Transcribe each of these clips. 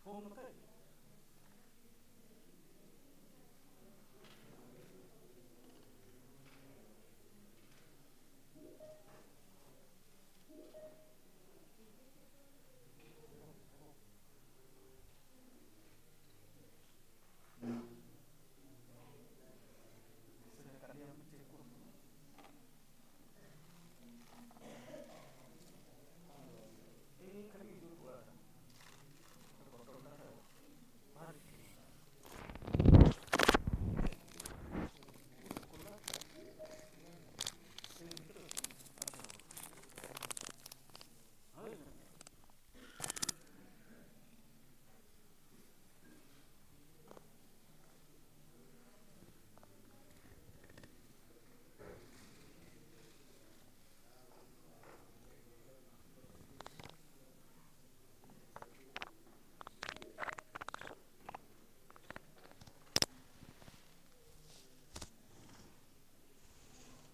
Home na tayo. Saya kali yang mencari kurang. Kali itu dua. Terkotor dah. Mari. Sekolah. Sini terus. Hai.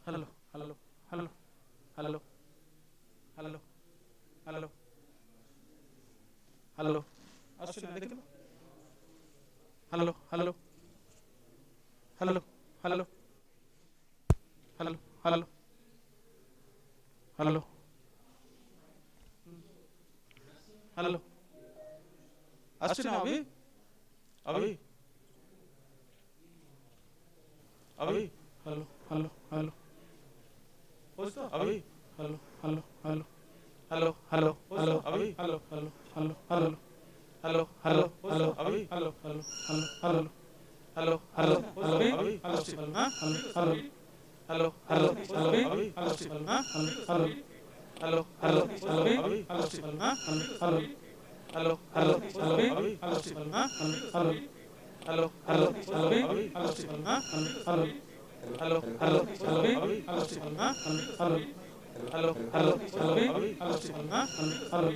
Halo, halo, halo, halo, halo, halo, halo. Asli ada kita. Halo, halo, halo, halo, halo, halo, halo, halo. Asli abi, abi, abi. Halo, halo, halo. Hosta, abi. Halo, halo, halo. Halo, halo, halo, abi. Halo, halo, halo, halo. Halo, halo, halo, abi. Halo, halo, halo, halo. Halo, halo, halo, abi. Halo, halo, halo. Halo, halo, halo, abi. Halo, halo, halo. Halo, halo, halo, abi. Halo, halo, halo. Halo, halo, halo, abi. Halo, halo, halo. Halo, halo, halo, abi. Halo, halo, halo. Halo, halo, halo, abi. Halo, halo, halo. Halo, halo, halo, abi. Halo, halo, halo. Halo, halo, halo, abi. Halo, halo, halo.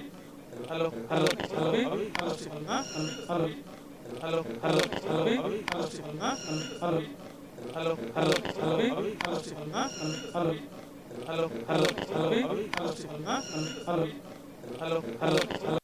Halo, halo, halo, abi. Halo, halo, halo. Halo, halo, halo, abi. Halo, halo, halo. Halo, halo, halo, abi. Halo, halo, halo. Halo, halo, halo.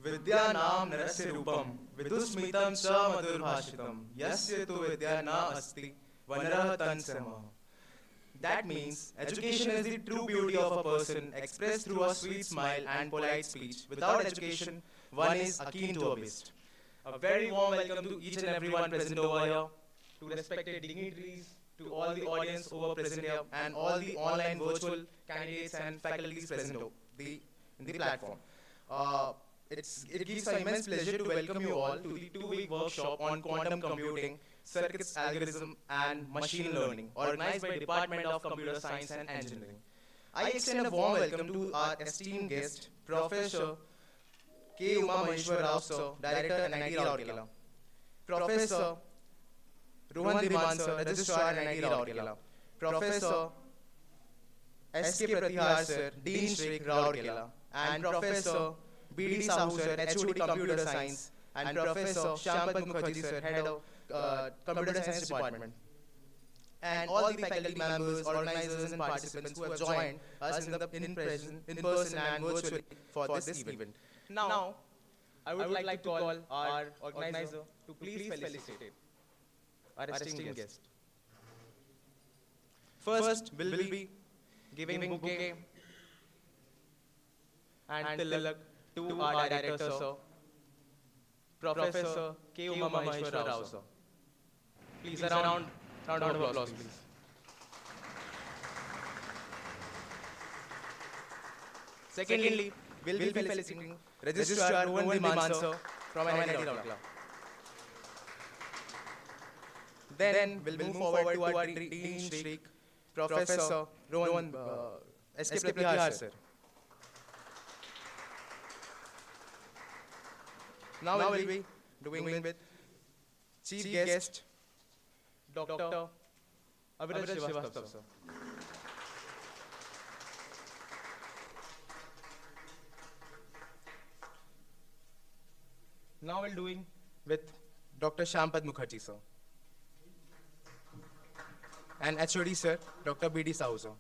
विद्यानां नरस्य रूपं विदुस्मितं च मधुरभाषितं यस्य तु विद्या न अस्ति वनरः तन्समः. That means education is the true beauty of a person expressed through a sweet smile and polite speech. Without education, one is akin to a beast. A very warm welcome to each and everyone present over here, to respected dignitaries, to all the audience over present here, and all the online virtual candidates and faculties present in the platform. Uh, it gives an immense pleasure to welcome you all to the two-week workshop on quantum computing, circuits algorithm, and machine learning, organized by Department of Computer Science and Engineering. I extend a warm welcome to our esteemed guest, Professor K. Uma Maheshwar Rao, sir, Director NIT Rourkela. Professor Rohan Diman, sir, Registrar NIT Rourkela. Professor S. K. Pratihar, sir, Dean Shri Rourkela. And Professor B. D. Sahu, sir, HOD Computer Science. And Professor Shampad Mukherjee, sir, Head of Computer Science Department. And all the faculty members, organizers, and participants who have joined us in person and virtually for this event. Now, I would like to call our organizer to please felicitate our esteemed guest. First, we'll be giving bouquet and tilak to our director, sir, Professor K. Uma Maheshwar Rao, sir. Please, a round of applause, please. Secondly, we'll be felicitating Registrar Rohan Diman, sir, from NIT Rourkela. Then we'll move forward to our Dean Shri, Professor Rohan S. K. Pratihar, sir. Now we'll be doing with Chief Guest, Dr. Abhiraj Srivastava, sir. Now we'll doing with Dr. Shampad Mukherjee, sir. And HOD, sir, Dr. B. D. Sahu, sir.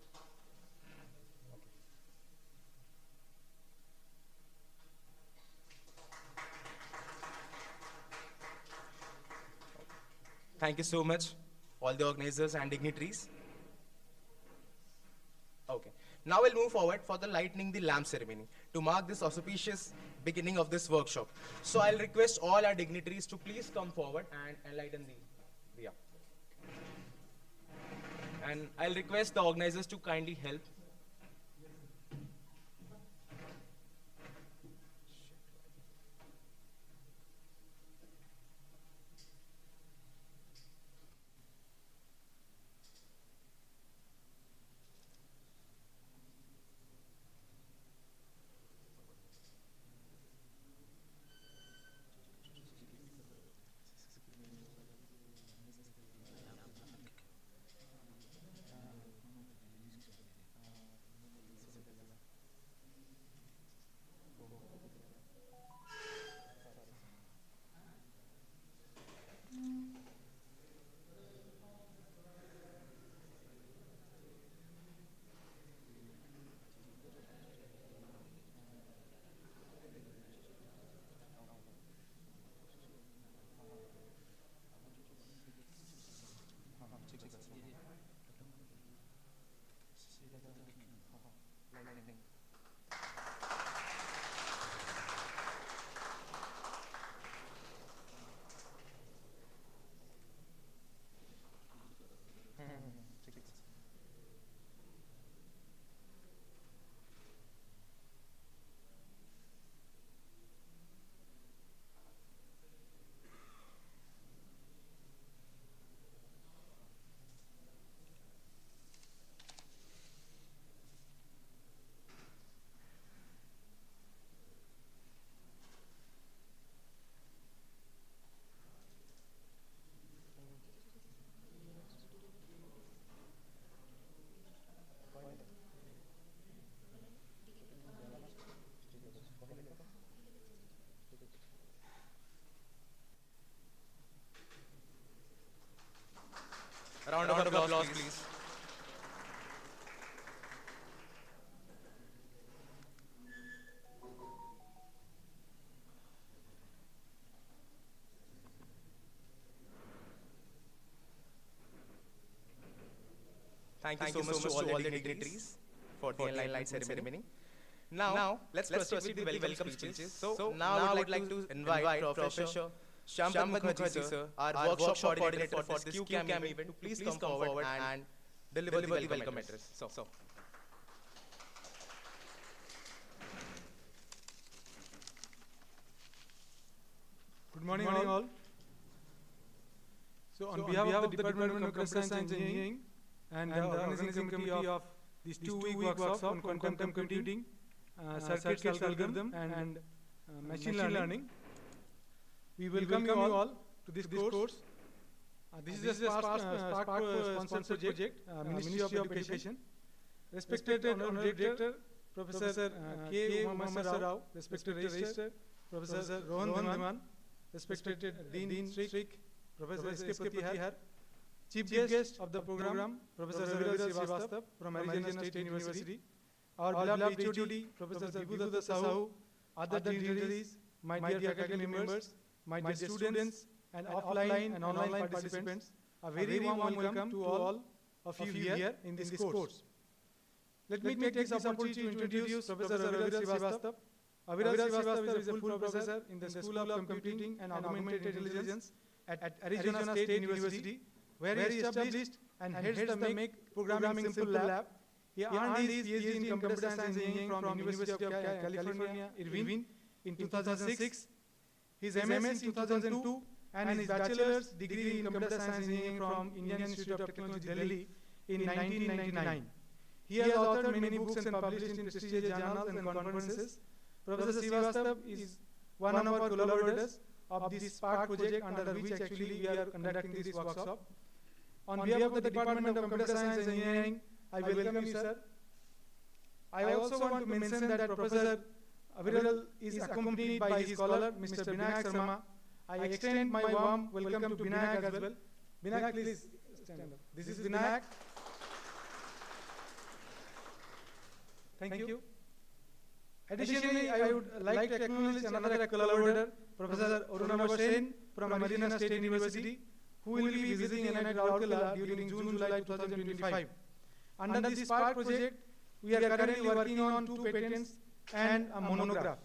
Thank you so much, all the organizers and dignitaries. Okay. Now we'll move forward for the lighting the lamp ceremony to mark this auspicious beginning of this workshop. So I'll request all our dignitaries to please come forward and enlighten the diya. And I'll request the organizers to kindly help. of applause, please. Thank you so much to all the dignitaries for the enlightenment ceremony. Now, let's proceed with the welcome speeches. So, now I would like to invite Professor Shyampat Mukherjee sir, our workshop coordinator for this QuCAM event, to please come forward and deliver the welcome address. So. Good morning, all. So, on behalf of the Department of Computer Science and Engineering and the organizing committee of this two-week workshop on quantum computing, circuits, algorithm, and machine learning, we welcome you all to this course. This is a Spark-sponsored project, Ministry of Education. Respected Honorable Director, Professor K. Umamasra Rao, respected Registrar, Professor Rohan Dhiman, respected Dean Strick, Professor S.K. Patihar, Chief Guest of the program, Professor Raviraj Srivastava from Arizona State University, our beloved HOD, Professor Vibhudatta Sahu, other dignitaries, my dear faculty members, my dear students, and offline and online participants, a very warm welcome to all of you here in this course. Let me take this opportunity to introduce Professor Raviraj Srivastava. Raviraj Srivastava is a full professor in the School of Computing and Augmented Intelligence at Arizona State University, where he established and heads the Make Programming Simple Lab. He earned his PhD in Computer Science and Engineering from University of California, Irvine in 2006, his MS in 2002, and his bachelor's degree in Computer Science and Engineering from Indian Institute of Technology, Delhi in 1999. He has authored many books and published in prestigious journals and conferences. Professor Srivastava is one of our collaborators of this Spark project, under which actually we are conducting this workshop. On behalf of the Department of Computer Science and Engineering, I welcome you, sir. I also want to mention that Professor Aviral is accompanied by his scholar, Mr. Binayak Sharma. I extend my warm welcome to Binayak as well. Binayak, please stand up. This is Binayak. Thank you. Additionally, I would like to acknowledge another collaborator, Professor Arunabha Sen from Arizona State University, who will be visiting NIT Rourkela during June-July 2025. Under this Spark project, we are currently working on 2 patents and a monograph.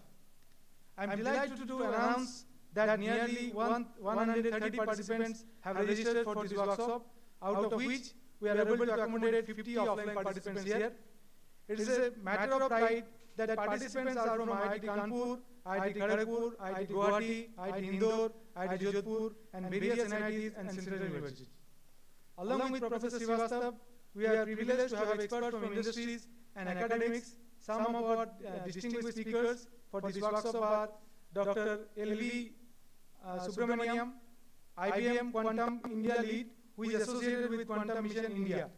I am delighted to announce that nearly 130 participants have registered for this workshop, out of which we are able to accommodate 50 offline participants here. It is a matter of pride that participants are from IIT Kanpur, IIT Kharagpur, IIT Guwahati, IIT Indore, IIT Jodhpur, and various NITs and central universities. Along with Professor Srivastava, we are privileged to have experts from industries and academics. Some of our distinguished speakers for this workshop are Dr. L.V. Subramaniam, IBM Quantum India Lead, who is associated with Quantum Mission India.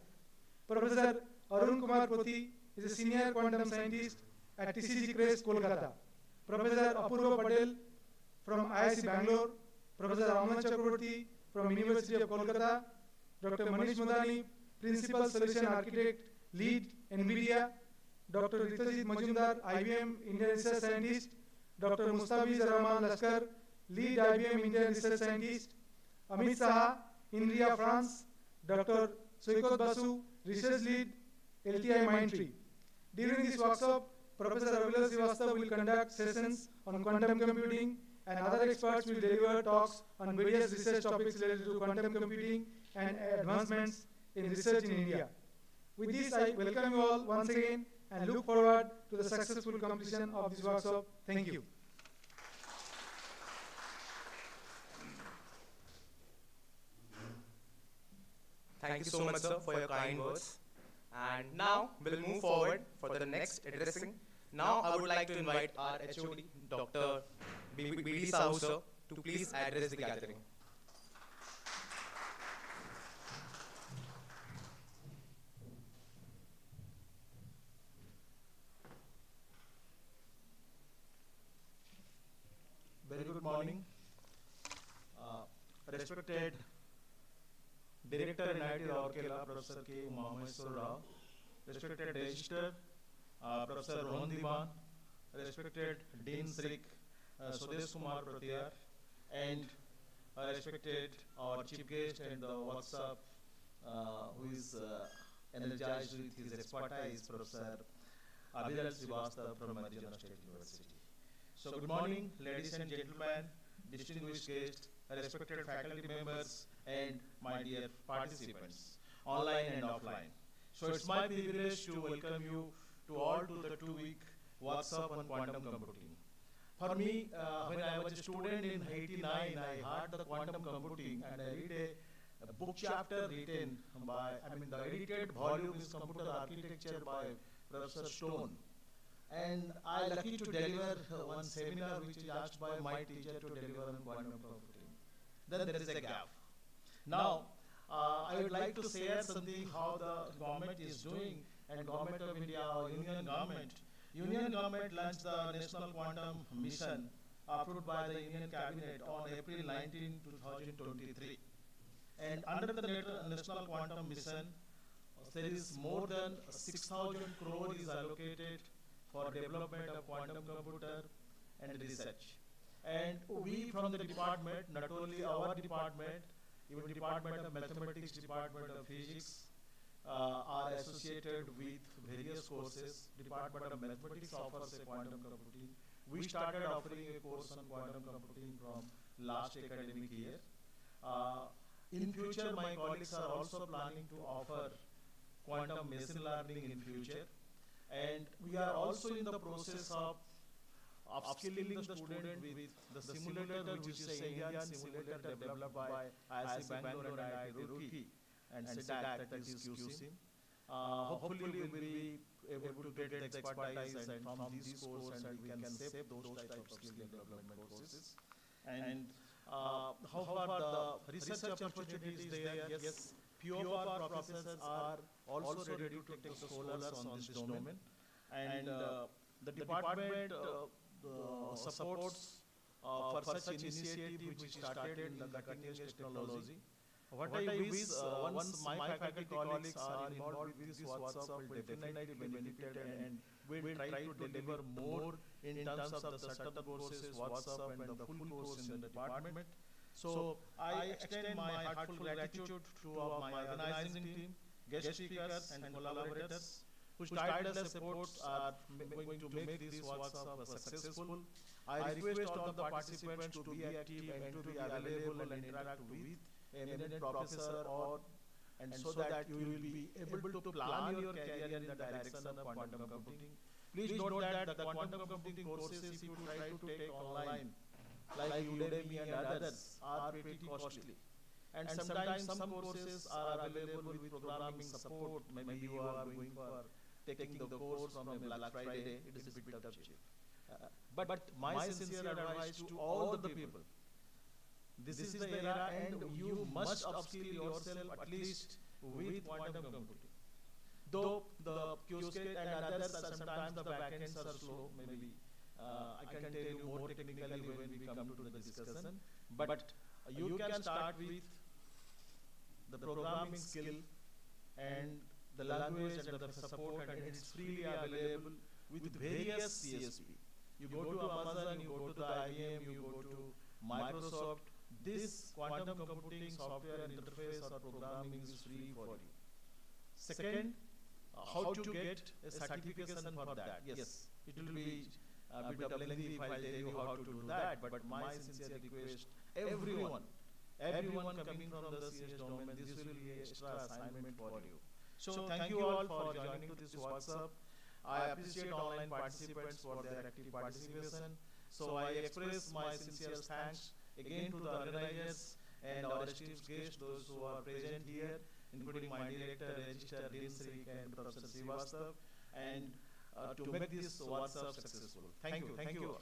Professor Arun Kumar Poti is a senior quantum scientist at TCG Crest, Kolkata. Professor Apurva Patel from IIC Bangalore, Professor Raman Chakraborty from University of Kolkata, Dr. Manish Madani, Principal Solution Architect, Lead, NVIDIA, Dr. Ritajit Majumdar, IBM Indian Research Scientist, Dr. Mustafiz Rahman Laskar, Lead IBM Indian Research Scientist, Amit Saha, INRIA France, Dr. Soikot Basu, Research Lead, LTI Mindtree. During this workshop, Professor Raviraj Srivastava will conduct sessions on quantum computing, and other experts will deliver talks on various research topics related to quantum computing and advancements in research in India. With this, I welcome you all once again and look forward to the successful completion of this workshop. Thank you. Thank you so much, sir, for your kind words. And now we'll move forward for the next addressing. Now I would like to invite our HOD, Dr. B.D. Sahu, sir, to please address the gathering. Very good morning. Respected Director NIT Rourkela, Professor K. Rao, respected Registrar, Professor Rohan Diwan, respected Dean Srik, Sudesh Kumar Pratiyar, and respected our chief guest and the WhatsApp, who is energized with his expertise, Professor Abhilal Srivastava from Madhya State University. So good morning, ladies and gentlemen, distinguished guests, respected faculty members, and my dear participants, online and offline. So it's my privilege to welcome you to all to the 2-week workshop on quantum computing. For me, when I was a student in 89, I heard the quantum computing and I read a book chapter written by, the edited volume is Computer Architecture by Professor Stone. And I lucky to deliver one seminar which is asked by my teacher to deliver on quantum computing. Then there is a gap. Now, I would like to share something how the government is doing, and Government of India or Union Government launched the National Quantum Mission approved by the Union Cabinet on April 19, 2023. And under the National Quantum Mission, there is more than 6,000 crore is allocated for development of quantum computer and research. And we from the department, not only our department, even Department of Mathematics, Department of Physics, are associated with various courses. Department of Mathematics offers a quantum computing. We started offering a course on quantum computing from last academic year. In future, my colleagues are also planning to offer quantum machine learning in future. And we are also in the process of upskilling the student with the simulator, which is an Indian simulator developed by IIT Bangalore and NIT Rourkela and SEDAC, that is QuCAM. Hopefully we will be able to get the expertise and from these courses, and we can shape those type of skill development courses. And however, the research opportunities there, yes, few of our professors are also ready to take the scholars on this domain. And the department supports for such initiative which started in the cutting-edge technology. What I wish, once my faculty colleagues are involved with this workshop, will definitely benefit and will try to deliver more in terms of the certain courses, workshop, and the full course in the department. So I extend my heartful gratitude to my organizing team, guest speakers, and collaborators whose tireless efforts are going to make this workshop successful. I request all the participants to be active and to be available and interact with eminent professor, and so that you will be able to plan your career in the direction of quantum computing. Please note that the quantum computing courses, if you try to take online, like Udemy and others, are pretty costly. And sometimes some courses are available with programming support. Maybe you are going for taking the course from a Black Friday, it is a bit of cheap. But my sincere advice to all the people, this is the era and you must upskill yourself at least with quantum computing. Though the QuCAM and others, sometimes the backends are slow, maybe I can tell you more technically when we come to the discussion. But you can start with the programming skill and the language and the support, and it's freely available with various CSP. You go to Amazon, you go to the IBM, you go to Microsoft. This quantum computing software interface or programming is free for you. Second, how to get a certification for that. Yes, it will be a bit of lengthy if I tell you how to do that, but my sincere request, everyone coming from the CS domain, this will be an extra assignment for you. So thank you all for joining to this workshop. I appreciate online participants for their active participation. So I express my sincere thanks again to the organizers and our esteemed guests, those who are present here, including my director, Registrar Dean Srik and Professor Srivastava, and to make this workshop successful. Thank you all.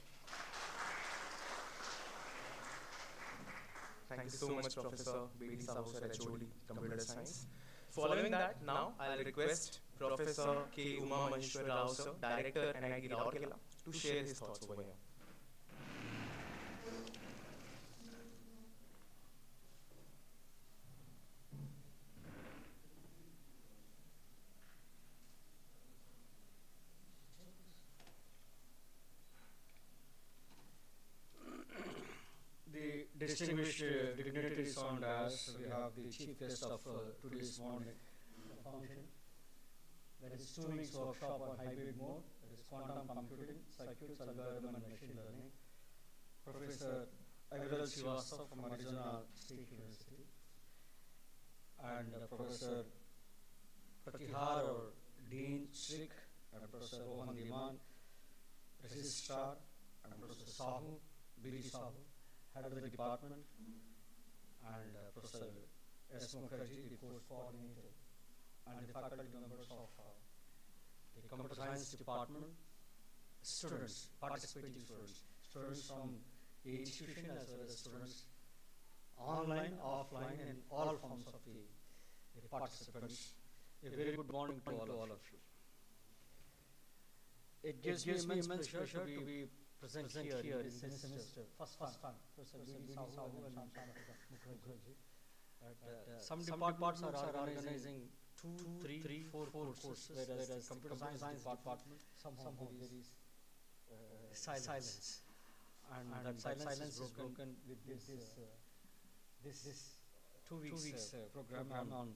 Thank you so much, Professor B.D. Sausar, HOD, Computer Science. Following that, now I'll request Professor K. Rao, sir, Director, NIT Rourkela, to share his thoughts over here. distinguished dignitaries on us, we have the chief guest of today's morning function. That is 2 weeks workshop on hybrid mode, that is quantum computing, circuits, algorithm and machine learning. Professor Aviral Srivastava from Arizona State University and Professor Pratihar or Dean Strick and Professor Rohan Diman, Registrar, and Professor Sahu, B.D. Sahu, Head of the Department, and Professor S. Mukherjee, the Course Coordinator, and the faculty members of the Computer Science Department, students, participating students from the institution as well as students online, offline, and all forms of the participants. A very good morning to all of you. It gives me immense pleasure to be present here in this semester, first time. Professor B.D. Sahu and Mukherjee. Some departments are organizing 2, 3, 4 courses, whereas the computer science department, somehow there is silence. And that silence is broken with this 2 weeks program on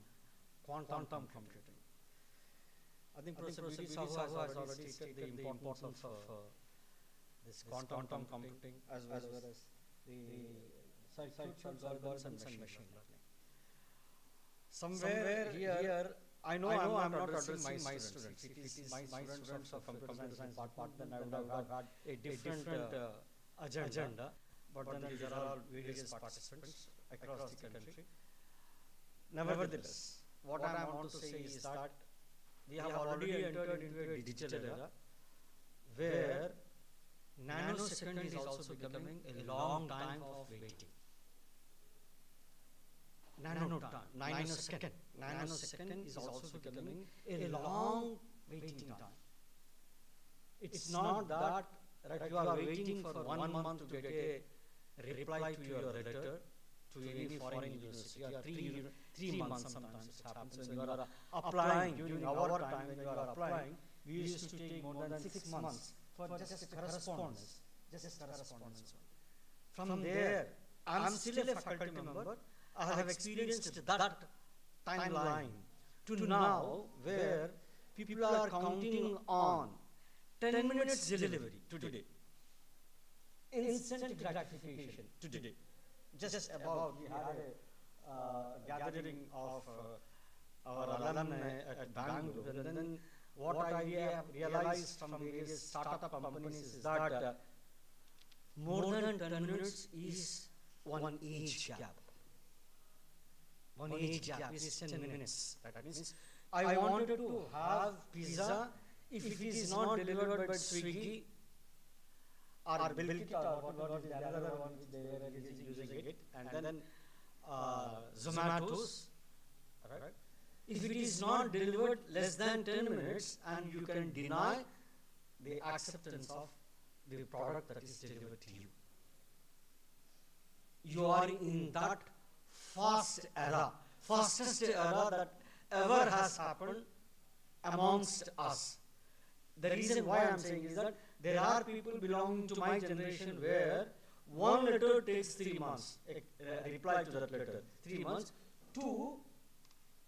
quantum computing. I think Professor B.D. Sahu has already stated the importance of this quantum computing as well as the circuits, algorithms and machine learning. Somewhere here, I know I'm not addressing my students. If it is my students of computer science department, then I would have had a different agenda. But then there are various participants across the country. Nevertheless, what I want to say is that we have already entered into a digital era where nanosecond is also becoming a long time of waiting. Nanosecond is also becoming a long waiting time. It's not that you are waiting for 1 month to get a reply to your letter to any foreign university, or 3 months sometimes it happens when you are applying. During our time when you are applying, we used to take more than 6 months for just correspondence. From there, I am still a faculty member. I have experienced that timeline to now where people are counting on 10 minutes delivery today. Instant gratification today. Just above, we had a gathering of our alumni at Bangalore, and then what I realized from various startup companies is that more than 10 minutes is one age gap. One age gap is 10 minutes. That means I wanted to have pizza. If it is not delivered by Swiggy or Bilkit or what is the other one which they were using it, and then Zomato's, right? If it is not delivered less than 10 minutes and you can deny the acceptance of the product that is delivered to you. You are in that fastest era that ever has happened amongst us. The reason why I am saying is that there are people belonging to my generation where one letter takes 3 months, a reply to that letter, 3 months. 2,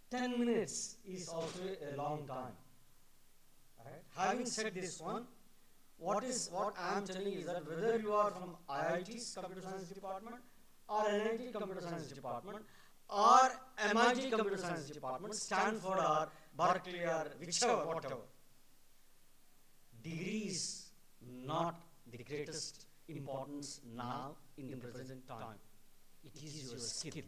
10 minutes is also a long time. Right? Having said this one, what I am telling is that whether you are from IIT's computer science department or NIT computer science department or MIT computer science department, Stanford or Berkeley or whichever, whatever, degree is not the greatest importance now in the present time. It is your skill.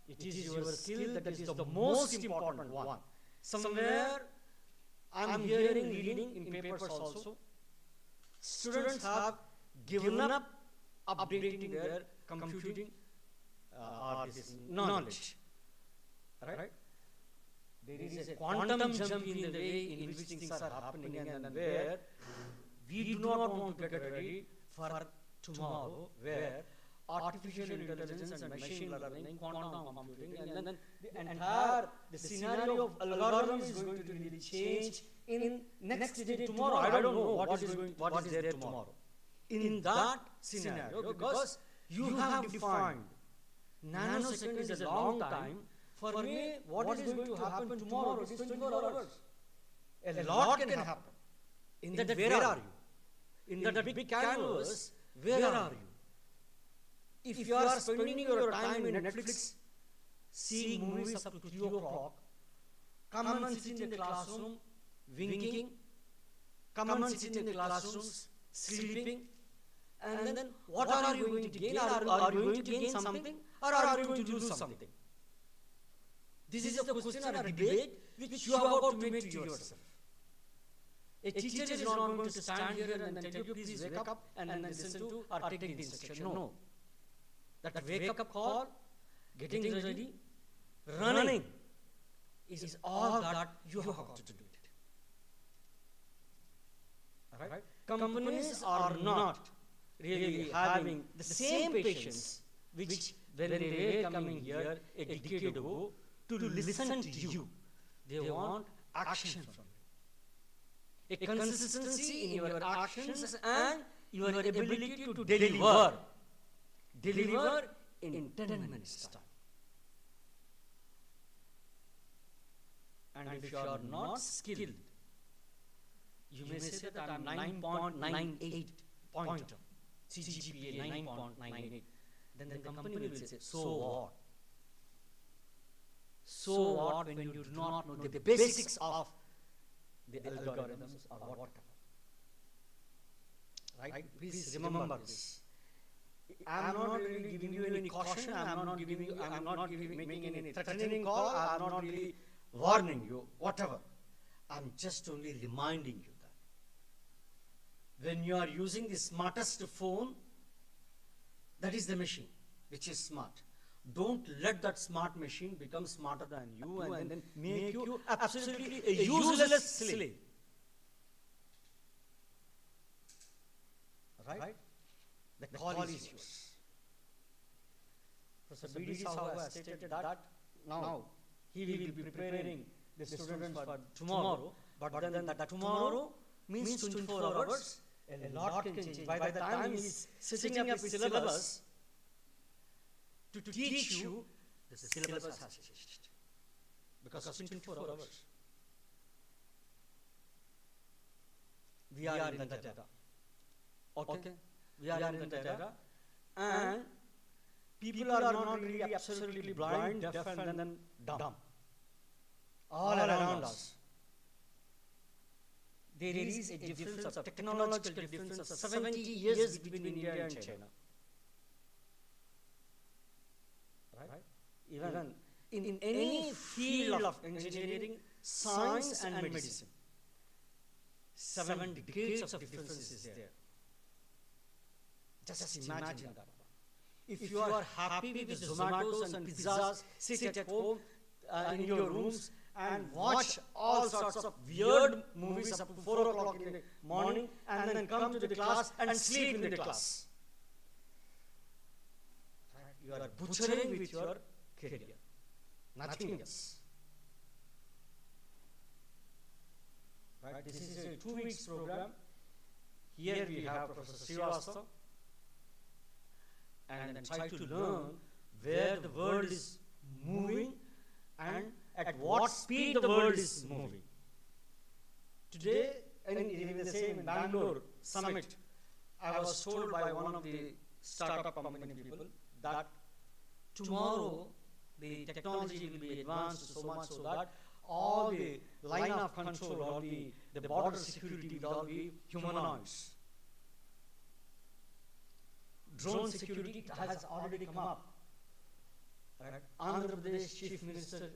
It is your skill that is the most important one. Somewhere I am hearing, reading in papers also, students have given up updating their computing or this knowledge. Right? There is a quantum jump in the way in which things are happening, and where we do not want to get ready for tomorrow, where artificial intelligence and machine learning, quantum computing, and then the scenario of algorithm is going to really change in next day, tomorrow. I don't know what is there tomorrow. In that scenario, because You have defined nanosecond is a long time. For me, what is going to happen tomorrow is 24 hours. A lot can happen. In that, where are you? In that big canvas, where are you? If you are spending your time in Netflix, seeing movies up to 3 o'clock, come and sit in the classroom, winking, come and sit in the classrooms, sleeping, and then what are you going to gain? Are you going to gain something, or are you going to lose something? This is a question or a debate which you have got to make to yourself. A teacher is not going to stand here and then tell you, please wake up and then listen to or take the instruction. No. That wake up call, getting ready, running is all that you have got to do it. Alright? Companies are not really having the same patience which when they were coming here a decade ago to listen to you. They want action from you. A consistency in your actions and your ability to deliver. Deliver in 10 minutes time. And if you are not skilled, you may say that I am 9.98 pointer, CGPA 9.98. Then the company will say, so what? So what when you do not know the basics of the algorithms or whatever? Right? Please remember this. I am not really giving you any caution. I am not making any threatening call. I am not really warning you, whatever. I am just only reminding you that when you are using the smartest phone, that is the machine, which is smart. Don't let that smart machine become smarter than you and then make you absolutely a useless slave. Right? The call is yours. Professor B.D. Sahu has stated that now he will be preparing the students for tomorrow, but then that tomorrow means 24 hours. A lot can change. By the time he is setting up his syllabus to teach you, the syllabus has changed. Because of 24 hours. We are in that era. Okay? We are in that era. And people are not really absolutely blind, deaf, and then dumb. All around us. There is a difference of technological difference of 70 years between India and China. Right? Even in any field of engineering, science and medicine, 7 decades of difference is there. Just imagine that. If you are happy with the Zomatos and pizzas, sit at home in your rooms and watch all sorts of weird movies up to 4 o'clock in the morning and then come to the class and sleep in the class. You are butchering with your career. Nothing else. Right? This is a 2 weeks program. Here we have Professor Srivastava and then try to learn where the world is moving and at what speed the world is moving. Today, in the same Bangalore summit, I was told by one of the startup company people that tomorrow the technology will be advanced so much so that all the line of control, all the border security will all be humanoids. Drone security has already come up. Right? Andhra Pradesh Chief Minister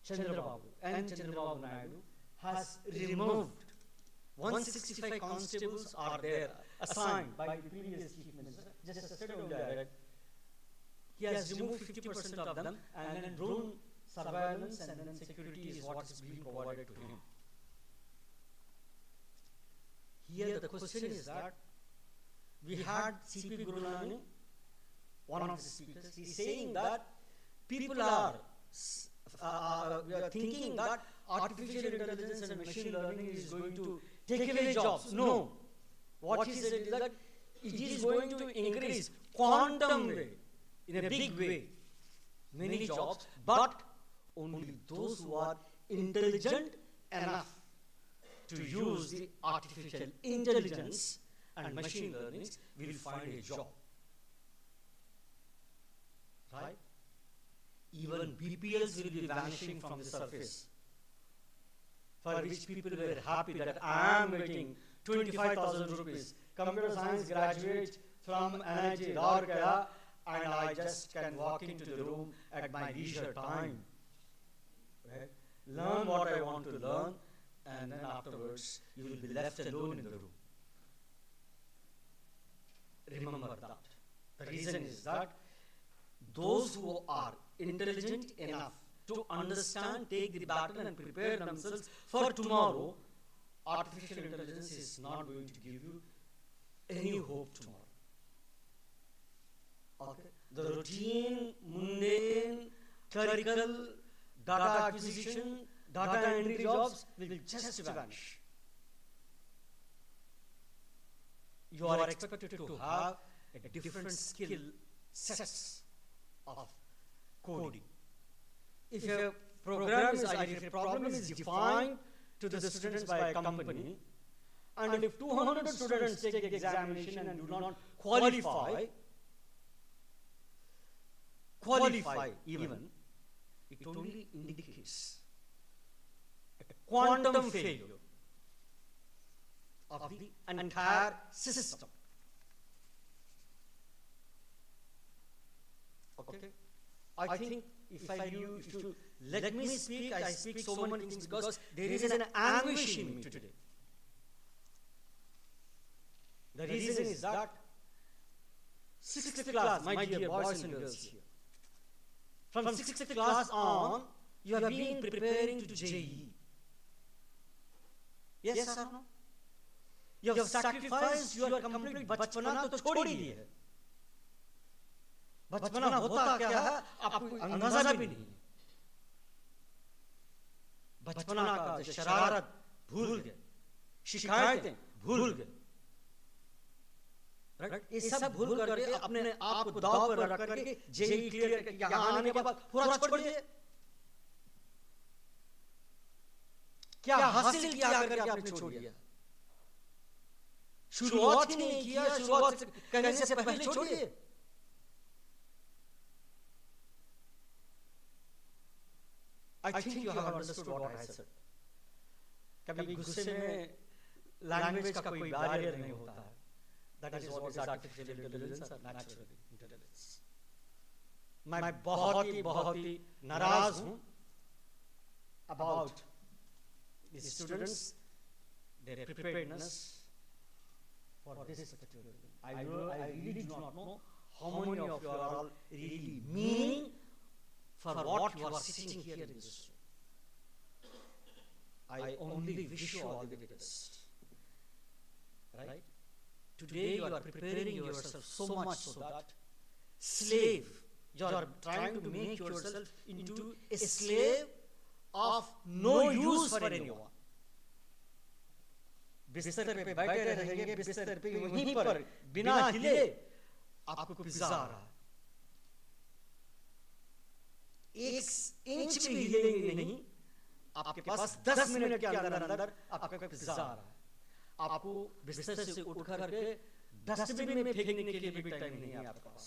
Chandrababu Naidu has removed 165 constables are there assigned by the previous Chief Minister. Just yesterday only I read. He has removed 50% of them and then drone surveillance and then security is what is being provided to him. Here the question is that we had C.P. Gurunani, one of the speakers, he's saying that people are we are thinking that artificial intelligence and machine learning is going to take away jobs. No. What he said is that it is going to increase quantum way, in a big way, many jobs, but only those who are intelligent enough to use the artificial intelligence and machine learning will find a job. Right? Even BPLs will be vanishing from the surface, for which people were happy that I am getting 25,000 rupees. Computer science graduate from NIT Rourkela, and I just can walk into the room at my leisure time. Right? Learn what I want to learn, and then afterwards you will be left alone in the room. Remember that. The reason is that those who are intelligent enough to understand, take the battle and prepare themselves for tomorrow, artificial intelligence is not going to give you any hope tomorrow. Okay? The routine, mundane, clerical, data acquisition, data entry jobs will just vanish. You are expected to have a different skill sets of coding. If a problem is defined to the students by a company, and if 200 students take the examination and do not qualify even, it only indicates a quantum failure of the entire system. Okay? I think if you let me speak, I speak so many things because there is an anguish in me today. The reason is that 6th class, my dear boys and girls here, from 6th class on, you have been preparing to JEE. Yes or no? You have sacrificed your complete बचपना तो छोड़ ही दिए है. बचपना होता क्या है आपको अंदाजा भी नहीं. बचपना का जो शरारत भूल गए, शिकायतें भूल गए. ये सब भूल करके अपने आप को दांव पर रख करके जेईई क्लियर करके यहाँ आने के बाद पूरा छोड़ दिए. क्या हासिल किया करके आपने छोड़ दिया? शुरुआत ही नहीं किया, शुरुआत करने से पहले छोड़ दिए. I think you have understood what I said. कभी गुस्से में लैंग्वेज का कोई बैरियर नहीं होता है. That is what is artificial intelligence or natural intelligence. मैं बहुत ही नाराज हूँ about the students, their preparedness for this particular thing. I really do not know how many of you are all really meaning for what you are sitting here in this room. I only wish you all the best. Right? Today you are preparing yourself so much so that slave, you are trying to make yourself into a slave of no use for anyone. बिस्तर पे बैठे रहेंगे, बिस्तर पे वहीं पर बिना हिले आपको पिज़्ज़ा आ रहा है. 1 इंच भी हिलेंगे नहीं, आपके पास 10 मिनट के अंदर आपका पिज़्ज़ा आ रहा है. आपको बिस्तर से उठ करके डस्टबिन में फेंकने के लिए भी टाइम नहीं है आपके पास.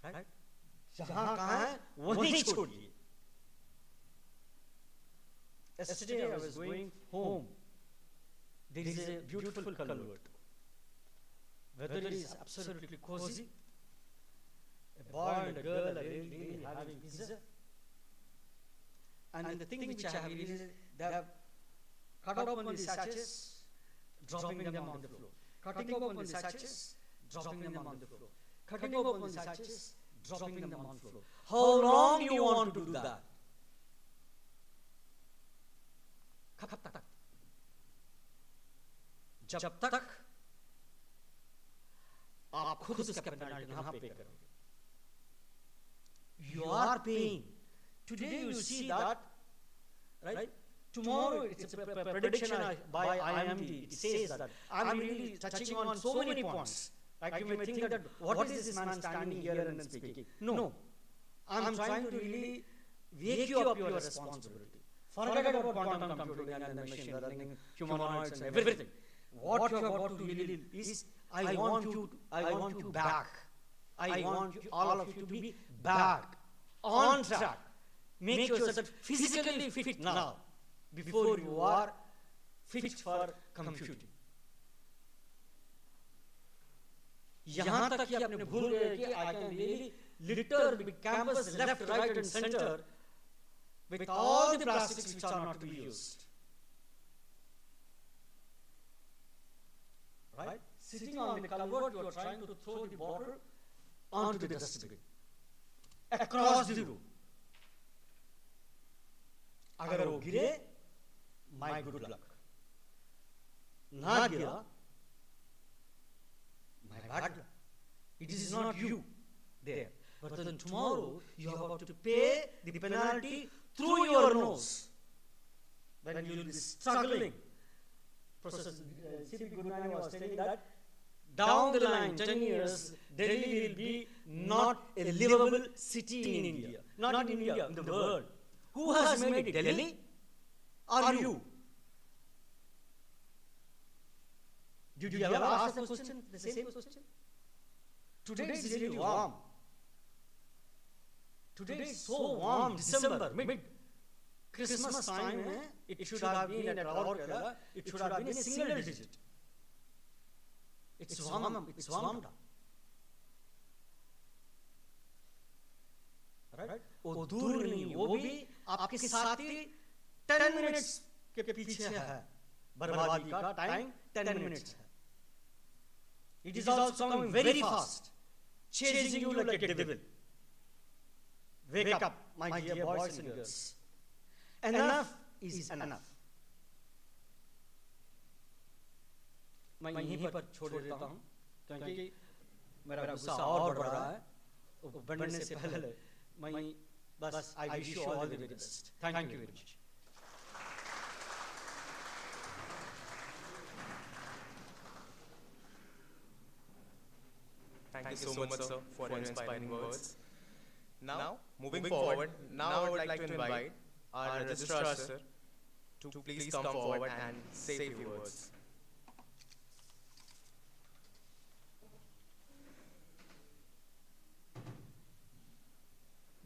राइट? जहां कहां है वहीं छोड़िए. Yesterday I was going home. There is a beautiful culvert. Weather is absolutely cozy. A boy and a girl are really having pizza. And the thing which I have is they have cut open the sachets, dropping them on the floor. Cutting open the sachets, dropping them on the floor. Cutting open the sachets, dropping them on the floor. How long do you want to do that? कब तक? जब तक आप खुद उसका penalty ना पे करोगे. You are paying. Today you see that, right? tomorrow it's a prediction by IMD. It says that I'm really touching on so many points. Like you may think that what is this man standing here and speaking? No, I'm trying to really wake you up your responsibility. Forget about quantum computing and machine learning, humanoids and everything. What you have got to really is I want you back. I want all of you to be back on track. Make yourself physically fit now before you are fit for computing. यहाँ तक कि आपने भूल गए कि I can really litter the campus left, right and center with all the plastics which are not to be used. Right? Sitting on the culvert, you are trying to throw the bottle onto the dustbin across the room. अगर वो गिरे, my good luck. ना गिरा, my bad luck. It is not you there. But then tomorrow you have got to pay the penalty through your nose. When you will be struggling. Professor C.P. Gurnani was telling that down the line, 10 years, Delhi will be not a livable city in India. Not in India, in the world. Who has made it? Delhi? Or you? Did you ever ask the question, the same question? Today is really warm. Today is so warm, December, mid-Christmas time, it should have been at Rourkela, it should have been a single digit. It's warm down. Right? वो दूर नहीं, वो भी आपके साथ ही 10 minutes के पीछे है. बर्बादी का टाइम 10 minutes है. It is also coming very fast, chasing you like a devil. Wake up, my dear boys and girls. Enough is enough. मैं यहीं पर छोड़ देता हूँ, क्योंकि मेरा गुस्सा और बढ़ रहा है. बढ़ने से पहले मैं बस I wish you all the very best. Thank you very much. Thank you so much, sir, for your inspiring words. Now, moving forward, now I would like to invite our registrar, sir, to please come forward and say a few words.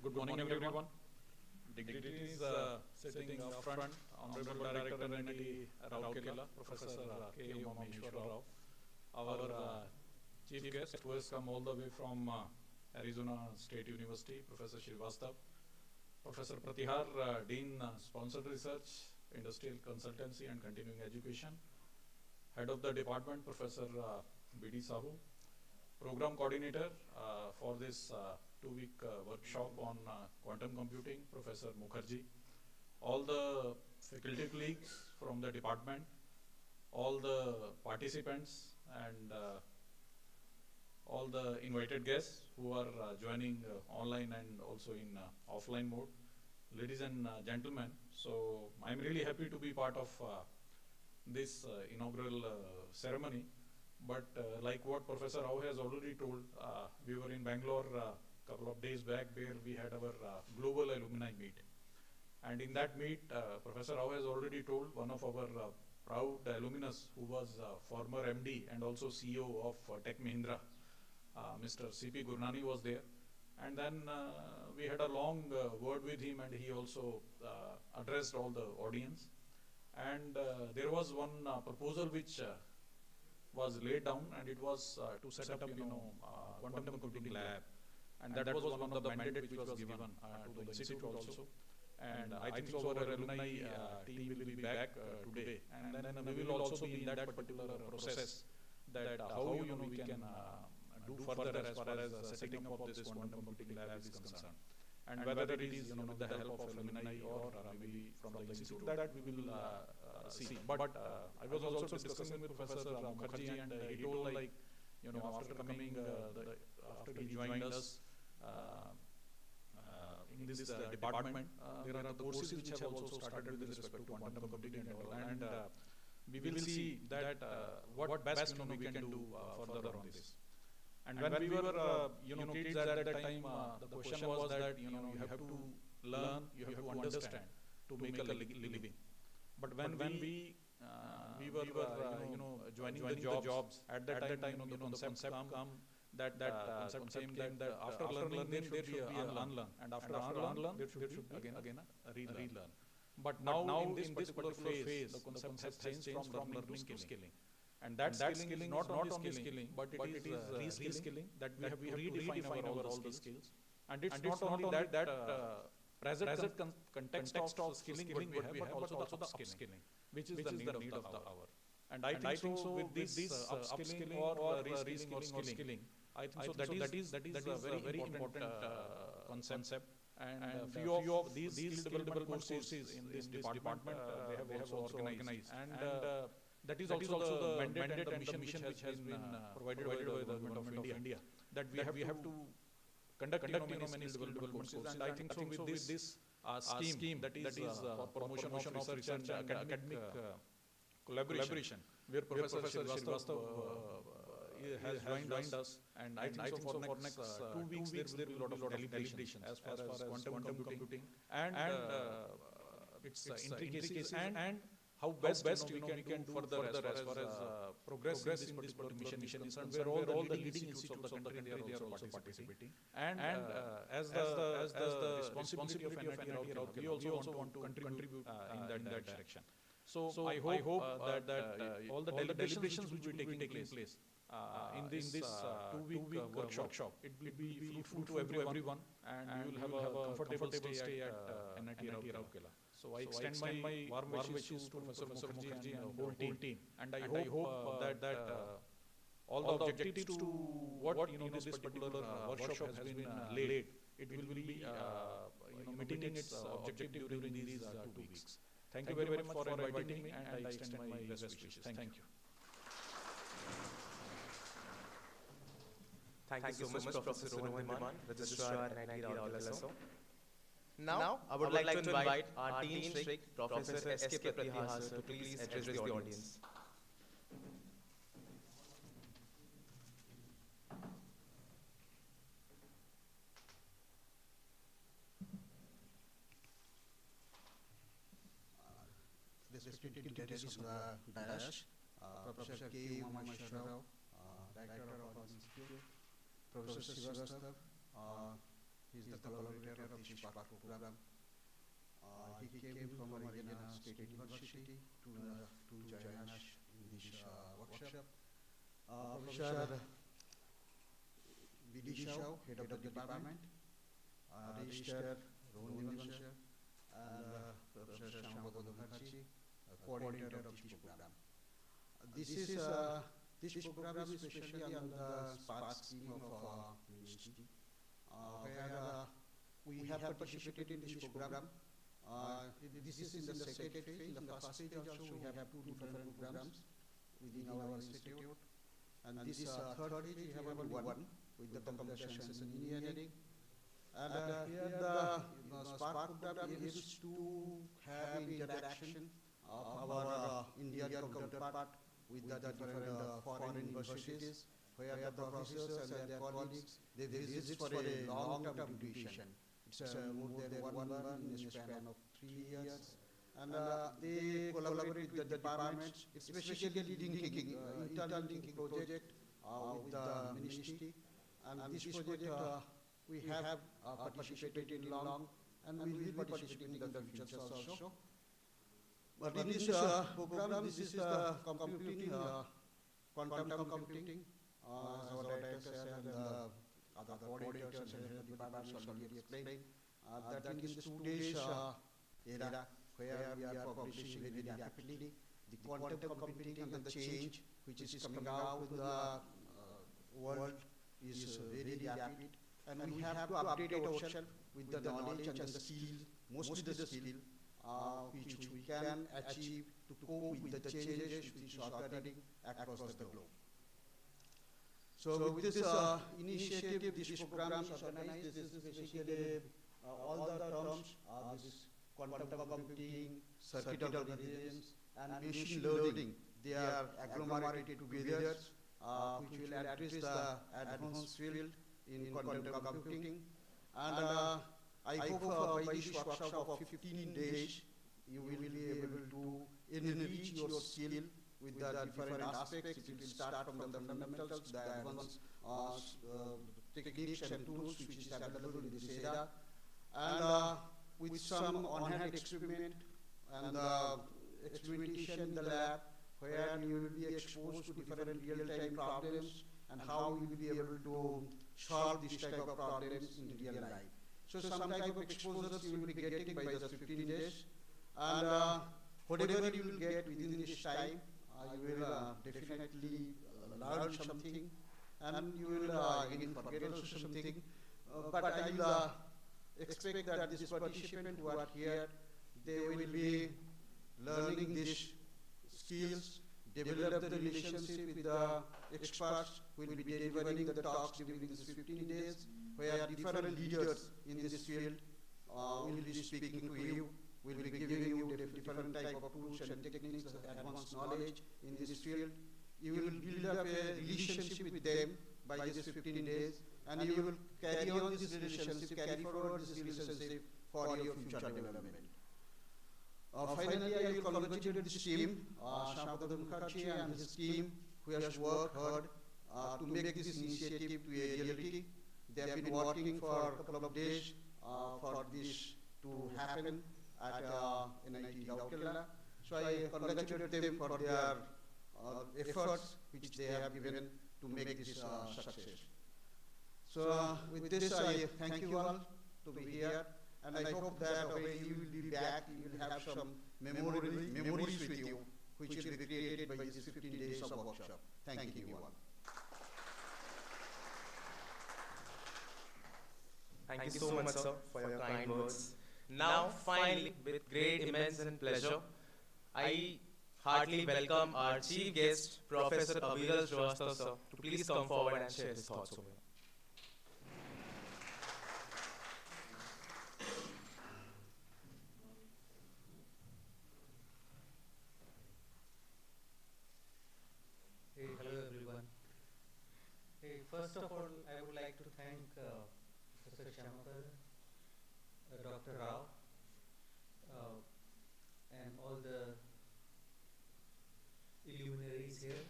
Good morning, everyone. Dignitaries sitting up front, Honorable Director NIT Rourkela, Professor K. Umameshwar Rao, our chief guest who has come all the way from Arizona State University, Professor Srivastav, Professor Pratihar, Dean Sponsored Research, Industrial Consultancy and Continuing Education, Head of the Department, Professor B.D. Sahu, Program Coordinator for this 2-week workshop on quantum computing, Professor Mukherjee, all the faculty colleagues from the department, all the participants and all the invited guests who are joining online and also in offline mode. Ladies and gentlemen, so I'm really happy to be part of this inaugural ceremony. But like what Professor Rao has already told, we were in Bangalore a couple of days back where we had our global alumni meet. And in that meet, Professor Rao has already told one of our proud alumnus who was former MD and also CEO of Tech Mahindra, Mr. C.P. Gurnani was there. And then we had a long word with him and he also addressed all the audience. And there was one proposal which was laid down and it was to set up, quantum computing lab. And that was one of the mandate which was given to the institute also. And I think so our alumni team will be back today. And then we will also be in that particular process that how we can do further as far as setting up of this quantum computing lab is concerned. And whether it is with the help of alumni or maybe from the institute, that we will see. But I was also discussing with Professor Mukherjee and he told after coming, after he joined us in this department. There are the courses which have also started with respect to quantum computing and all, and we will see that what best we can do further on this. And when we were kids at that time, the question was that you have to learn, you have to understand to make a living. But when we were joining the jobs at that time, the concept come that concept came that after learning there should be a unlearn, and after unlearn there should be again a relearn. But now in this particular phase, the concept has changed from learning to skilling. And that skilling is not only skilling, but it is reskilling, that we have to redefine our all the skills. And it's not only that present context of skilling what we have, but also the upskilling, which is the need of the hour. And I think so with this upskilling or reskilling or skilling, I think so that is a very important concept. And few of these skill development courses in this department they have also organized. And that is also the mandate and the mission which has been provided by the government of India, that we have to conduct many skill development courses. And I think so with this scheme that is for promotion of research and academic collaboration, where Professor Srivastav has joined us, and I think so for next 2 weeks there will be a lot of deliberations as far as quantum computing and its intricacies and how best we can do further as far as progress in this particular mission is concerned, where all the leading institutes of the country they are also participating. And as the responsibility of NIT Rourkela, we also want to contribute in that direction. So I hope that all the deliberations which will be taking place in this 2-week workshop, it will be fruitful to everyone, and you will have a comfortable stay at NIT Rourkela. So I extend my warm wishes to Professor Mukherjee and the whole team, and I hope that all the objectives to what this particular workshop has been laid, it will be meeting its objective during these 2 weeks. Thank you very much for inviting me, and I extend my best wishes. Thank you. Thank you so much, Professor Rohan Diman, Registrar at NIT Rourkela. Now, I would like to invite our Dean Strict, Professor S.K. Pratihas, to please address the audience. Respected guests of the dais, Professor K. Umasharao, Director of our Institute, Professor Srivastav, he is the collaborator of this SPARK program. He came from Haryana State University to join us in this workshop. Professor V.D. Shah, Head of the Department, Registrar Rohan Diman sir, and Professor Shambhav Mukherjee, Coordinator of this program. This program is especially on the SPARK scheme of our ministry, where we have participated in this program. This is in the second phase. In the first phase also we have 2 different programs within our institute. And this third phase we have only one with the computer science and engineering. And here the SPARK program is to have interaction of our Indian counterpart with the different foreign universities, where the professors and their colleagues, they visit for a long-term duration. It's more than 1 month in a span of 3 years. And they collaborate with the departments, especially linking, internal linking project with the ministry. And this project we have participated in long, and we will participate in the future also. But in this program, this is the computing, quantum computing, as our director and the other coordinators and the departments already explained, that in this today's era, where we are progressing very rapidly, the quantum computing and the change which is coming out in the world is very rapid, and we have to update ourselves with the knowledge and the skill, mostly the skill, which we can achieve to cope with the changes which is occurring across the globe. So with this initiative, this program is organized. This is basically all the terms, this is quantum computing, circuit algorithms, and machine learning. They are agglomerated together, which will address the advanced field in quantum computing. And I hope by this workshop of 15 days, you will be able to enrich your skill with the different aspects. It will start from the fundamentals to the advanced techniques and tools which is available in this area. And with some on-hand experiment and experimentation in the lab, where you will be exposed to different real-time problems and how you will be able to solve this type of problems in real life. So some type of exposures you will be getting by the 15 days. And whatever you will get within this time, you will definitely learn something, and you will again forget also something. But I will expect that this participant who are here, they will be learning these skills, develop the relationship with the experts who will be delivering the talks during these 15 days, where different leaders in this field will be speaking to you, will be giving you different type of tools and techniques, advanced knowledge in this field. You will build up a relationship with them by these 15 days, and you will carry on this relationship, carry forward this relationship for your future development. Finally, I will congratulate this team, Shamadhan Mukherjee and his team, who has worked hard to make this initiative to a reality. They have been working for a couple of days for this to happen at NIT Rourkela. So I congratulate them for their efforts which they have given to make this success. So with this, I thank you all to be here, and I hope that when you will be back, you will have some memories with you, which will be created by these 15 days of workshop. Thank you all. Thank you so much, sir, for your kind words. Now, finally, with great immense and pleasure, I heartily welcome our chief guest, Professor Abhiral Srivastava, sir, to please come forward and share his thoughts over here. Hey, hello everyone. Hey, first of all, I would like to thank Professor Shamakar, Dr. Rao, and all the illuminaries here.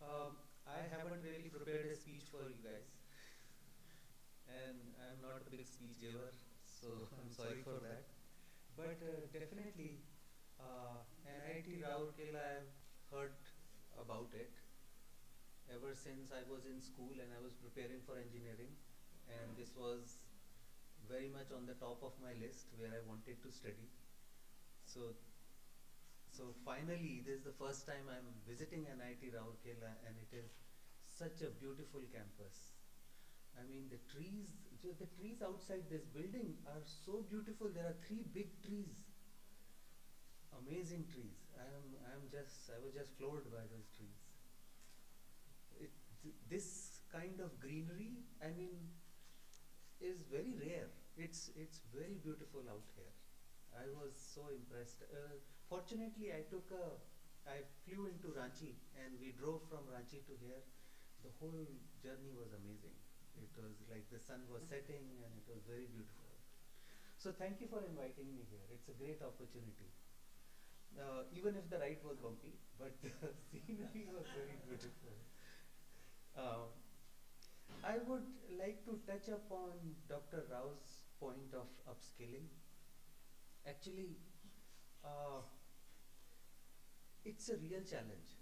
I haven't really prepared a speech for you guys, and I'm not a big speech giver, so I'm sorry for that. But definitely, NIT Rourkela, I've heard about it ever since I was in school and I was preparing for engineering, and this was very much on the top of my list where I wanted to study. So finally, this is the first time I'm visiting NIT Rourkela, and it is such a beautiful campus. I mean, the trees outside this building are so beautiful. There are 3 big trees, amazing trees. I was just floored by those trees. This kind of greenery, I mean, is very rare. It's very beautiful out here. I was so impressed. Fortunately, I flew into Ranchi, and we drove from Ranchi to here. The whole journey was amazing. It was like the sun was setting, and it was very beautiful. So thank you for inviting me here. It's a great opportunity. Even if the ride was bumpy, but the scenery was very beautiful. I would like to touch upon Dr. Rao's point of upskilling. Actually, it's a real challenge.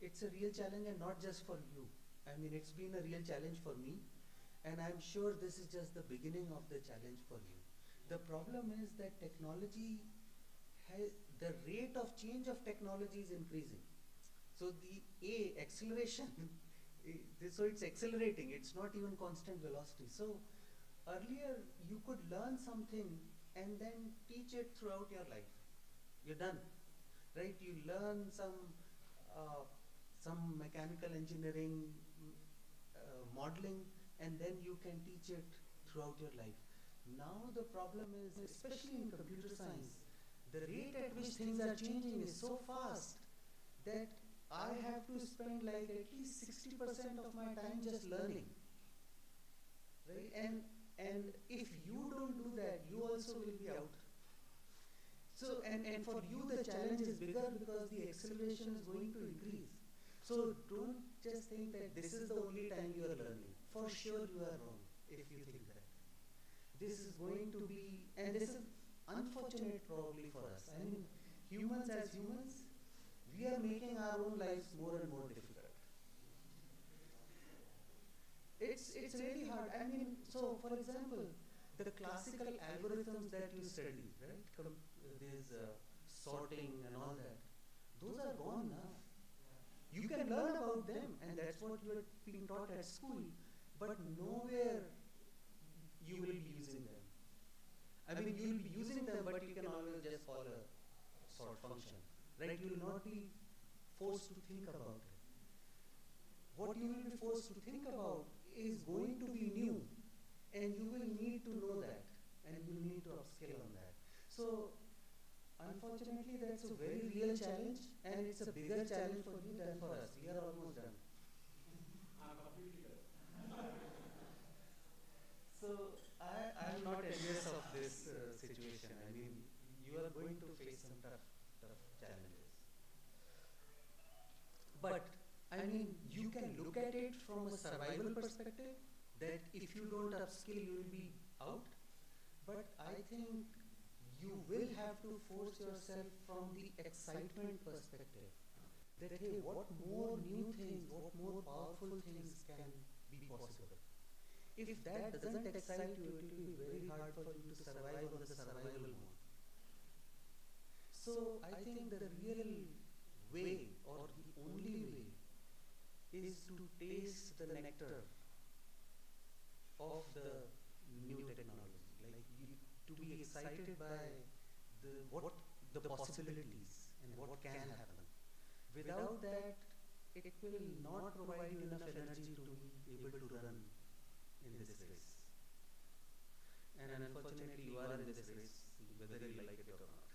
It's a real challenge, and not just for you. I mean, it's been a real challenge for me, and I'm sure this is just the beginning of the challenge for you. The problem is that the rate of change of technology is increasing. So the acceleration, so it's accelerating, it's not even constant velocity. So earlier you could learn something and then teach it throughout your life. You're done, right? You learn some mechanical engineering modeling, and then you can teach it throughout your life. Now the problem is, especially in computer science, the rate at which things are changing is so fast that I have to spend like at least 60% of my time just learning. Right? And if you don't do that, you also will be out. So, and for you the challenge is bigger because the acceleration is going to increase. So don't just think that this is the only time you are learning. For sure you are wrong if you think that. This is going to be, and this is unfortunate probably for us. I mean, humans as humans, we are making our own lives more and more difficult. It's really hard. I mean, so for example, the classical algorithms that you study, right? There's sorting and all that. Those are gone now. You can learn about them, and that's what you are being taught at school, but nowhere you will be using them. I mean, you will be using them, but you can always just call a sort function, right? You will not be forced to think about it. What you will be forced to think about is going to be new, and you will need to know that, and you will need to upskill on that. So, unfortunately, that's a very real challenge, and it's a bigger challenge for you than for us. We are almost done. I'm completely done. So, I'm not envious of this situation. I mean, you are going to face some tough challenges. But, I mean, you can look at it from a survival perspective, that if you don't upskill, you will be out. But I think you will have to force yourself from the excitement perspective. That, hey, what more new things, what more powerful things can be possible? If that doesn't excite you, it will be very hard for you to survive on the survival mode. So I think the real way, or the only way, is to taste the nectar of the new technology. Like to be excited by the possibilities and what can happen. Without that, it will not provide you enough energy to be able to run in this race. And unfortunately, you are in this race, whether you like it or not.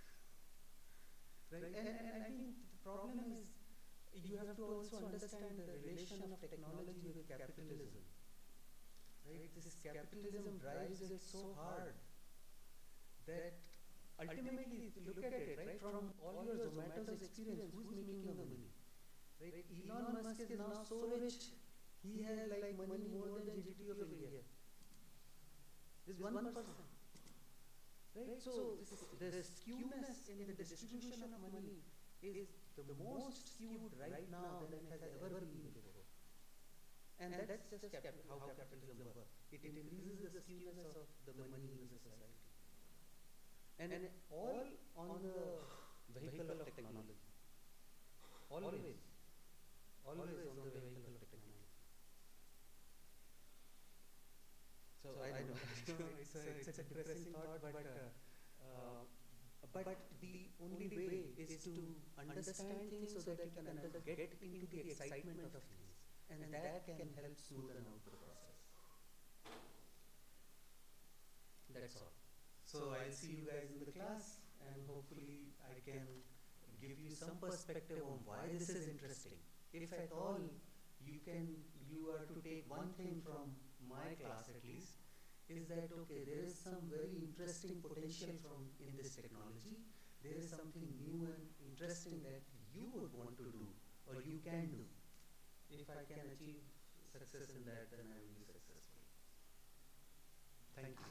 Right? And I think the problem is, you have to also understand the relation of technology with capitalism. Right? This capitalism drives it so hard that ultimately, look at it, right? From all your Zomato's experience, who's making the money? Right? Elon Musk is now so rich, he has like money more than GDP of India. This one person. Right? So the skewness in the distribution of money is the most skewed right now than it has ever been before. And that's just how capitalism works. It increases the skewness of the money in the society. And all on the vehicle of technology. Always on the vehicle of technology. So I know it's a depressing thought, but the only way is to understand things so that you can get into the excitement of things, and that can help smoothen out the process. That's all. So I'll see you guys in the class, and hopefully I can give you some perspective on why this is interesting. If at all you are to take one thing from my class at least, is that okay, there is some very interesting potential in this technology. There is something new and interesting that you would want to do, or you can do. If I can achieve success in that, then I will be successful. Thank you.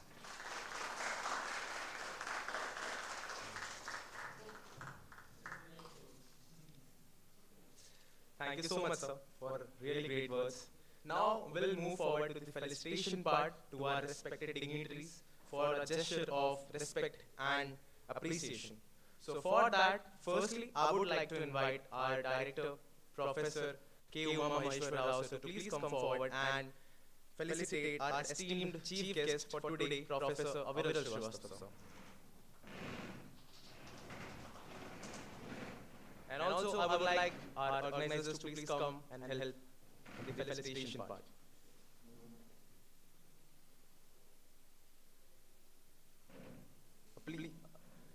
Thank you so much, sir, for really great words. Now we'll move forward to the felicitation part to our respected dignitaries for a gesture of respect and appreciation. So for that, firstly, I would like to invite our director, Professor K. Uma Maheshwar Rao, sir, to please come forward and felicitate our esteemed chief guest for today, Professor Aviral Srivastava, sir. And also, I would like our organizers to please come and help in the felicitation part.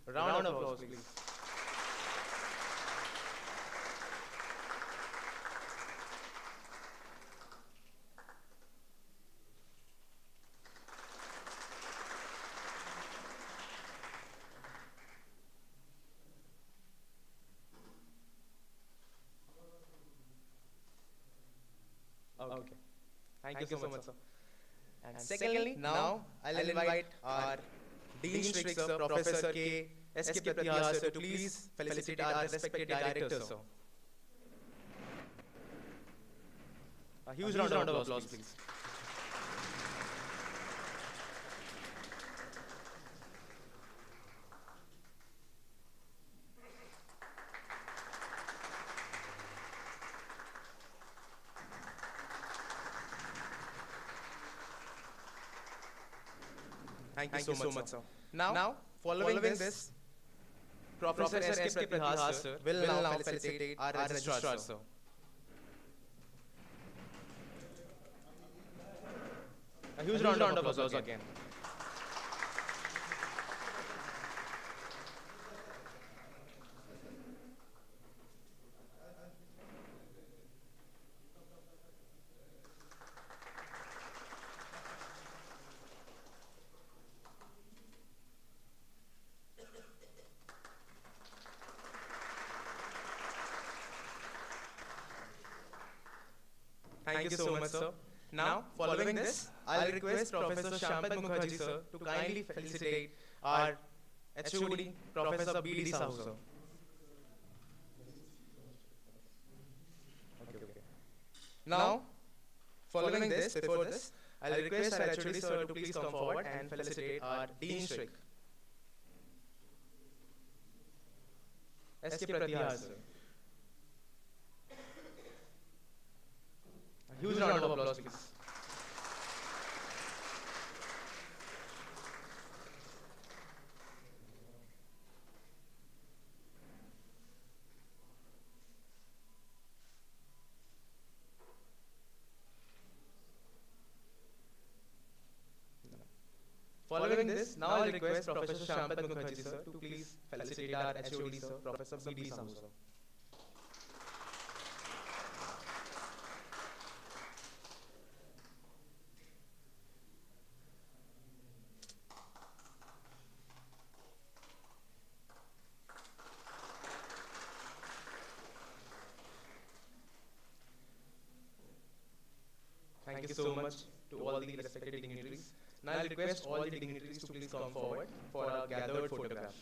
Round of applause, please. Okay. Thank you so much, sir. And secondly, now I'll invite our Dean Strict, sir, Professor K. S. K. Pratihar, sir, to please felicitate our respected director, sir. A huge round of applause, please. Thank you so much, sir. Now, following this, Professor S. K. Pratihar, sir, will now felicitate our registrar, sir. A huge round of applause again. Thank you so much, sir. Now, following this, I'll request Professor Shampad Mukherjee, sir, to kindly felicitate our HOD, Professor B.D. Sahu, sir. Okay. Now, following this, before this, I'll request our HOD, sir, to please come forward and felicitate our Dean Strict. S.K. Pratihar, sir. A huge round of applause, please. Following this, now I'll request Professor Shampad Mukherjee, sir, to please felicitate our HOD, sir, Professor B.D. Sahu, sir. Thank you so much to all the respected dignitaries. Now I'll request all the dignitaries to please come forward for a gathered photograph.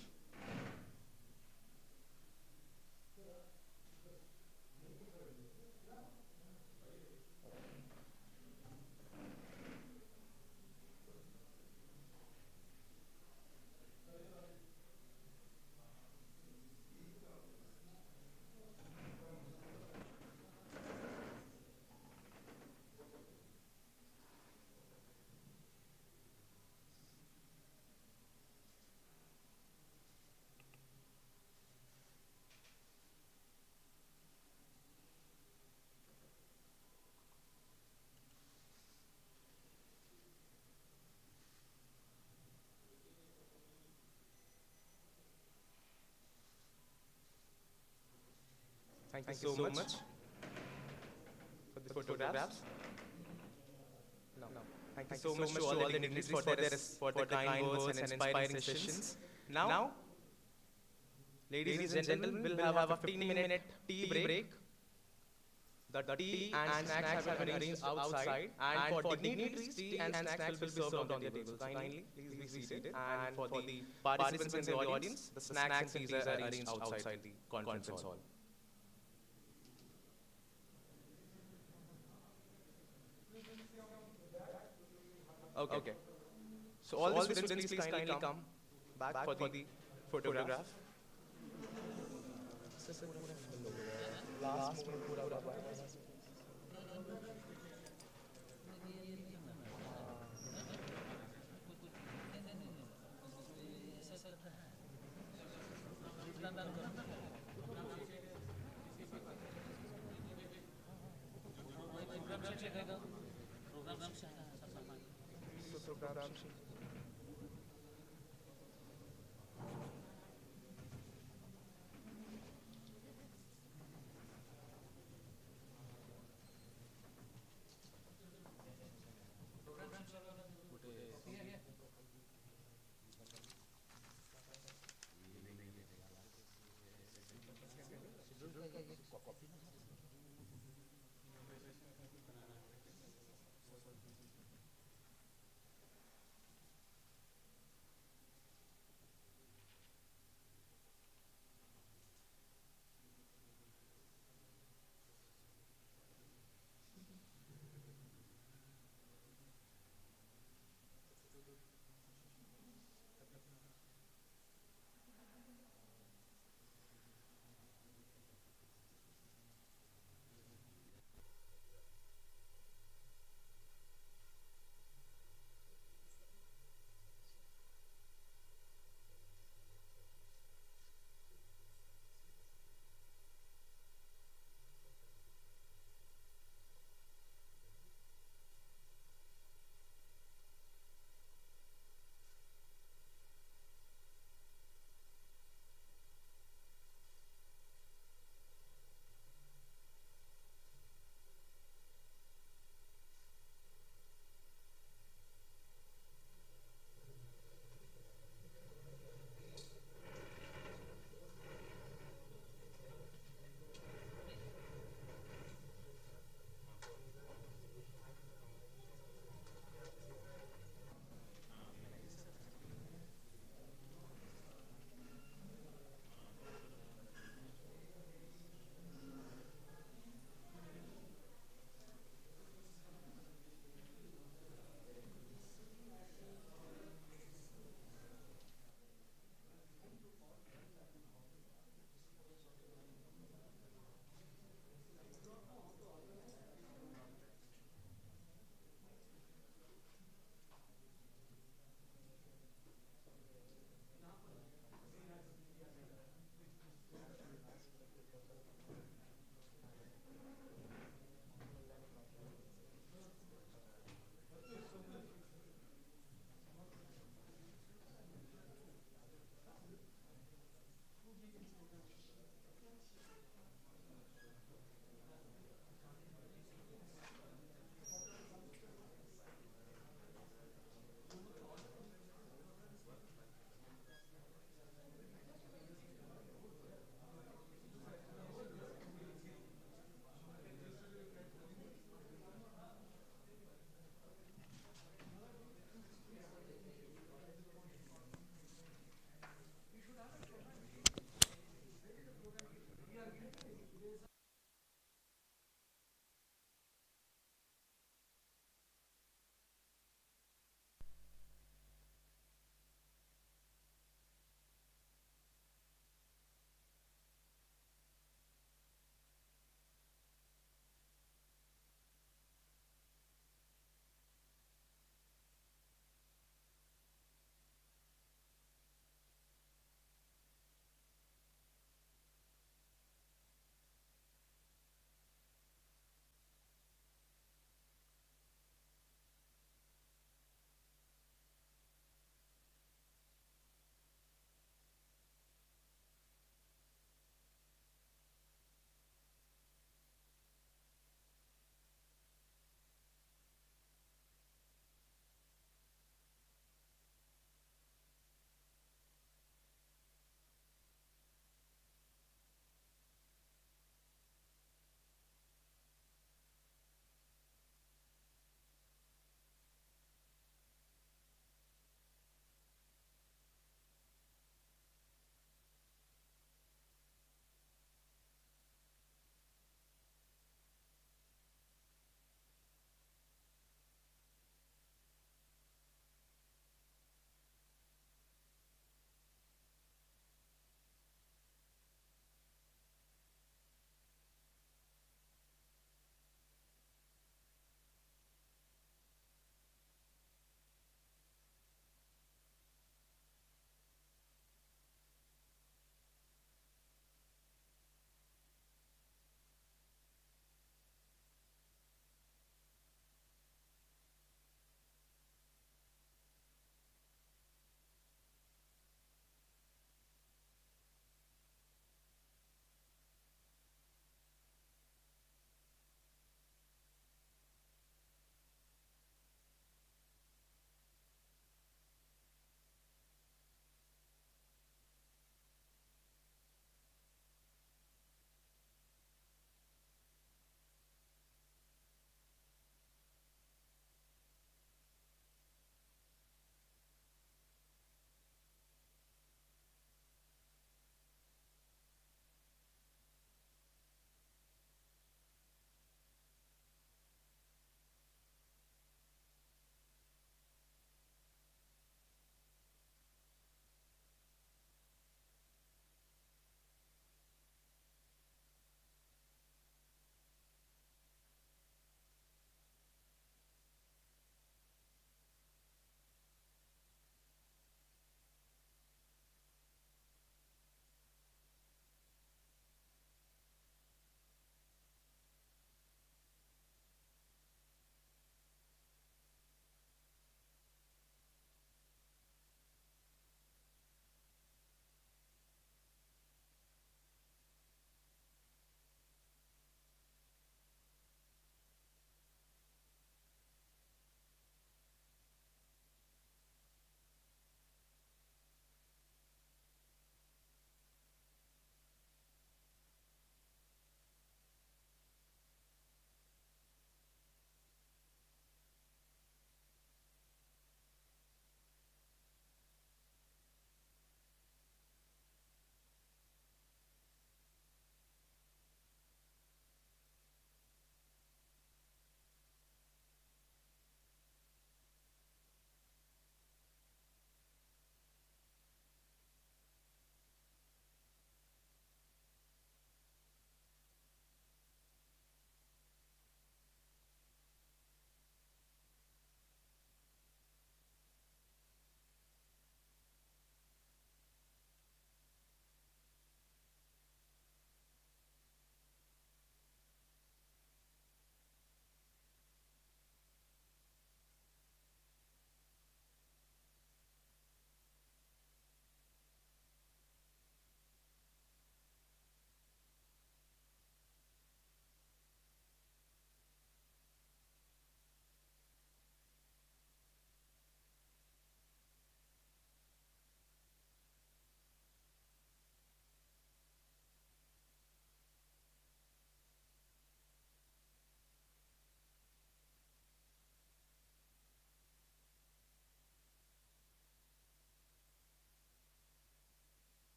Thank you so much for the photographs. No. Thank you so much to all the dignitaries for the kind words and inspiring sessions. Now, ladies and gentlemen, we'll have a 15-minute tea break. The tea and snacks have been arranged outside, and for dignitaries, tea and snacks will be served on their tables. Kindly, please be seated. And for the participants in the audience, the snacks and teas are arranged outside the conference hall. Okay. So all the students, please kindly come back for the photograph. Last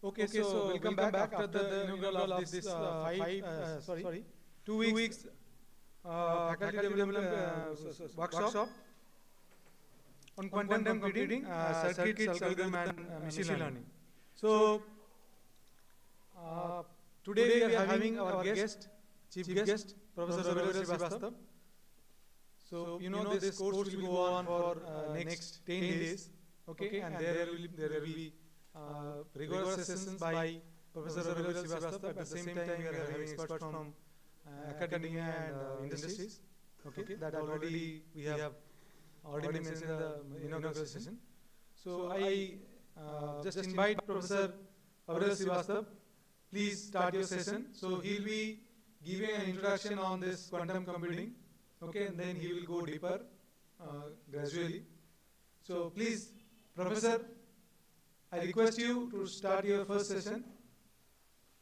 Okay, so welcome back after the inaugural of this 2 weeks faculty development workshop on quantum computing, circuits, algorithm, and machine learning. So today we are having our chief guest, Professor Rourkela Srivastava. So you know this course will go on for next 10 days, okay, and there will be rigorous sessions by Professor Rourkela Srivastava. At the same time, we are having experts from academia and industries. Okay, that already we have already mentioned in the inaugural session. So I just invite Professor Rourkela Srivastava. Please start your session. So he'll be giving an introduction on this quantum computing. Okay, and then he will go deeper gradually. So please, Professor, I request you to start your first session.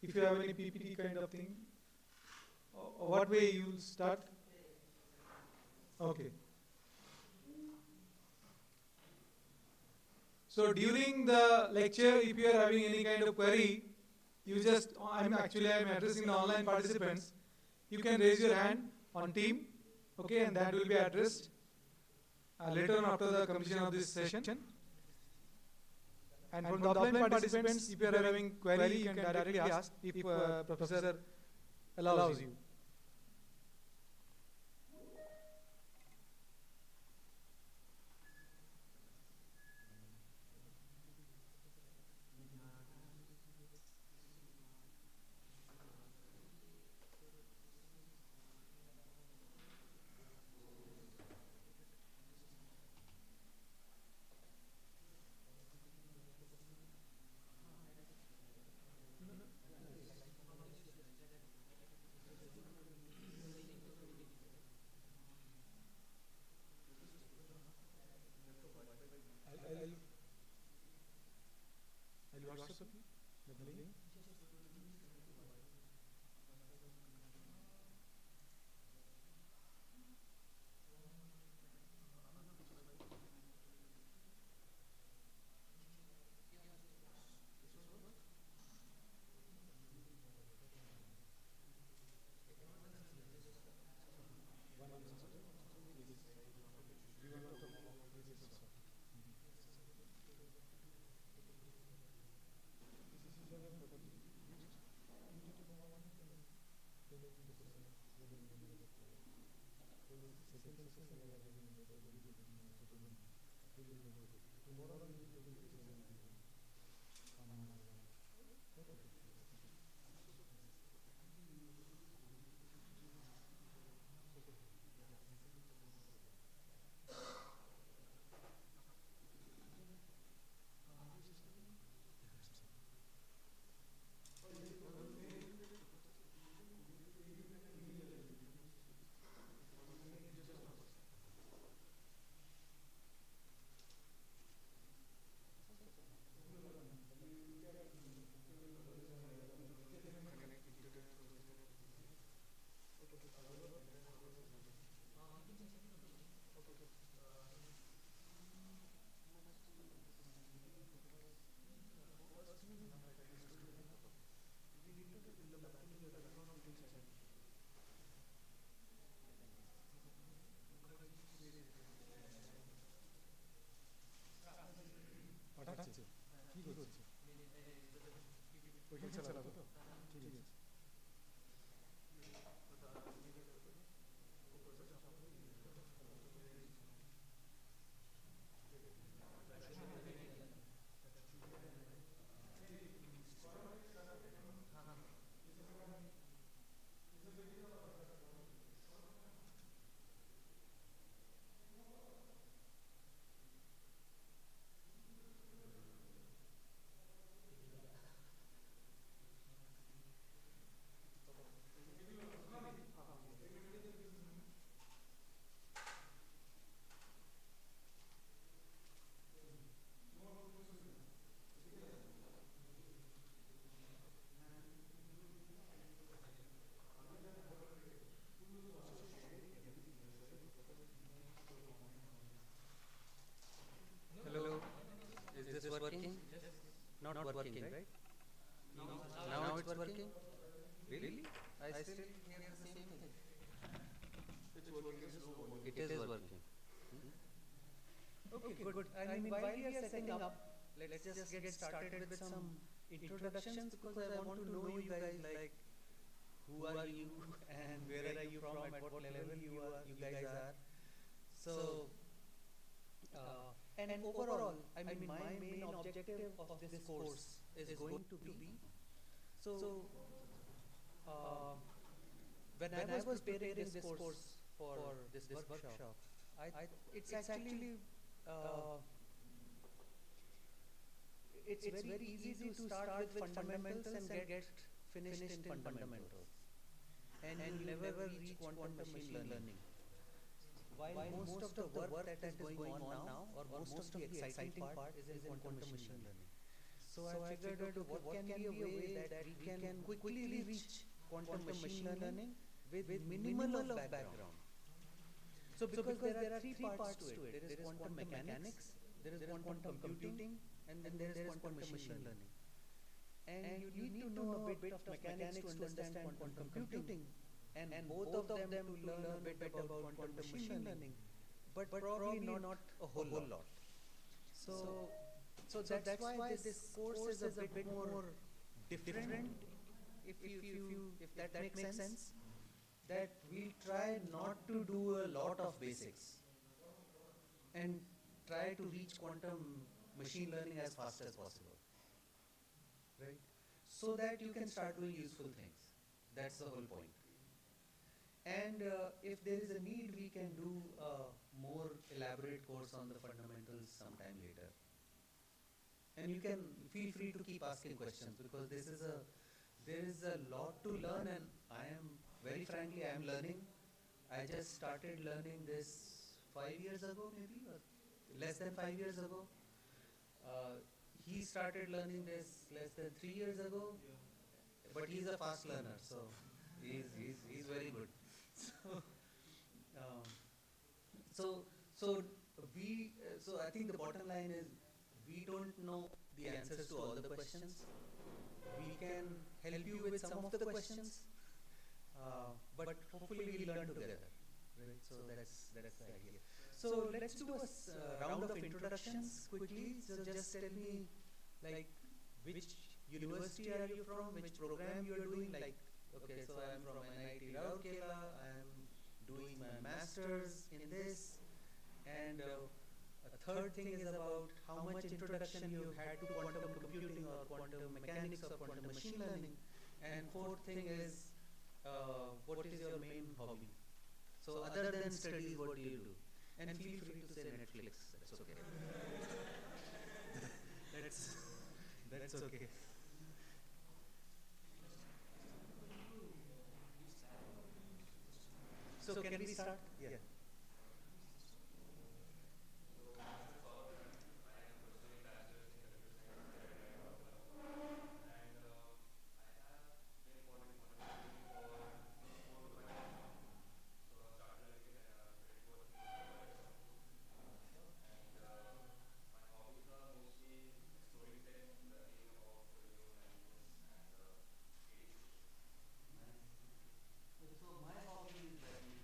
If you have any PPT kind of thing, or what way you will start? Okay. So during the lecture, if you are having any kind of query, you just, I'm addressing the online participants. You can raise your hand on team, okay, and that will be addressed later on after the completion of this session. And from the offline participants, if you are having query, you can directly ask if Professor allows you. I'll WhatsApp you the link. working? Not working, right? Now it's working? Really? I still hear the same thing. It is working. Okay, good. I mean, while we are setting up, let's just get started with some introductions because I want to know you guys, like, who are you and where are you from, at what level you guys are. So, and overall, I mean, my main objective of this course is going to be, so, uh, when I was preparing this course for this workshop, it's actually, uh, it's very easy to start with fundamentals and get finished in fundamentals. And you never reach quantum machine learning. While most of the work that is going on now, or most of the exciting part is in quantum machine learning. So I figured out what can be a way that we can quickly reach quantum machine learning with minimal of background. So because there are three parts to it. There is quantum mechanics, there is quantum computing, and then there is quantum machine learning. And you need to know a bit of mechanics to understand quantum computing, and both of them to learn a bit about quantum machine learning, but probably not a whole lot. So that's why this course is a bit more different, if that makes sense. That we try not to do a lot of basics and try to reach quantum machine learning as fast as possible, right? So that you can start doing useful things. That's the whole point. And if there is a need, we can do a more elaborate course on the fundamentals sometime later. And you can feel free to keep asking questions because there is a lot to learn, and very frankly, I am learning. I just started learning this 5 years ago, maybe, or less than 5 years ago. He started learning this less than 3 years ago, but he's a fast learner, so he's very good. So I think the bottom line is we don't know the answers to all the questions. We can help you with some of the questions, but hopefully we'll learn together, right? So that's the idea. So let's do a round of introductions quickly. So just tell me, like, which university are you from, which program you are doing. Like, okay, so I'm from NIT Rourkela. I'm doing my master's in this, and a third thing is about how much introduction you've had to quantum computing or quantum mechanics or quantum machine learning, and fourth thing is what is your main hobby. So other than studies, what do you do? And feel free to say Netflix. That's okay. that's okay. So can we start? Yeah. So my hobby is learning.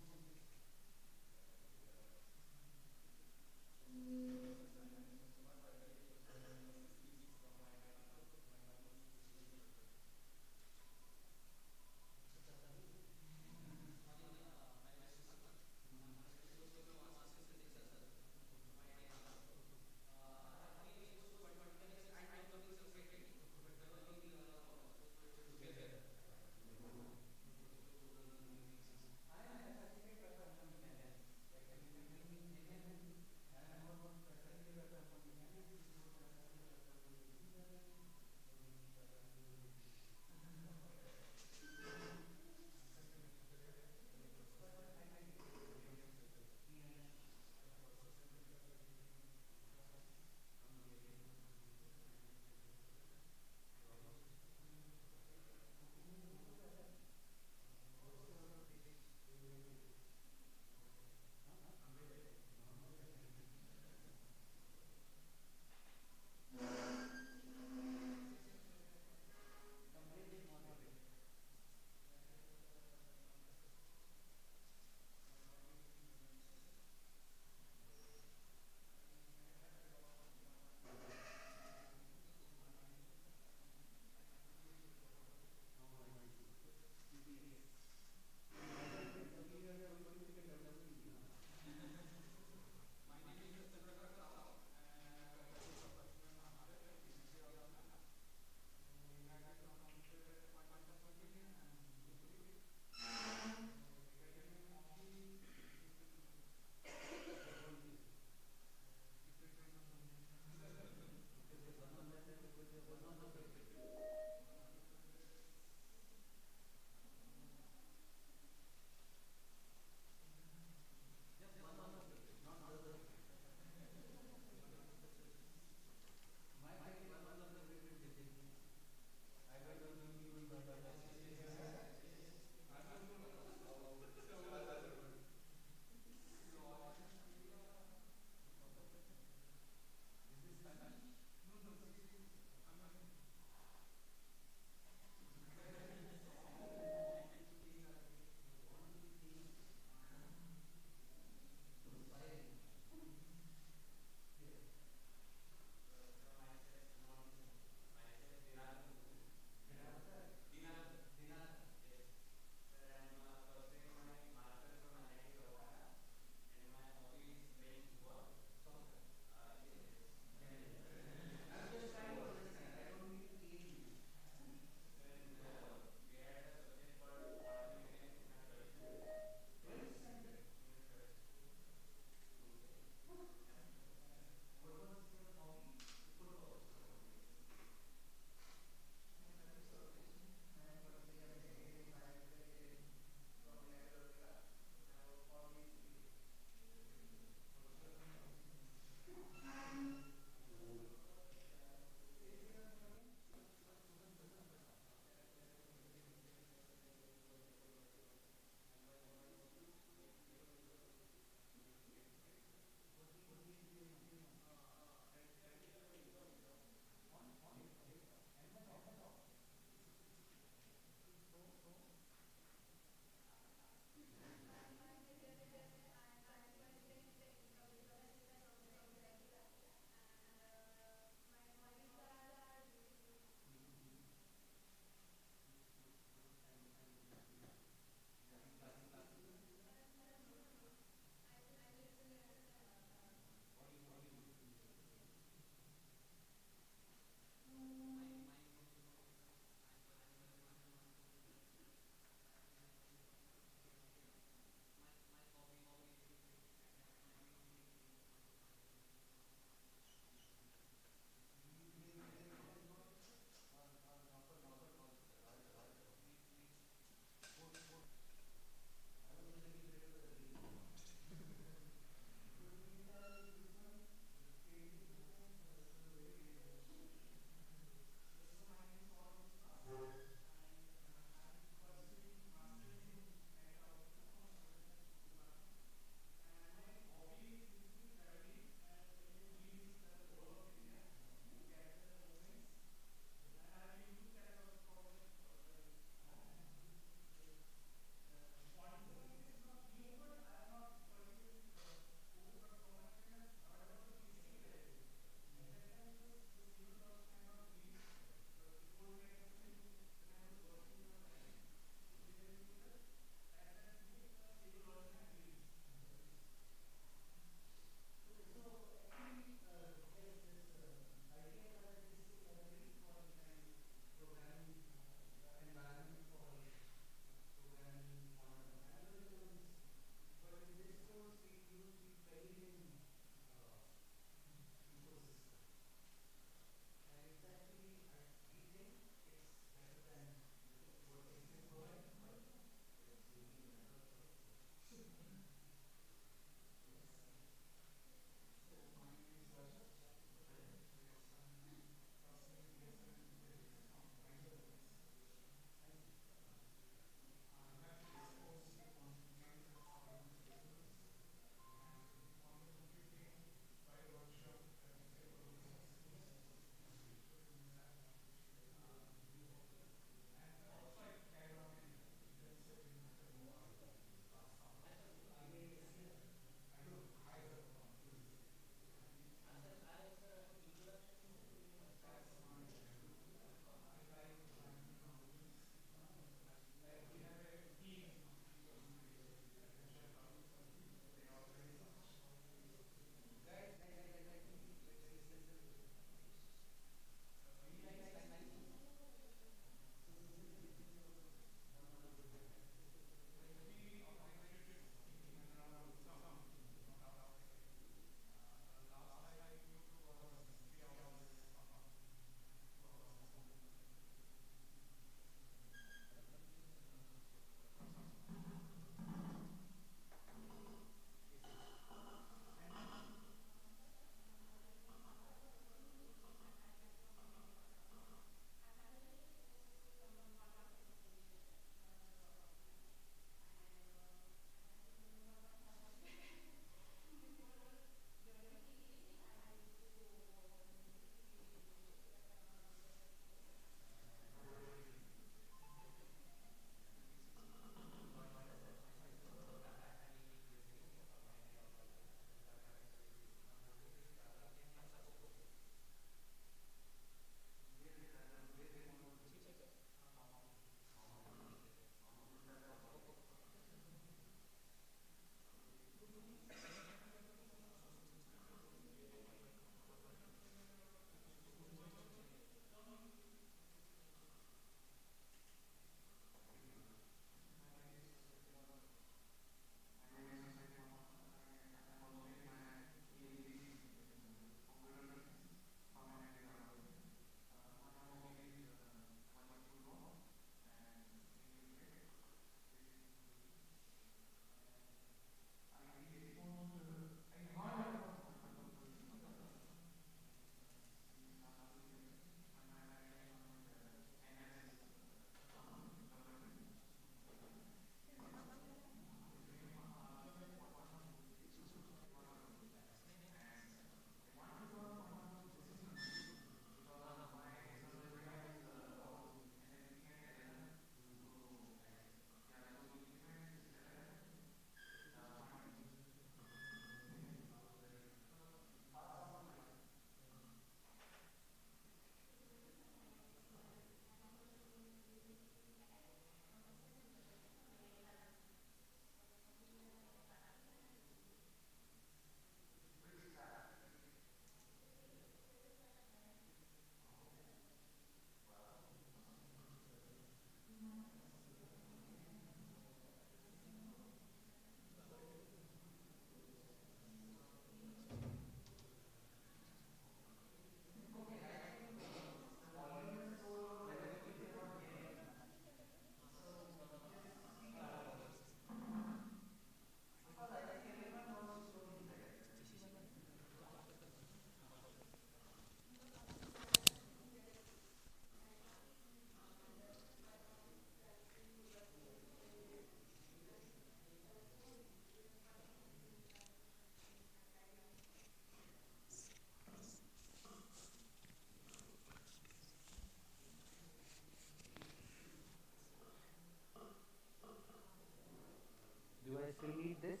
I still need this?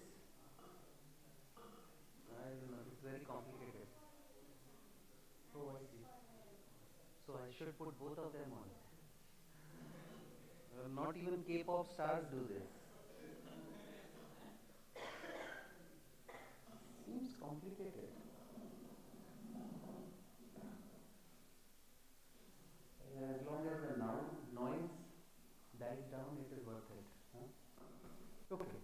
I don't know, it's very complicated. Oh, I see. So I should put both of them on. Not even K-pop stars do this. Seems complicated. As long as the noise dies down, it is worth it. Huh? Okay.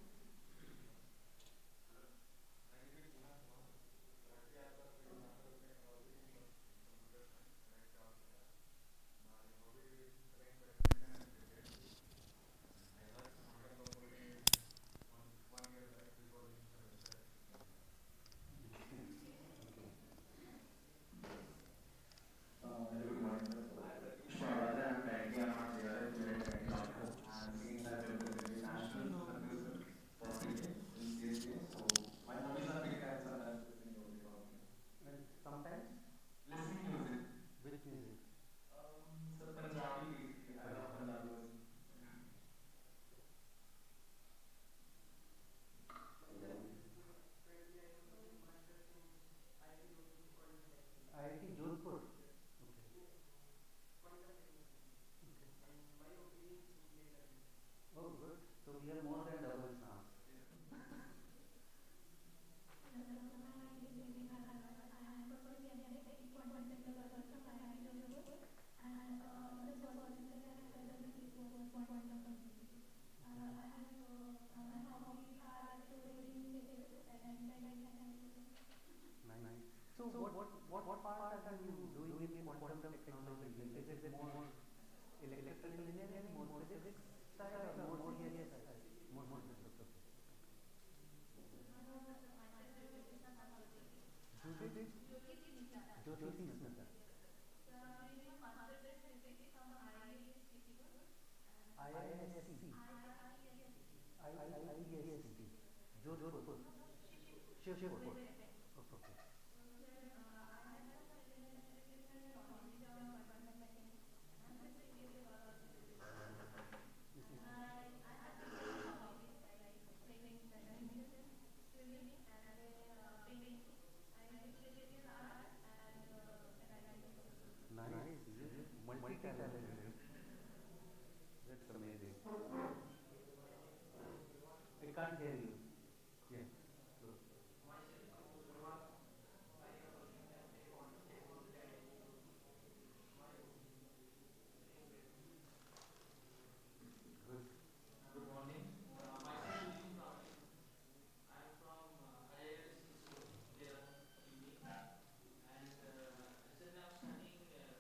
Very good morning, sir. So, I'm Ratish Raja. I'm currently on our CRS student training officer. I'm seeing that you're the national circus for cricket in CSA. So, my hobbies are cricket and sometimes listening music also. And sometimes Listening music. with music. So Punjabi basically. I love Punjabi music. IIT Jodhpur. Oh, good. So we have more than double chance. Nice. So what part are you doing in quantum technology? Is it more electrical engineering, more physics side, or more theory side? More physics. Jyoti Jyoti Smita. IISC. IISC. Jodhpur. Shivpur. Okay. Nice. Multi-talented. That's amazing. I can't hear you. Yeah. Good. Good. Good morning. Myself Sudeep Brahmani. I am from IIS Institute, Kerala, UP. And recently I am studying MTech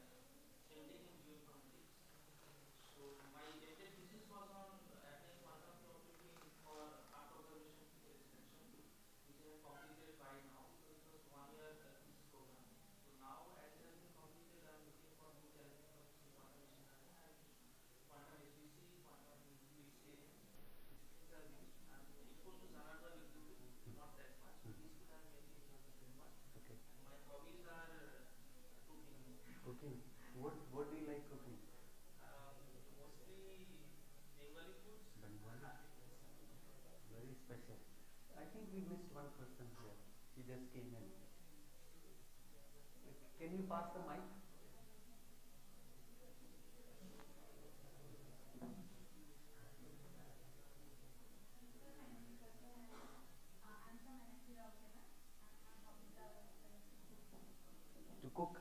in Geoinformatics. So my MTech thesis was on applying quantum probability for Earth observation restriction, which I have completed by now because it was 1 year thesis program. So now as it has been completed, I am looking for new challenging topics in quantum machine learning and quantum HPC, quantum field theory. These things are which I'm exposed to some as well a little bit, not that much. So these two are mainly interested in one. Okay. And my hobbies are cooking. Cooking. What do you like cooking? Mostly Bengali foods and Bengali. Arabic foods. Very special. I think we missed one person here. She just came in. Can you pass the mic? To cook.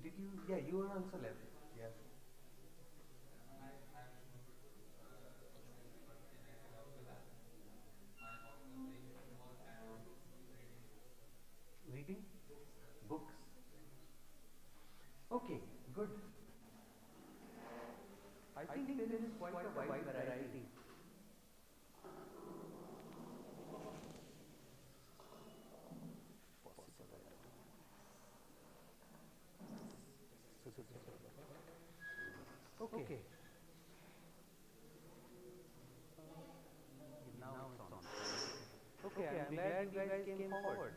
Did you? Yeah, you were also left. Yeah. Reading books. Okay, good. I think there is quite a wide variety. Okay. Now it's on. Okay, I'm glad you guys came forward.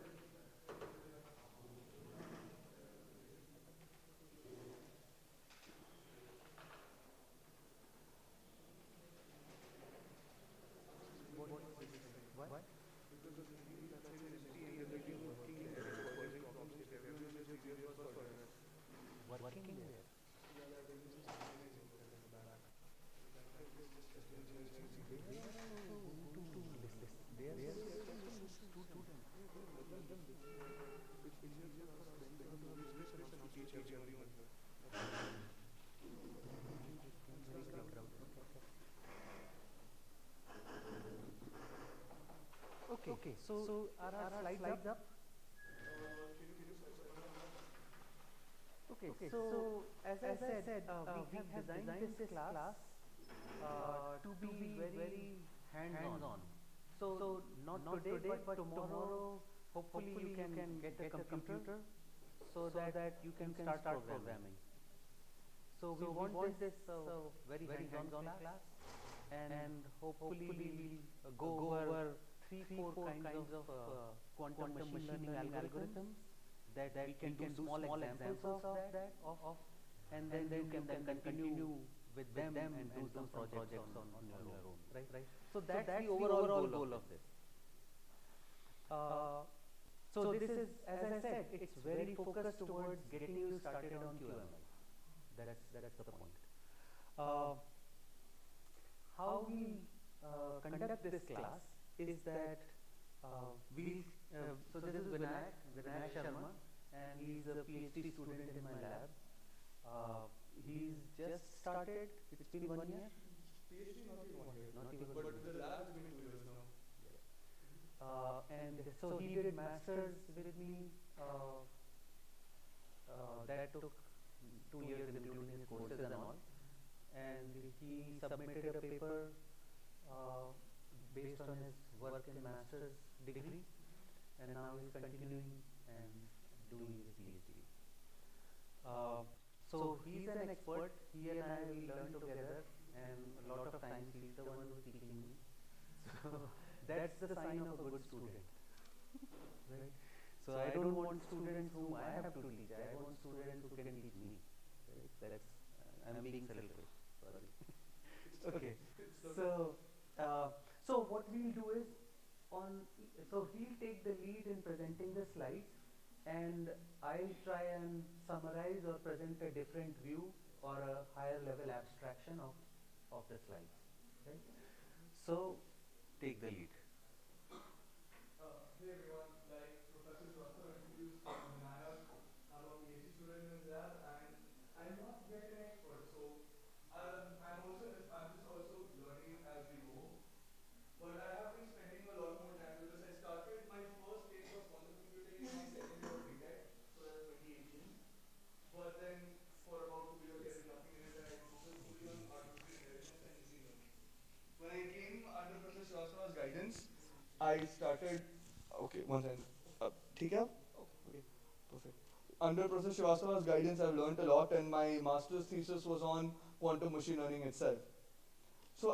Okay, so are our slides up? Okay, so as I said, we have designed this class to be very hands-on. So not today, but tomorrow, hopefully you can get a computer so that you can start programming. So we want this very hands-on class, and hopefully we'll go over four kinds of quantum machine learning algorithms that we can do small examples of that, and then you can then continue with them and do some projects on your own, right? So that's the overall goal of this. So this is, as I said, it's very focused towards getting you started on QML. That's the point. How we conduct this class is that so this is Vinayak Sharma, and he's a PhD student in my lab. He's just started, it's been 1 year? PhD not even 1 year. Not even But 1 year. the lab has been 2 years now. And so he did masters with me. That took 2 years, including his courses and all. And he submitted a paper based on his work in master's degree, and now he's continuing and doing his PhD. So he's an expert. He and I will learn together, and a lot of times he's the one who's teaching me. So that's the sign of a good student, right? So I don't want students whom I have to teach. I want students who can teach me. Right? That's I'm being selfish. Sorry. Okay. So what we'll do is so he'll take the lead in presenting the slides, and I'll try and summarize or present a different view or a higher level abstraction of the slides. Right? So take the lead. Hey everyone, like Professor Shrestha introduced Vinayak, I'm a PhD student in his lab, and I'm not yet an expert, so I'm just also learning as we go. But I have been spending a lot more time with this. I started my first taste of quantum computing in my second year of BTech, so that's 2018. But then for about 2 years I did nothing in it, and I focused fully on artificial intelligence and machine learning. When I came under Professor Shrestha's guidance, I started. Okay, one second. ठीक है? Okay, perfect. Under Professor Shrestha's guidance, I've learned a lot, and my master's thesis was on quantum machine learning itself. So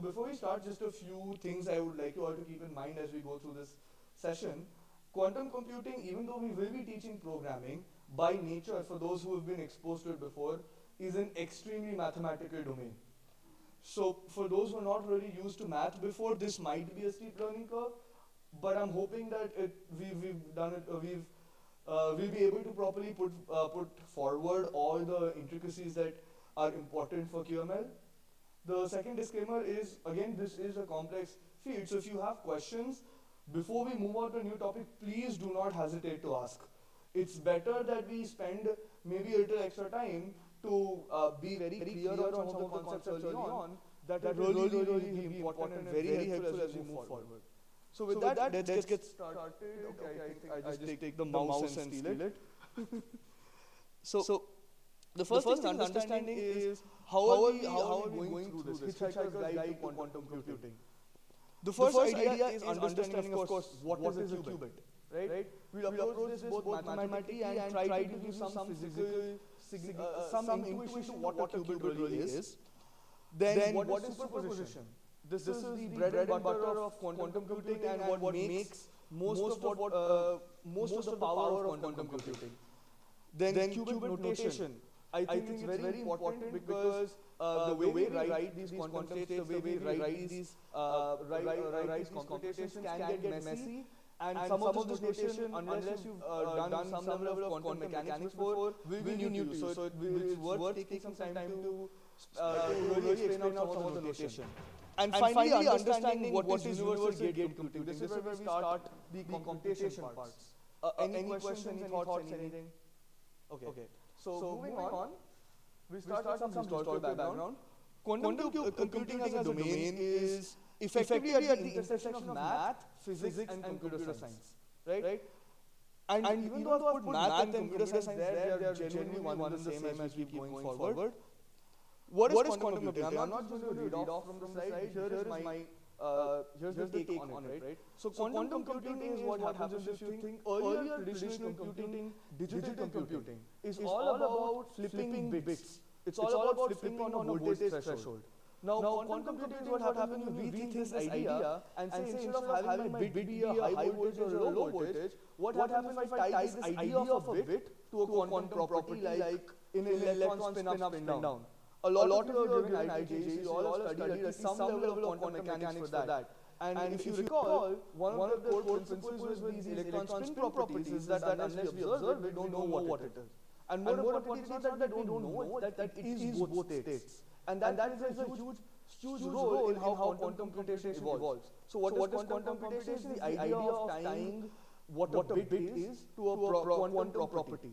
before we start, just a few things I would like you all to keep in mind as we go through this session. Quantum computing, even though we will be teaching programming, by nature, for those who have been exposed to it before, is an extremely mathematical domain. So for those who are not really used to math before, this might be a steep learning curve, but I'm hoping that we'll be able to properly put forward all the intricacies that are important for QML. The second disclaimer is, again, this is a complex field, so if you have questions, before we move on to a new topic, please do not hesitate to ask. It's better that we spend maybe a little extra time to be very clear on some of the concepts early on that will really be important and very helpful as we move forward. So with that, let's get started. Okay, I think I just take the mouse and steal it. So the first thing understanding is how are we going through this Hitchhiker's Guide to Quantum Computing. The first idea is understanding, of course, what is a qubit, right? We'll approach this both mathematically and try to give you some physical, some intuition to what a qubit really is. Then what is superposition? This is the bread and butter of quantum computing and what makes most of the power of quantum computing. Then qubit notation. I think it's very important because the way we write these quantum states, the way we write these computations can get messy, And some of this notation, unless you've done some level of quantum mechanics before, will be new to you. So it's worth taking some time to really explain out some of the notation. And finally, understanding what is universal gate computing. This is where we start the computation parts. Any questions, any thoughts, anything? Okay. So moving on, we start with some historical background. Quantum computing as a domain is effectively at the intersection of math, physics, and computer science, right? And even though I've put math and computer science there, they are genuinely one and the same as we keep going forward. What is quantum computing? I'm not going to read off from the slide. Here's the take on it, right? So quantum computing is what happens if you think earlier traditional computing, digital computing, is all about flipping bits. It's all about flipping on a voltage threshold. Now, quantum computing is what happens when we rethink this idea and say instead of having my bit be a high voltage or a low voltage, what happens if I tie this idea of a bit to a quantum property like in an electron spin up, spin down? A lot of you are given IJs, you all have studied at some level of quantum mechanics for that. And if you recall, one of the core principles with these electron spin properties is that unless we observe, we don't know what it is. And more importantly, it's not that we don't know, it's that it is both states. And that is a huge role in how quantum computation evolves. So what is quantum computation? The idea of tying what a bit is to a quantum property.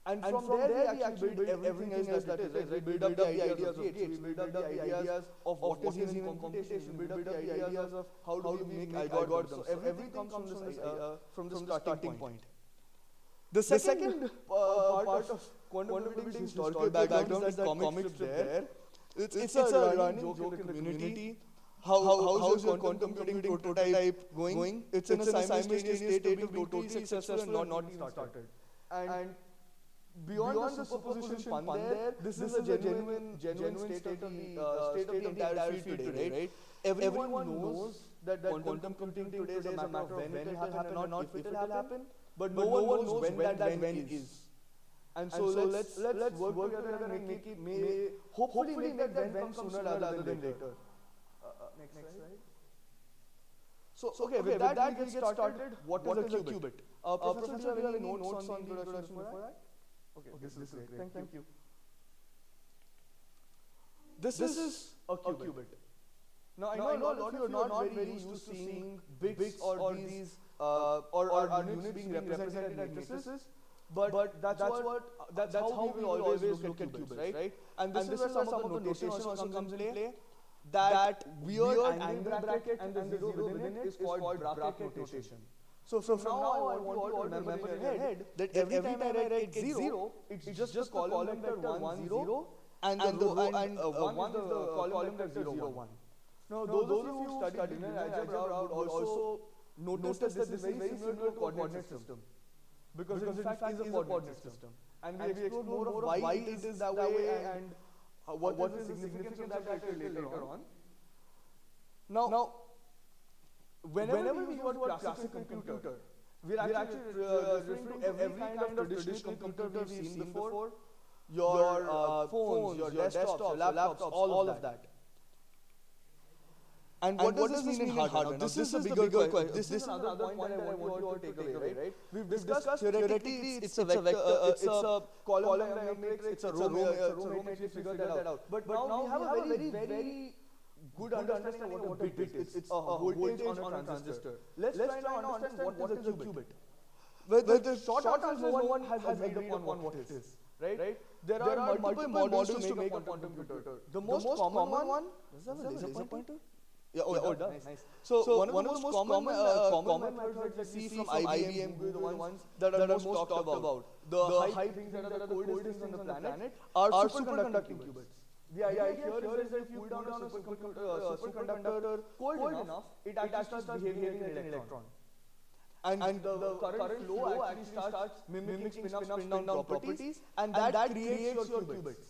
And from there we actually build everything else that is, right? We build up the ideas of gates, we build up the ideas of what is even computation, we build up the ideas of how do you make algorithms. So everything comes from the starting point. The second part of quantum computing's historical background is that comic strip there. It's a running joke in the community. How's your quantum computing prototype going? It's in a simultaneous state of being totally successful and not started. And beyond the superposition fun there, this is a genuine state of the entire field today, right? Everyone knows that quantum computing today is a matter of when it will happen and not if it will happen, but no one knows when that when is. And so let's work together and hopefully make that when come sooner rather than later. Next slide. So okay, with that we get started. What is a qubit? Professor, do you have any notes on the introduction before that? Okay, this is great. Thank you. This is a qubit. Now I know a lot of you are not very used to seeing bits or these or units being represented at matrices, but that's how we will always look at qubits, right? And this is where some of the notation also comes in play. That weird angle bracket and the zero within it is called bracket notation. So from now I want you all to remember in your head that every time I write 0, it's just the column vector 1 0 and one is the column vector 0 1. Now those of you who studied linear algebra would also notice that this is very similar to a coordinate system because it in fact is a coordinate system, and we explore more of why it is that way and what is the significance of that later on. Now whenever we use the word classical computer, we're actually referring to every kind of traditional computer we've seen before. Your phones, your desktops, your laptops, all of that. And what does this mean in hardware? This is a bigger question. This is another point that I want you all to take away, right? We've discussed theoretically it's a vector, it's a column matrix, it's a row matrix, we figured that out. But now we have a very good understanding of what a bit is. It's a voltage on a transistor. Let's try now understand what is a qubit. Well, the short answer is no one has agreed upon what it is, right? There are multiple models to make a quantum computer. The most common one, does it have a laser pointer? Yeah, it does. Nice. So one of the most common methods that we see from IBM, Google, the ones that are most talked about, the high things that are the coldest things on the planet, are superconducting qubits. The idea here is that if you pull down a superconductor cold enough, it actually starts behaving like an electron. And the current flow actually starts mimicking spin-up, spin-down properties, and that creates your qubits.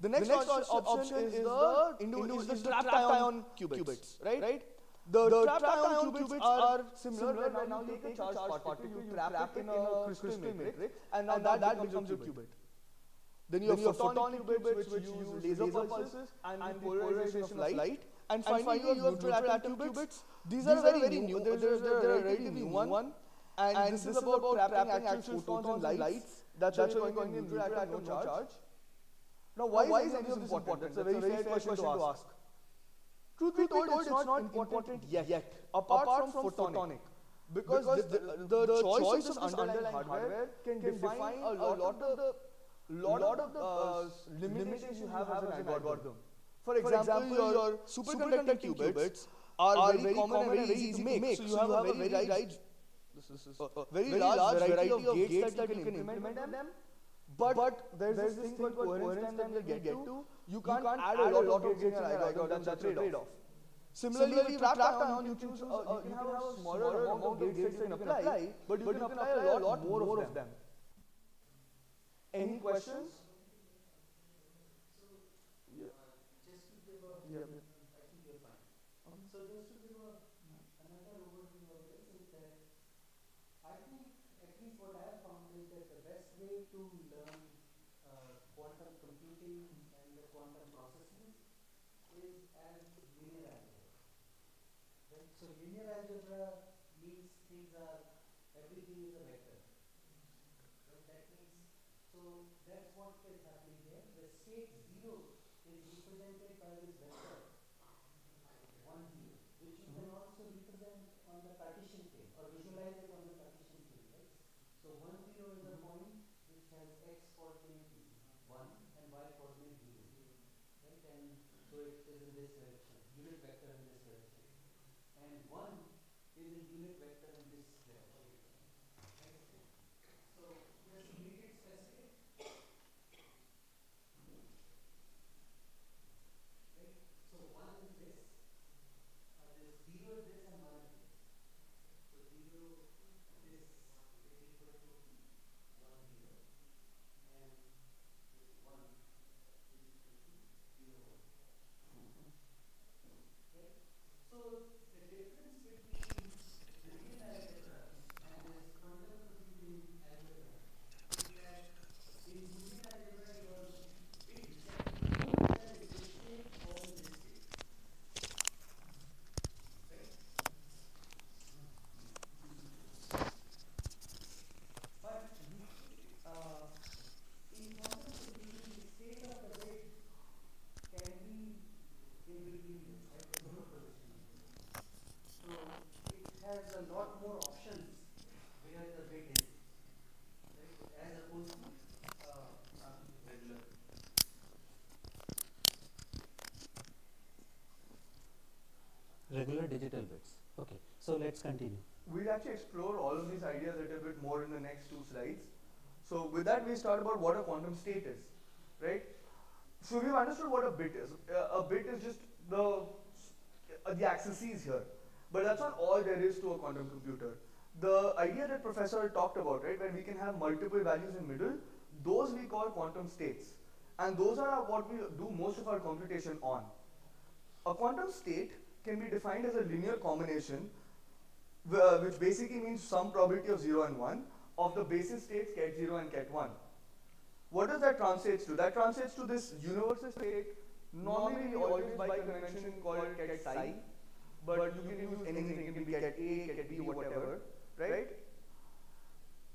The next option is the trapped ion qubits, right? The trapped ion qubits are similar, where now you take a charged particle, you trap it in a crystal matrix, and now that becomes your qubit. Then you have photonic qubits, which use laser pulses and polarization of light, And finally, you have neutral atom qubits. These are very new. They're a relatively new one. And this is about trapping actual photons in lights. That's why we're calling it neutral atom, no charge. Now, why is any of this important? That's a very fair question to ask. Truth be told, it's not important yet, apart from photonic. Because the choice of this underlying hardware can define a lot of the limitations you have as an algorithm. For example, your superconducting qubits are very common and very easy to make. So you have a very large variety of gates that you can implement them. But there's this thing called coherence time that we'll get to. You can't add a lot of gates in your algorithm. That's a trade-off. Similarly, with trapped ion, you can have a smaller amount of gates that you can apply, but you can apply a lot more of them. Any questions? Just to give a, I think you're fine. So just to give another overview of this is that I think at least what I have found is that the best way to learn quantum computing and the quantum processes is as linear algebra. Right? So linear algebra means everything is a vector. Right? That means, so that's what is happening here. The state 0 is represented by this vector 1, 0, which you can also represent on the Cartesian plane or visualize it on the Cartesian plane, right? So 1, 0 is a point which has x coordinate 1 and y coordinate 0, right? And so it is in this direction, unit vector in this direction. And 1 is a unit vector in this direction. Right? So just to make it specific, right? So 1 is this, 0 is this, and 1 is this. So 0, this is equal to 1, 0, and this 1 is equal to 0, 1. Right? So the difference between linear algebra and this quantum computing algebra is that in linear algebra your bits can be either in this state or in this state. Right? But in quantum computing, the state of the bit can be in between this, right? There's no position. So it has a lot more options where the bit is, right? As opposed to regular. Regular digital bits. Okay, so let's continue. We'll actually explore all of these ideas a little bit more in the next 2 slides. So with that, we start about what a quantum state is, right? So we've understood what a bit is. A bit is just the axes here. But that's not all there is to a quantum computer. The idea that Professor talked about, right, where we can have multiple values in middle, those we call quantum states. And those are what we do most of our computation on. A quantum state can be defined as a linear combination, which basically means some probability of 0 and 1 of the basis states ket 0 and ket 1. What does that translate to? That translates to this universal state. Normally we always by convention call it ket psi, but you can use anything. It can be ket A, ket B, whatever, right?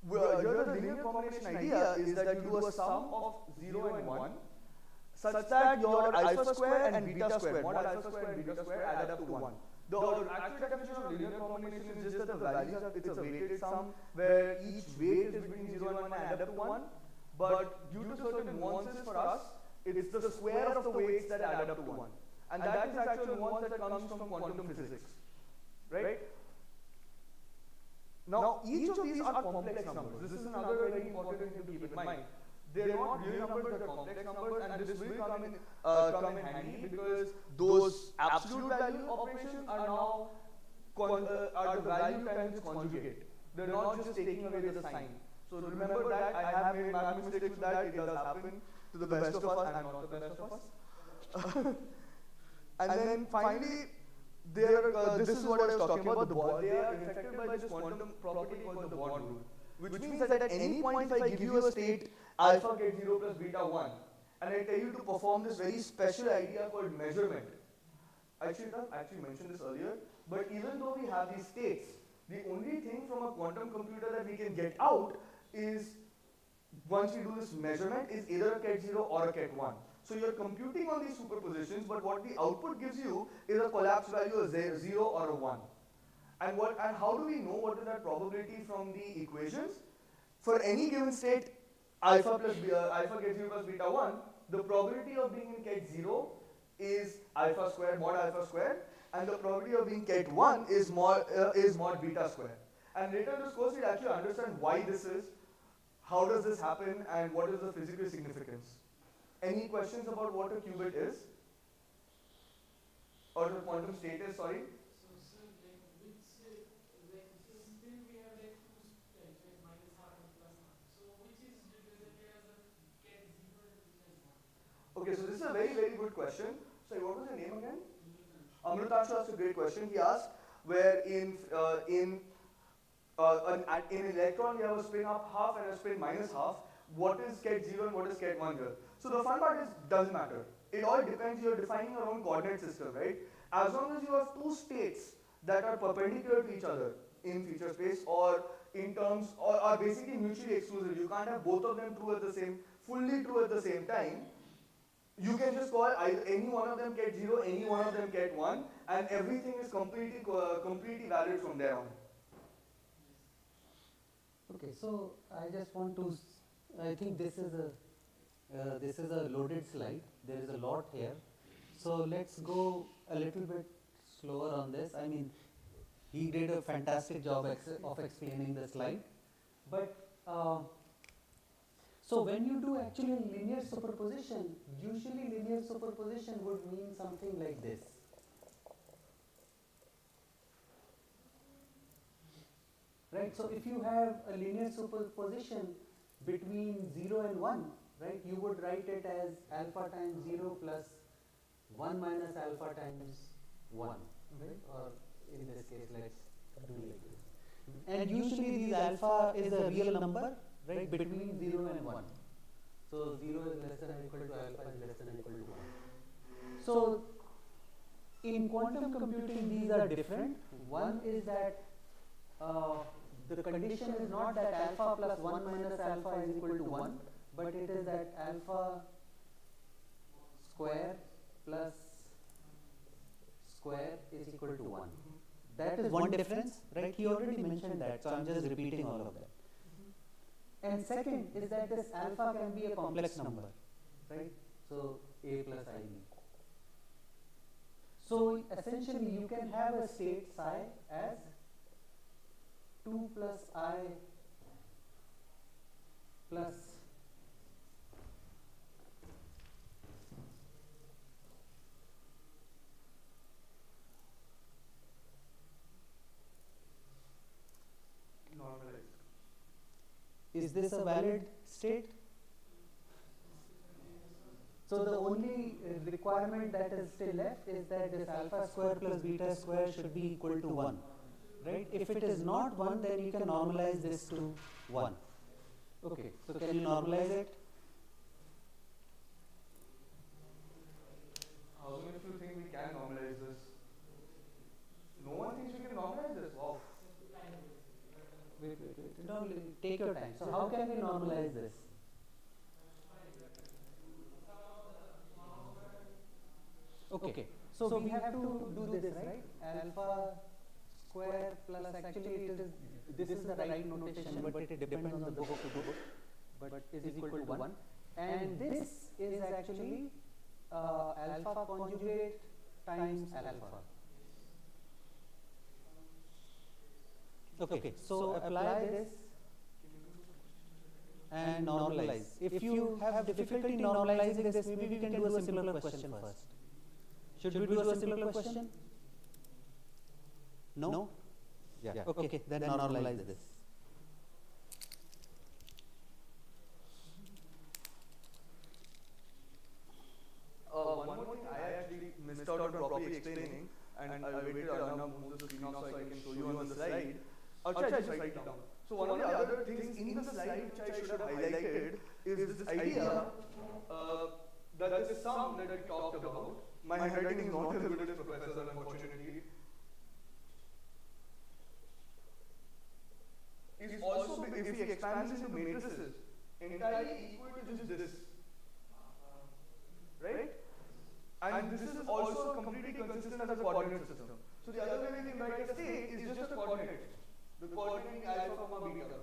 Here the linear combination idea is that you do a sum of 0 and 1 such that your alpha square and beta square, mod alpha square and beta square add up to 1. The actual definition of linear combination is just that the values are, it's a weighted sum where each weight is between 0 and 1 and add up to 1. But due to certain nuances for us, it's the square of the weights that add up to 1. And that is actual nuance that comes from quantum physics, right? Now, each of these are complex numbers. This is another very important thing to keep in mind. They are not real numbers, they are complex numbers, and this will come in handy because those absolute value operations are now are the value times its conjugate. They are not just taking away the sign. So remember that I have made math mistakes with that. It does happen to the best of us and not the best of us. And then finally, this is what I was talking about. They are affected by this quantum property called the bond rule, which means that at any point if I give you a state alpha ket 0 plus beta 1, and I tell you to perform this very special idea called measurement, I should have actually mentioned this earlier, but even though we have these states, the only thing from a quantum computer that we can get out is, once we do this measurement, is either a ket 0 or a ket 1. So you're computing on these superpositions, but what the output gives you is a collapse value, a 0 or a 1. And how do we know what is that probability from the equations? For any given state, alpha ket 0 plus beta 1, the probability of being in ket 0 is alpha square, mod alpha square, and the probability of being ket 1 is mod beta square. And later in this course, we'll actually understand why this is, how does this happen, and what is the physical significance. Any questions about what a qubit is? Or the quantum state is, sorry? So, sir, like which, like still we have like two states, like minus half and plus half. So, which is represented as a ket 0 and which is 1? Okay, so this is a very, very good question. Sorry, what was your name again? Amrutanshu asked a great question. He asked where in an electron you have a spin up half and a spin minus half. What is ket 0 and what is ket 1 here? So the fun part is, doesn't matter. It all depends, you're defining your own coordinate system, right? As long as you have two states that are perpendicular to each other in feature space, or in terms, or are basically mutually exclusive. You can't have both of them fully true at the same time. You can just call any one of them ket 0, any one of them ket 1, and everything is completely valid from there on. Okay, so I just want to, I think this is a loaded slide. There is a lot here. So let's go a little bit slower on this. I mean, he did a fantastic job of explaining the slide. But so when you do actually linear superposition, usually linear superposition would mean something like this. Right, so if you have a linear superposition between 0 and 1, right, you would write it as alpha times 0 plus 1 minus alpha times 1, right? Or in this case, let's do like this. And usually these alpha is a real number, right, between 0 and 1. So 0 is less than or equal to alpha is less than or equal to 1. So in quantum computing, these are different. One is that the condition is not that alpha plus 1 minus alpha is equal to 1, but it is that alpha square plus square is equal to 1. That is one difference, right? He already mentioned that, so I'm just repeating all of that. And second is that this alpha can be a complex number, right? So a plus ib. So essentially you can have a state psi as 2 plus I plus Normalized. Is this a valid state? So the only requirement that is still left is that this alpha square plus beta square should be equal to 1. Right? If it is not 1, then you can normalize this to 1. Okay, so can you normalize it? How many of you think we can normalize this? No one thinks we can normalize this. Wow. Wait. No, take your time. So how can we normalize this? Okay, so we have to do this, right? Alpha square plus, actually it is, this is the right notation, but it depends on the book to book, but is equal to 1. And this is actually alpha conjugate times alpha. Okay, so apply this and normalize. If you have difficulty normalizing this, maybe we can do a simpler question first. Should we do a simpler question? No? Yeah. Okay, then normalize this. One more thing I actually missed out on properly explaining, and I waited till Arnav moves the screen off so I can show you on the slide. Actually, I just write it down. So one of the other things in the slide which I should have highlighted is this idea that this sum that we talked about my handwriting is not as good as professor's, unfortunately, is also, if he expands into matrices, entirely equal to just this, right? And this is also completely consistent as a coordinate system. So the other way we can write a state is just a coordinate, the coordinate being alpha, comma, beta.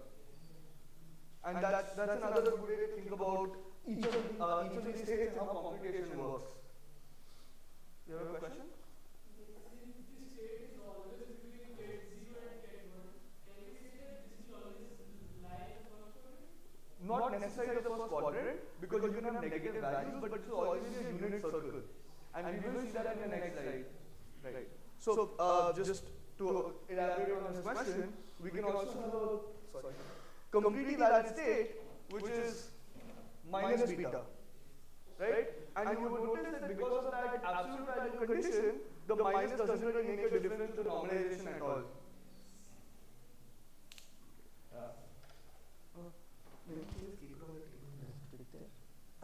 And that's another good way to think about each of these states and how computation works. You have a question? Not necessarily the first quadrant, because you can have negative values, but it will always be a unit circle. And we will see that in the next slide. Right. So just to elaborate on this question, we can also have a completely valid state, which is minus beta. Right? And you would notice that because of that absolute value condition, the minus doesn't really make a difference to normalization at all.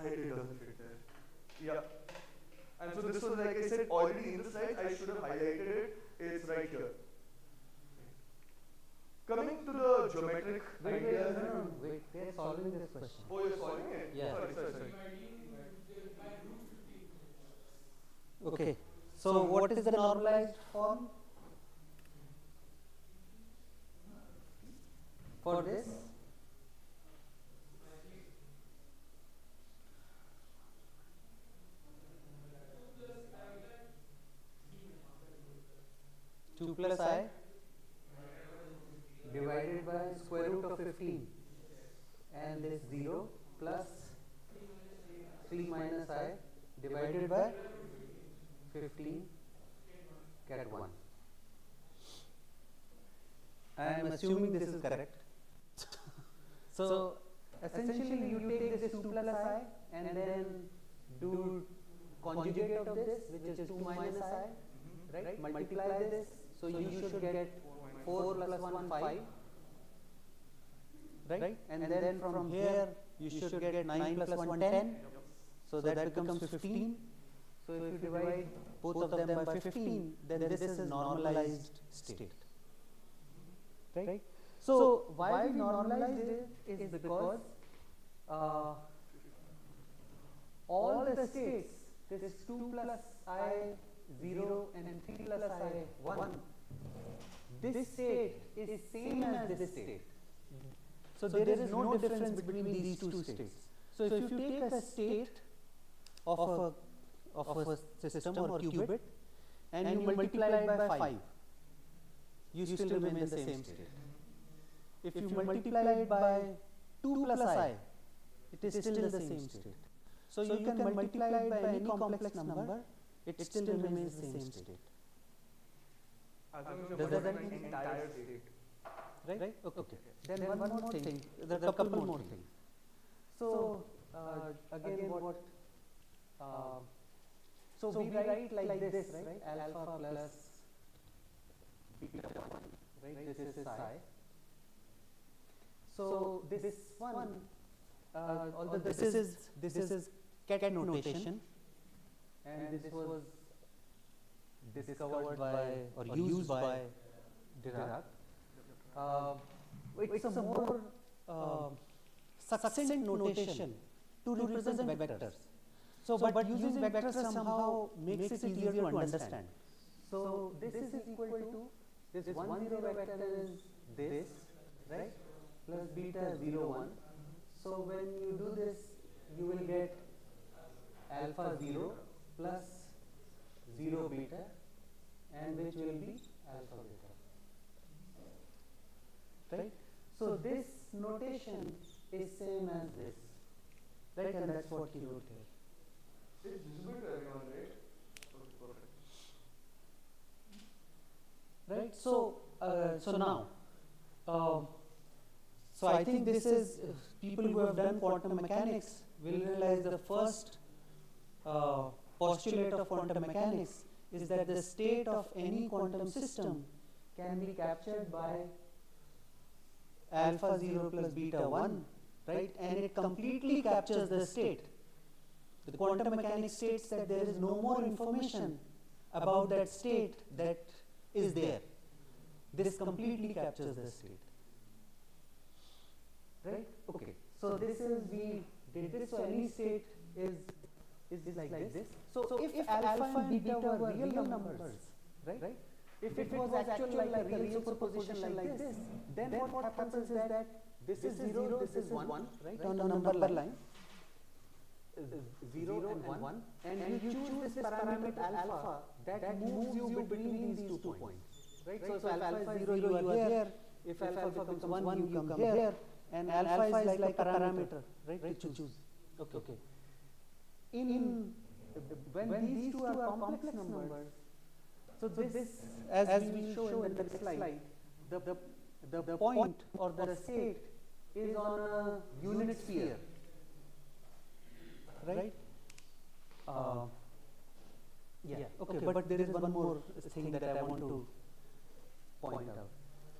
It doesn't fit there. Yeah. And so this was, like I said, already in the slide. I should have highlighted it. It's right here. Coming to the geometric ideas. Wait, we are solving this question. Oh, you're solving it? Yeah. Sorry. Okay. So what is the normalized form for this? Two plus I divided by square root of 15, and this 0 plus 3 minus I divided by 15, get 1. I am assuming this is correct. So essentially you take this 2 plus I and then do conjugate of this, which is 2 minus I, right? Multiply this, so you should get 4 plus 1, 5, right? And then from here you should get 9 plus 1, 10, so that becomes 15. So if you divide both of them by 15, then this is normalized state, right? So why we normalized it is because all the states, this 2 plus I 0 and 3 plus I 1, this state is same as this state. So there is no difference between these two states. So if you take a state of a system or qubit and you multiply it by 5, you still remain the same state. If you multiply it by 2 plus I, it is still the same state. So you can multiply it by any complex number, it still remains the same state. Does that make sense? Entire state. Right? Okay. Then one more thing, there are a couple more things. So again, what? So we write like this, right? Alpha plus beta 1, right? This is psi. So this one, although this is cat notation, and this was discovered by or used by Dirac. It's a more succinct notation to represent vectors. So, but using vectors somehow makes it easier to understand. So this is equal to this 1 0 vector is this, right? Plus beta 0 1. So when you do this, you will get alpha 0 plus 0 beta, and which will be alpha beta. Right? So this notation is same as this, right? And that's what he wrote here. It's visible to everyone, right? Perfect. Right? So now, so I think this is, people who have done quantum mechanics will realize the first postulate of quantum mechanics is that the state of any quantum system can be captured by alpha 0 plus beta 1, right? And it completely captures the state. the quantum mechanics states that there is no more information about that state that is there. This completely captures the state. Right? Okay. So this is, we did this, so any state is like this. So if alpha and beta were real numbers, right? If it was actually like a real superposition like this, then what happens is that this is 0, this is 1, right? On the number line. 0 and 1, and you choose this parameter alpha that moves you between these 2 points, right? So if alpha is 0, you are here. If alpha becomes 1, you come here. And alpha is like a parameter, right, to choose. Okay. When these two are complex numbers, so this, as we show in the next slide, the point or the state is on a unit sphere, right? Yeah. Okay, but there is one more thing that I want to point out.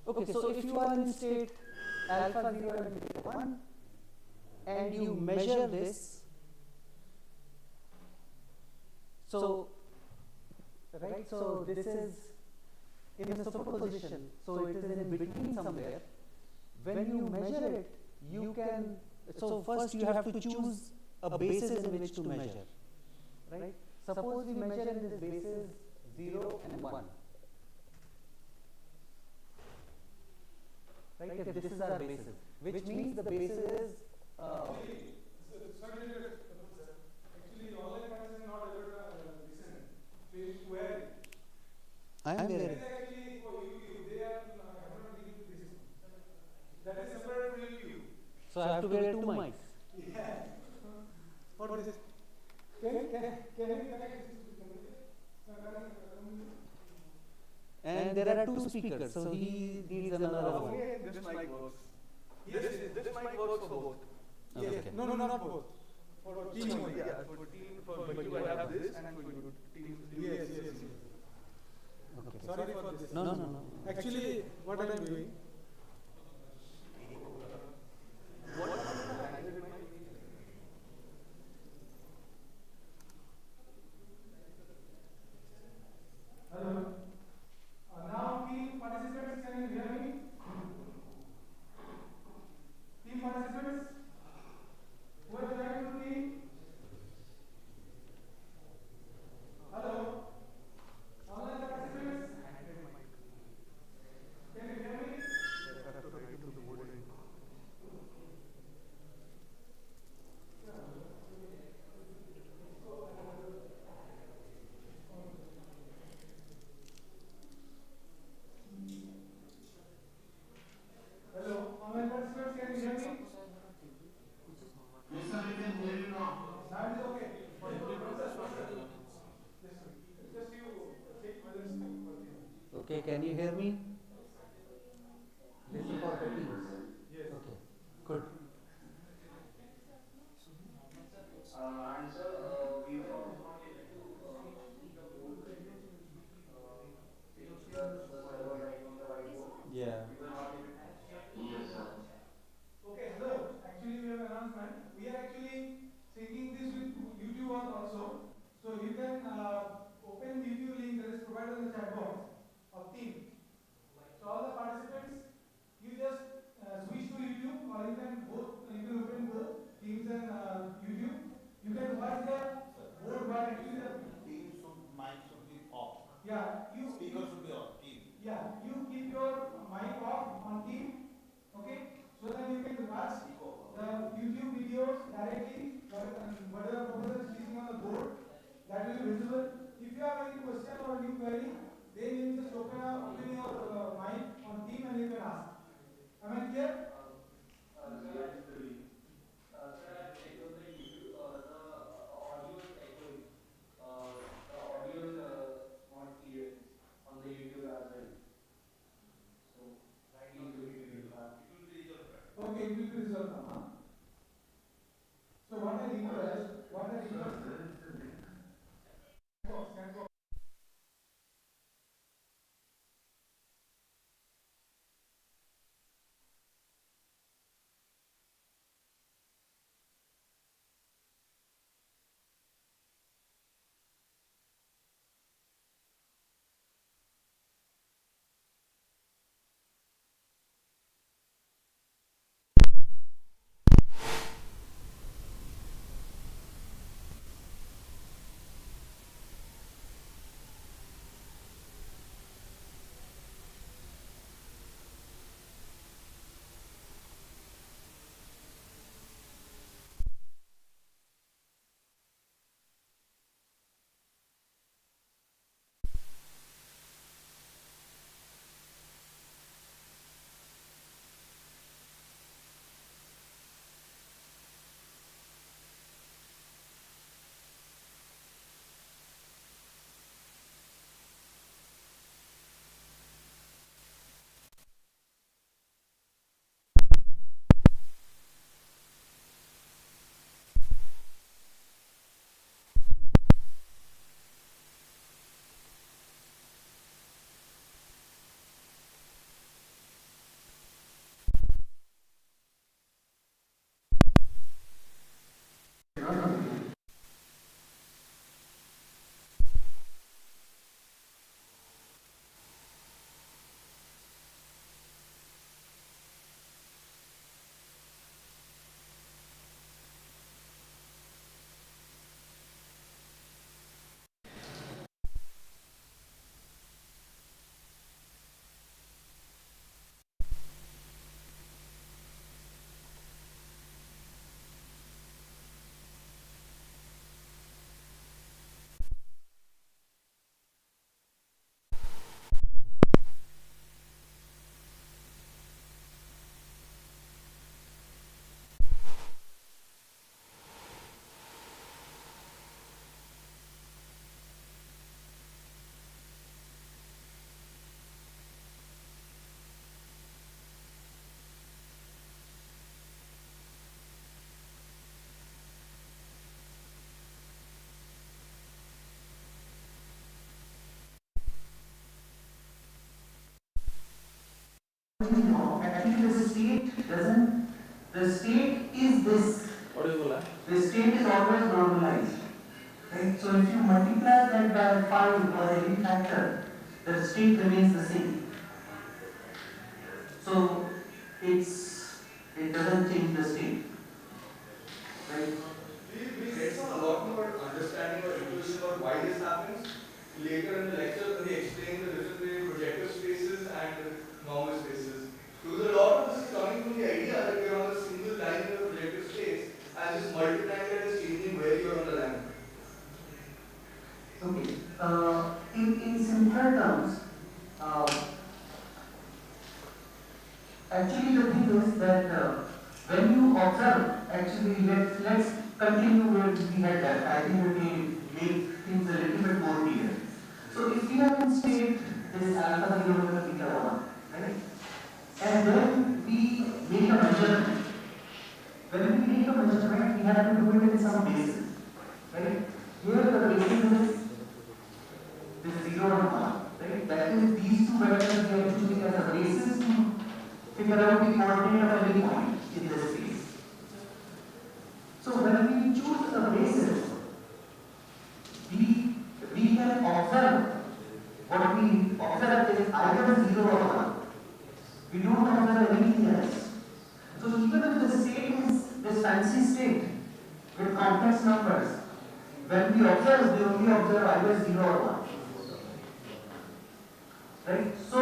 Okay, so if you are in state alpha 0 and beta 1 and you measure this, so right, so this is in a superposition, so it is in between somewhere. When you measure it, you can, so first you have to choose a basis in which to measure, right? Suppose we measure in this basis 0 and 1. Right, if this is our basis, which means the basis is actually online participants are not able to listen. Please query. I am That there. is actually for you. They are not dealing with this. That is separate for you. So I have to wear 2 mics. Yeah. For this. Can we connect this? And there are 2 speakers, so he needs another one. Okay, this mic works. Yes, this mic works for both. Yes. Okay. No, not both. For team only. Yeah, for team, for you I have this, and for you team. Yes. Okay. Sorry for this. No. Actually, what I am doing. Hello. Now, team participants, can you hear me? Team participants, who are joining the team? Hello. Online participants, can you hear me? Hello. Online participants, can you hear me? Yes, sir, we can hear you now. Now it is okay. Just you take whether it's okay. Okay, can you hear me? This is for the teams. Yes. Okay, good. And sir, we were not able to the server writing on the whiteboard. Yeah. We were not able to. Yes, sir. Okay, hello. Actually, we have an announcement. We are actually syncing this with YouTube also. So you can open YouTube link that is provided in the chat box of Team. So all the participants, you just switch to YouTube, or you can open both Teams and YouTube. You can watch the board while actually the Mic should be off. yeah Speaker should be off. yeah, you keep your mic off on Team, okay? So that you can watch the YouTube videos directly, whatever professor is teaching on the board, that will be visible. If you have any question or any query, then you just open your mic on Team and you can ask. Am I clear? Sir, I checked on the YouTube, the audio is echoing. The audio is not clear on the YouTube as well. So, please do it. Okay, it will be resolved now. Huh? So what I request, completely wrong. Actually, the state doesn't. The state is this. What do you call that? The state is always normalized. Right? So if you multiply that by 5 or any factor, the state remains the same. So it doesn't change the state. Right? We get some a lot more understanding or intuition about why this happens later in the lecture when we explain the difference between projective spaces and normal spaces. Because a lot of this is coming from the idea that we are on a single line in a projective space and this multiplying that is changing where you are on the line. Okay. In simpler terms, actually the thing is that when you observe, actually let's continue where we had that. I think it will make things a little bit more clear. So if we have in state this alpha 0 over beta 1, right? And then we make a measurement. When we make a measurement, we have to do it in some basis. Right? Here the basis is 0 and 1. Right? That is these two vectors we are choosing as a basis to figure out the coordinate of any point in this space. So when we choose a basis, we can observe what we observe is either 0 or 1. We don't observe anything else. So even if the state is this fancy state with complex numbers, when we observe, we only observe either 0 or 1. Right? So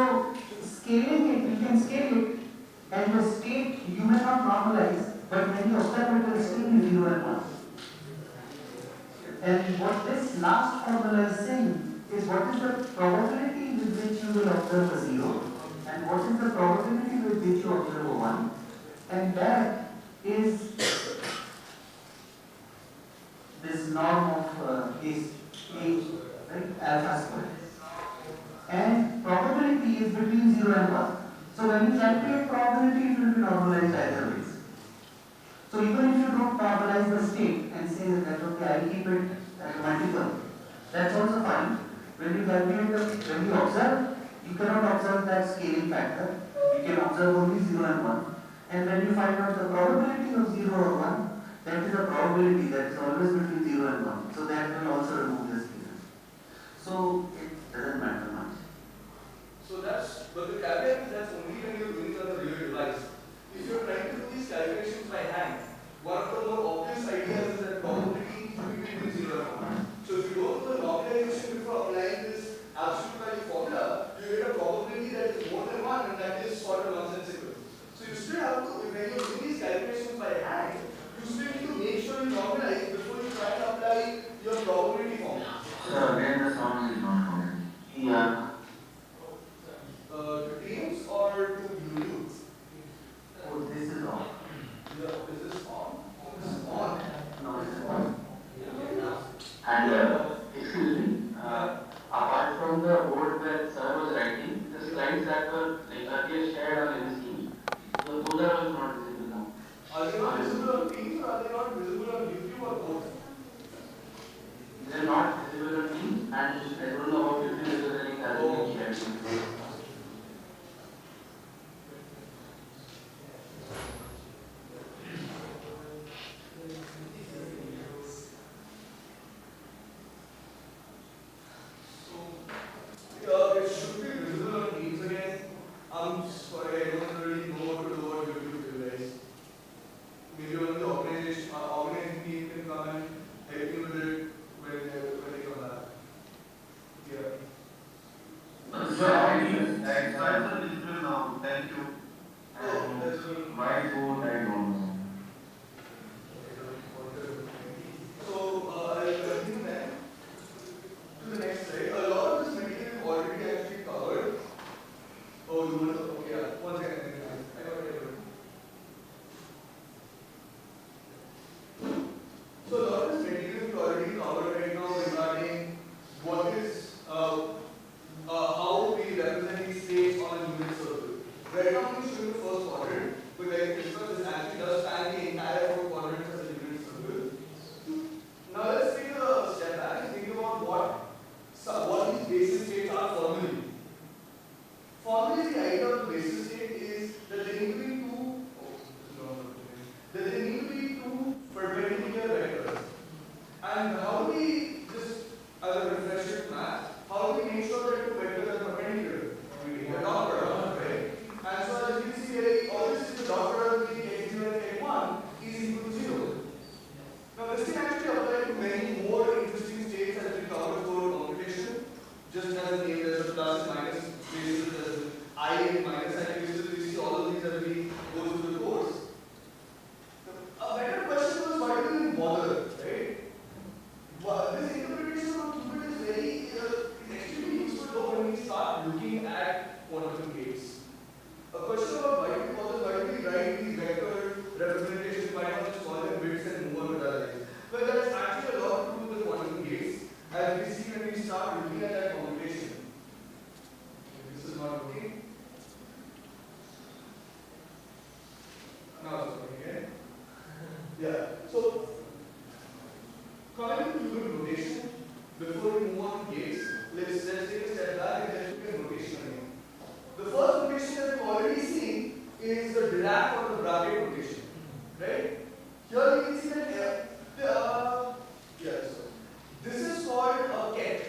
scaling it, we can scale it, and the state you may not normalize, but when you observe it will still be 0 and 1. And what this last formula is saying is what is the probability with which you will observe a 0 and what is the probability with which you observe a 1, and that is this norm of is right, alpha square. And probability is between 0 and 1. So when you calculate probability, it will be normalized either ways. So even if you don't normalize the state and say that okay, I'll keep it as a multiple, that's also fine. When you calculate when you observe, you cannot observe that scaling factor. You can observe only 0 and 1. And when you find out the probability of 0 or 1, that is a probability that is always between 0 and 1. So that will also remove the scaling. So it doesn't matter much. So but the caveat is that's only when you're doing it on a real device. If you're trying to do these calculations by hand, one of the more obvious ideas is that probability should be between 0 and 1. So if you go through the normalization before applying this absolute value formula, you get a probability that is more than 1 and that is sort of nonsensical. So you still have to, when you're doing these calculations by hand, you still need to make sure you normalize before you try and apply your probability formula. So again the sound is not coming. Yeah. To teams or to Bluetooth? Oh, this is on. Yeah, is this on? This is on. No, this is on. And excuse me, apart from the board where sir was writing, the slides that were like earlier shared on MS Teams, so those are also not visible now. Are they not visible on Teams or are they not visible on YouTube or both? They are not visible on Teams, and I don't know about YouTube because the link has been shared. It should be visible on Teams again. I'm sorry, I don't really know what to do about YouTube, guys. Maybe only the organizing team can come and help you with it when they come back. Yeah. as we see when we start looking at that computation. This is not working. Now it's working again. Yeah. So coming to Euclid notation, before we move on to gates, let's take a step back and let's look at notation again. The first notation that we've already seen is the Dirac or the bracket notation, right? Here you can see that this is called a ket,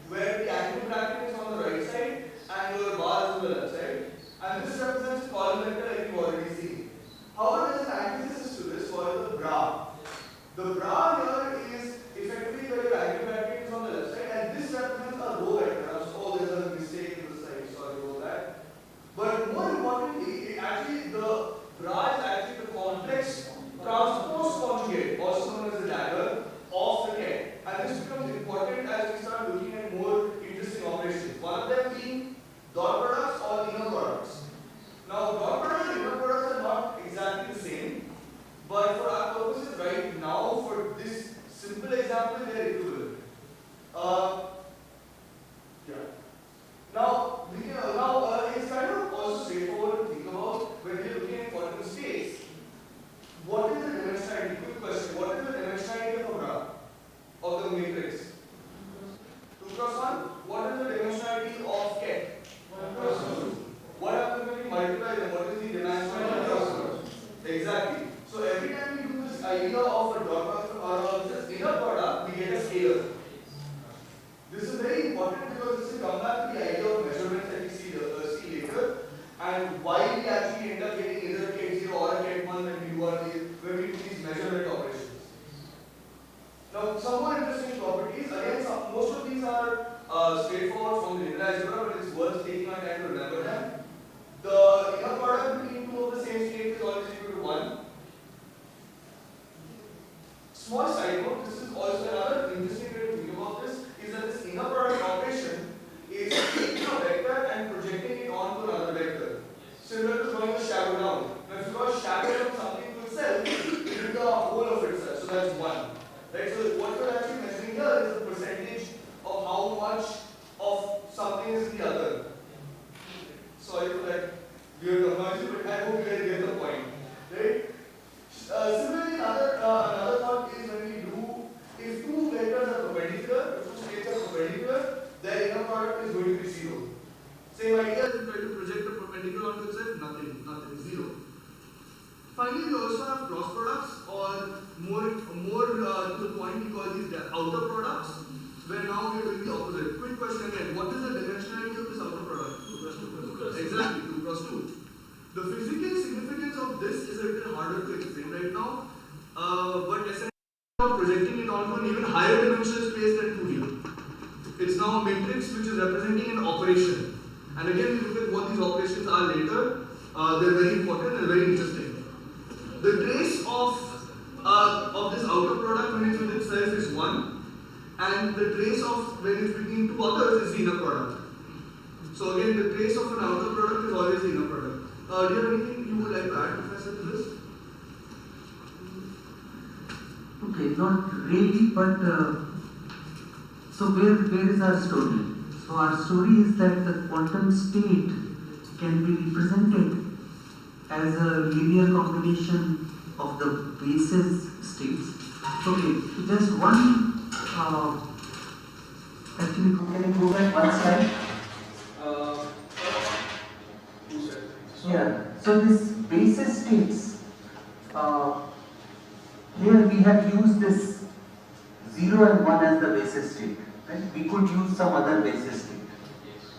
where the active bracket is on the right side and your bar is on the left side, and this represents column vector like you've already seen. However, there's an antithesis to this called the bra. The bra here is effectively where your active bracket is on the left side, and this represents a row vector. Oh, there's a mistake in the slide, sorry about that. But more importantly, the bra is actually the complex transpose conjugate, also known as the dagger, of the ket. And this becomes important as we start looking at more interesting operations. One of them being dot products or inner products. Now, dot products and inner products are not exactly the same, but for our purposes right now, for this simple example, they are equivalent. Now it's kind of also straightforward to think about when you're looking at quantum space. What is the dimensionality? Quick question. What is the dimensionality of a graph of the matrix? 2 cross 1. What is the dimensionality of ket? 1 cross 2. What happens when we multiply them? What is the dimensionality of exactly. So every time we do this idea of a dot product or this inner product, we get a scalar. This is very important because this will come back to the idea of measurements that we see later, and why we actually end up getting either a ket 0 or a ket 1 when we do these measurement operations. Now, some more interesting properties. Again, most of these are straightforward from the linear algebra, but it's worth taking our time to remember them. The inner product between two of the same states is always equal to 1. Small side note, this is also another interesting way to think about this, is that this inner product operation is taking a vector and projecting it onto another vector. Similar to drawing a shadow down. Now if you draw a shadow from something to itself, it will be the whole of itself. So that's 1. Right? So what we're actually measuring here is the percentage of how much of something is in the other. Sorry for that weird terminology, but I hope you guys get the point. Right? Similarly, another thought is when we do, if two vectors are perpendicular, if two states are perpendicular, their inner product is going to be 0. Same idea, if you try to project the perpendicular onto itself, nothing, 0. Finally, we also have cross products, or more to the point, we call these the outer products, where now we are doing the opposite. Quick question again, what is the dimensionality of this outer product? 2 cross 2. Exactly, 2 cross 2. The physical significance of this is a little harder to explain right now, but essentially we are projecting it onto an even higher dimensional space than 2D. It's now a matrix which is representing an operation. And again, we look at what these operations are later. They're very important and very interesting. The trace of this outer product when it's with itself is 1, and the trace of when it's between two others is the inner product. So again, the trace of an outer product is always the inner product. Do you have anything you would like to add, Professor, to this? Okay, not really, but so where is our story? So our story is that the quantum state can be represented as a linear combination of the basis states. Okay, just one, actually, can you go back one slide? Yeah, so this basis states, here we have used this 0 and 1 as the basis state, right? We could use some other basis state.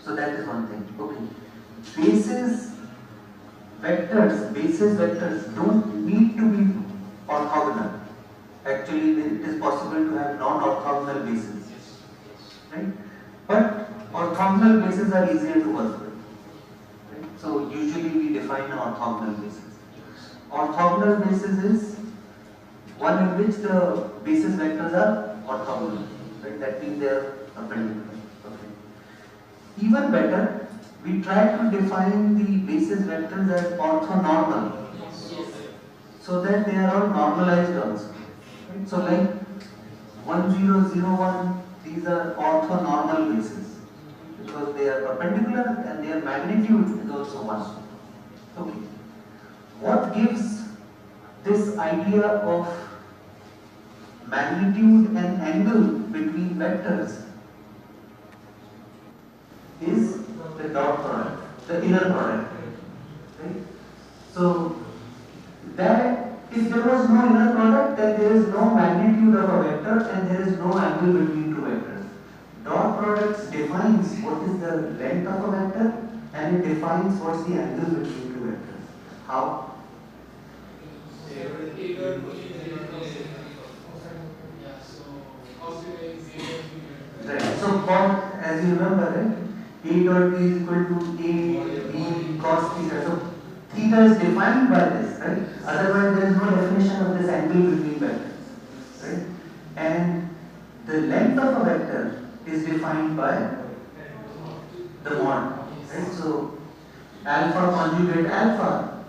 So that is one thing. Okay. Basis vectors don't need to be orthogonal. Actually, it is possible to have non-orthogonal bases, right? But orthogonal bases are easier to work with. Right? So usually we define an orthogonal basis. Orthogonal basis is one in which the basis vectors are orthogonal. Right? That means they are perpendicular. Okay. Even better, we try to define the basis vectors as orthonormal, so that they are all normalized also. Right? So like 1, 0, 0, 1, these these are orthonormal bases because they are perpendicular and their magnitude is also 1. Okay. What gives this idea of magnitude and angle between vectors is the dot product, the inner product. Right? So that if there was no inner product, then there is no magnitude of a vector and there is no angle between two vectors. Dot products defines what is the length of a vector and it defines what's the angle between two vectors. How? Right. So for, as you remember, right, A dot B is equal to A B cos theta. So theta is defined by this, right? Otherwise there is no definition of this angle between vectors, right? And the length of a vector is defined by the mod, right? So alpha conjugate alpha,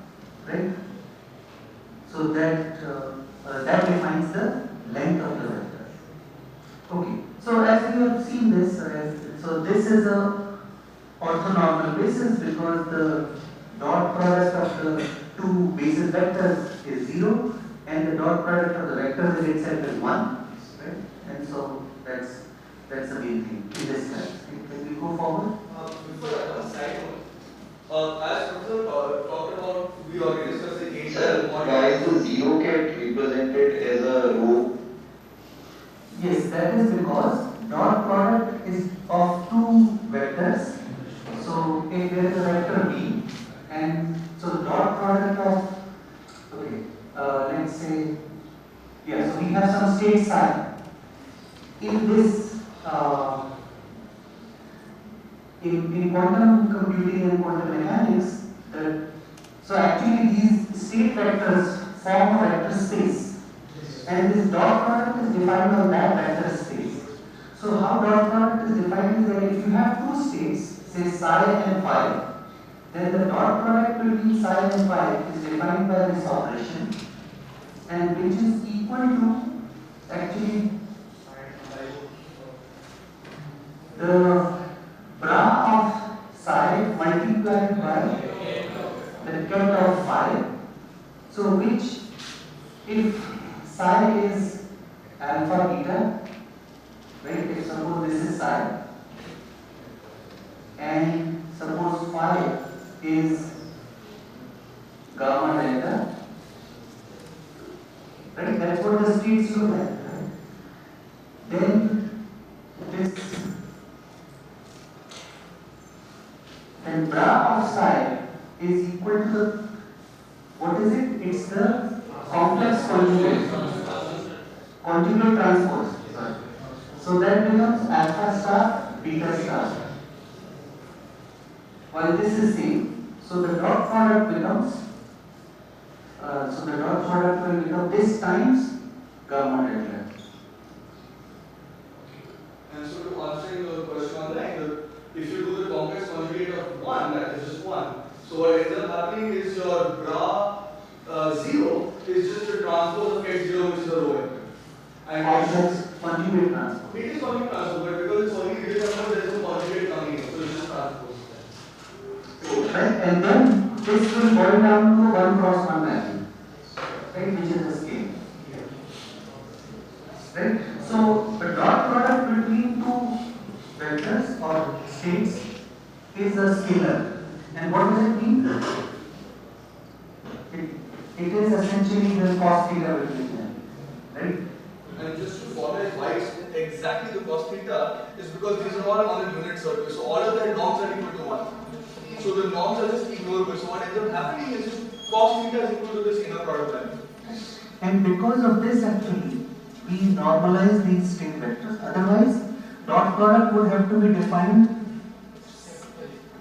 right? So that that defines the length of the vector. Okay. So as we have seen this, so this is a orthonormal basis because the dot product of the two basis vectors is 0 and the dot product of the vectors in itself is 1, right? And so that's the main thing in this class. Can we go forward? Before that, one side note. As Professor talked about, we already discussed the initial model. Why is the 0 get represented as a row? Yes, that is because dot product is of two vectors. So if there is a vector B, and so the dot product of, okay, let's say, yeah, so we have some state psi. In this, in quantum computing and quantum mechanics, so actually these state vectors form a vector space. And this dot product is defined on that vector space. So how dot product is defined is that if you have two states, say psi and phi, then the dot product between psi and phi is defined by this operation, and which is equal to actually the bra of psi multiplied by the ket of phi. So which, if psi is alpha beta, right? If suppose this is psi, and suppose phi is gamma delta, right? That's what the states look like, right? Then this, then bra of psi is equal to the, what is it? It's the complex conjugate transpose. Sorry. So that becomes alpha star, beta star. While this is same, so the dot product becomes, so the dot product will become this times gamma delta. And so to answer your question on the angle, if you do the complex conjugate of 1, that is just 1. So what ends up happening is your bra 0 is just a transpose of ket 0, which is a row vector. And Complex conjugate transpose. it is conjugate transpose, but because it's only real number, there is no conjugate coming in, so it's just transpose. Right? And then this will boil down to 1 cross 1 mapping, right? Which is the scale. Right? So the dot product between two vectors or states is a scalar. And what does it mean? It is essentially the cos theta between them, right? And just to follow it, why it's exactly the cos theta is because these are all on a unit circle. So all of their norms are equal to 1. So the norms are just ignorable. So what ends up happening is just cos theta is equal to this inner product value. And because of this actually, we normalize these state vectors. Otherwise, dot product would have to be defined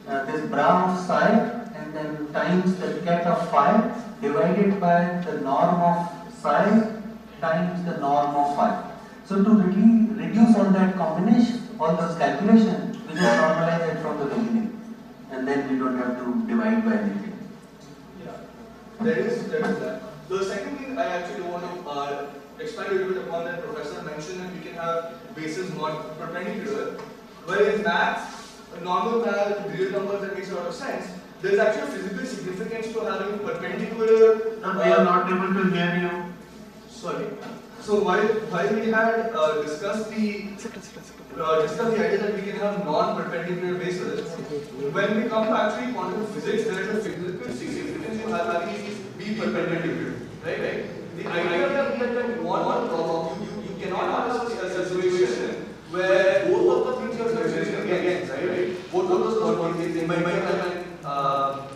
this bra of psi and then times the ket of phi divided by the norm of psi times the norm of phi. So to really reduce all that combination, all those calculations, we just normalize it from the beginning, and then we don't have to divide by anything. Yeah, that is that. The second thing I actually want to expand a little bit upon that. Professor mentioned that we can have bases not perpendicular. Where in math, a normal parallel with real numbers that makes a lot of sense. There's actually physical significance to having perpendicular. We are not able to hear you. Sorry. So while we had discussed the idea that we can have non-perpendicular bases, when we come to actually quantum physics, there is a physical significance to having these be perpendicular, right? The idea that one problem, you cannot have a situation where both of the things you are measuring against, right? Both of those quantities, they might have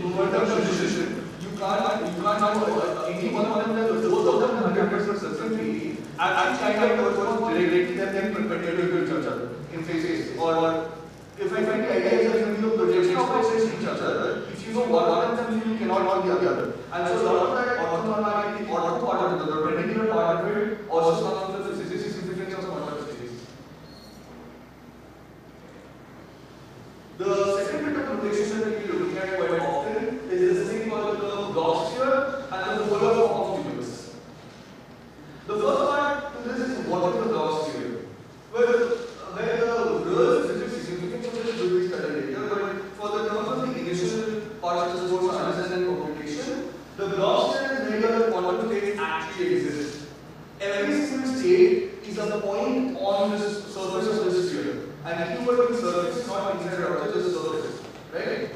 momentum position. You can't have any one of them, both of them 100% certainty, actually kind of corresponds directly that they perpendicular to each other in phases. Or if I find the idea is that you know projection of phases each other, if you know one of them, you cannot know the other. And so a lot of that orthonormality, ortho part of it, the perpendicular part of it, also comes with the physics significance of quantum physics. The second bit of notation that we are looking at quite often is this thing called the Bloch sphere and the polar form of universe. The first part to this is what is the Bloch sphere? Well, where the real physics significance of this will be studied later, but for the terms of the initial parts of the course analysis and computation, the Bloch sphere is where the quantum states actually exist. Every single state is a point on this surface of this sphere. And if you were to surface, not inside or outside, just the surface, right?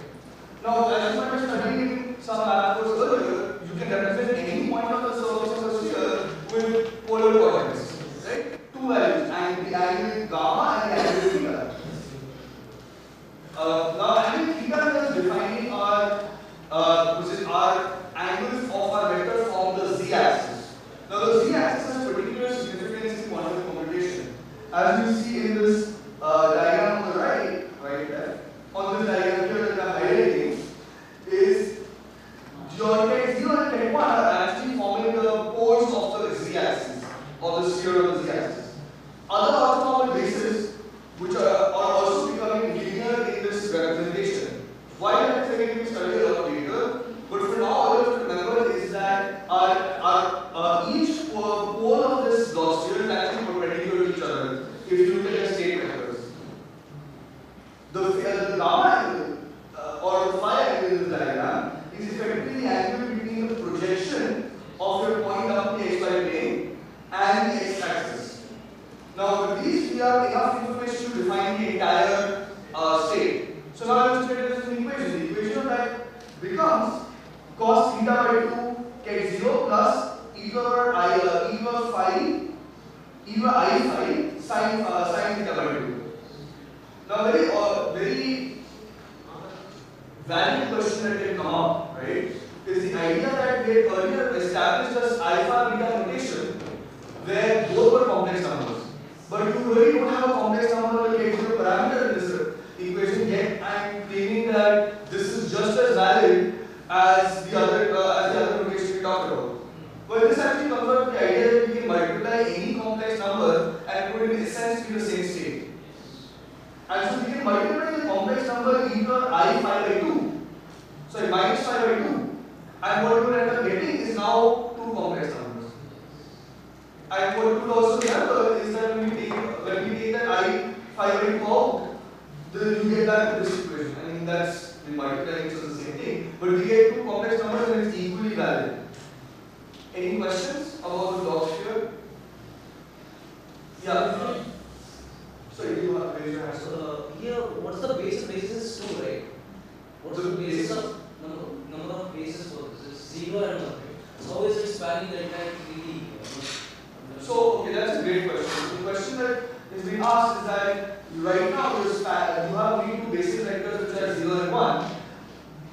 Now, as you might have studied in some math course earlier, you can represent any point on the surface of a sphere with polar coordinates, right? Two values, and the angle gamma and the angle theta. Now, angle theta is defining our angles of our vector from the z-axis. Now, the z-axis has particular significance in quantum computation. As you see in this diagram on the right there, on this diagram here that I am highlighting, is your ket 0 and ket 1 are actually forming the poles of the z-axis, of the sphere of the z-axis. Other orthonormal bases, which are also becoming linear in this representation. Why that is again we study a lot later, but for now all you have to remember is that each pole of this Bloch sphere is actually perpendicular to each other if you look at the state vectors. The gamma angle or the phi angle in this diagram is effectively the angle between the projection of your point up the xy plane and the x-axis. Now with these we have enough information to define the entire state. So now let's take this as an equation. The equation of that becomes cos theta by 2 ket 0 plus e power I phi sin theta by 2. Now very valid question that can come up, right, is the idea that we had earlier established as alpha beta notation where both were complex numbers. But you really don't have a complex number that takes a parameter in this equation, yet I am claiming that this is just as valid as the other notation we talked about. Well, this actually comes out of the idea that we can multiply any complex number and put it in essentially the same state. And so we can multiply the complex number e power I phi by 2. Sorry, minus phi by 2. And what we will end up getting is now two complex numbers. And what we will also remember is that when we take that I phi by 2 out, then you get back to this equation. I mean that's we multiplying, so it's the same thing. But we get two complex numbers and it's equally valid. Any questions about the Bloch sphere? Yeah. Sorry, you have raised your hand. So here, what's the base? Basis is 2, right? What's the basis of number of bases for this? It's 0 and 1. How is it spanning the entire 3D? So, okay, that's a great question. The question that is being asked is that right now you have only two basic vectors which are 0 and 1,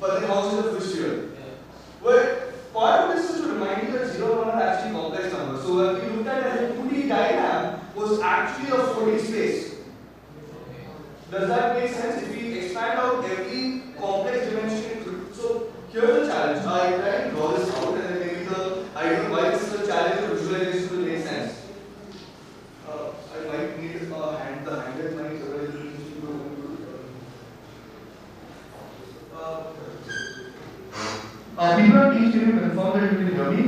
but then how is it for sphere? Yeah. Well, part of this is to remind you that 0 and 1 are actually complex numbers. So when we looked at it as a 2D diagram was actually a 4D space. Does that make sense? If we expand out every complex dimension, so here's the challenge. I try and draw this out, and then maybe I don't know why this is a challenge, but visualization will make sense. I might need the handle might people on team, can you confirm that you can hear me?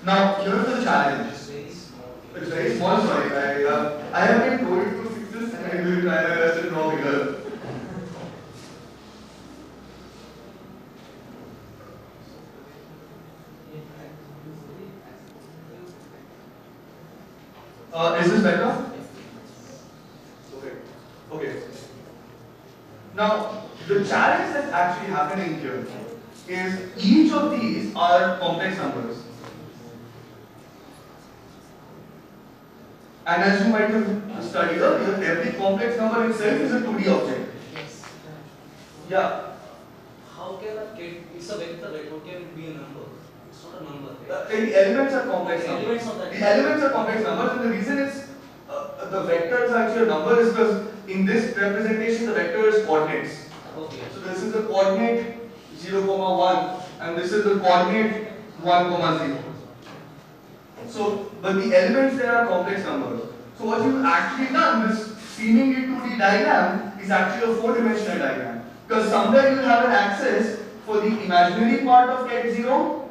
Now, here's the challenge. It's very small, sorry. I have been told to fix this and I will try my best to draw bigger. Is this better? Okay. Okay. Now, the challenge that's actually happening here is each of these are complex numbers. And as you might have studied earlier, every complex number itself is a 2D object. Yes. Yeah. How can a kid, it's a vector, right? How can it be a number? It's not a number, right? The elements are complex The numbers. elements of that. The elements are complex numbers, and the reason it's the vector is actually a number is because in this representation the vector is coordinates. Okay. So this is the coordinate 0, 1 and this is the coordinate 1, 0. So, but the elements there are complex numbers. So what you've actually done, this seemingly 2D diagram is actually a 4-dimensional diagram. Because somewhere you have an axis for the imaginary part of ket 0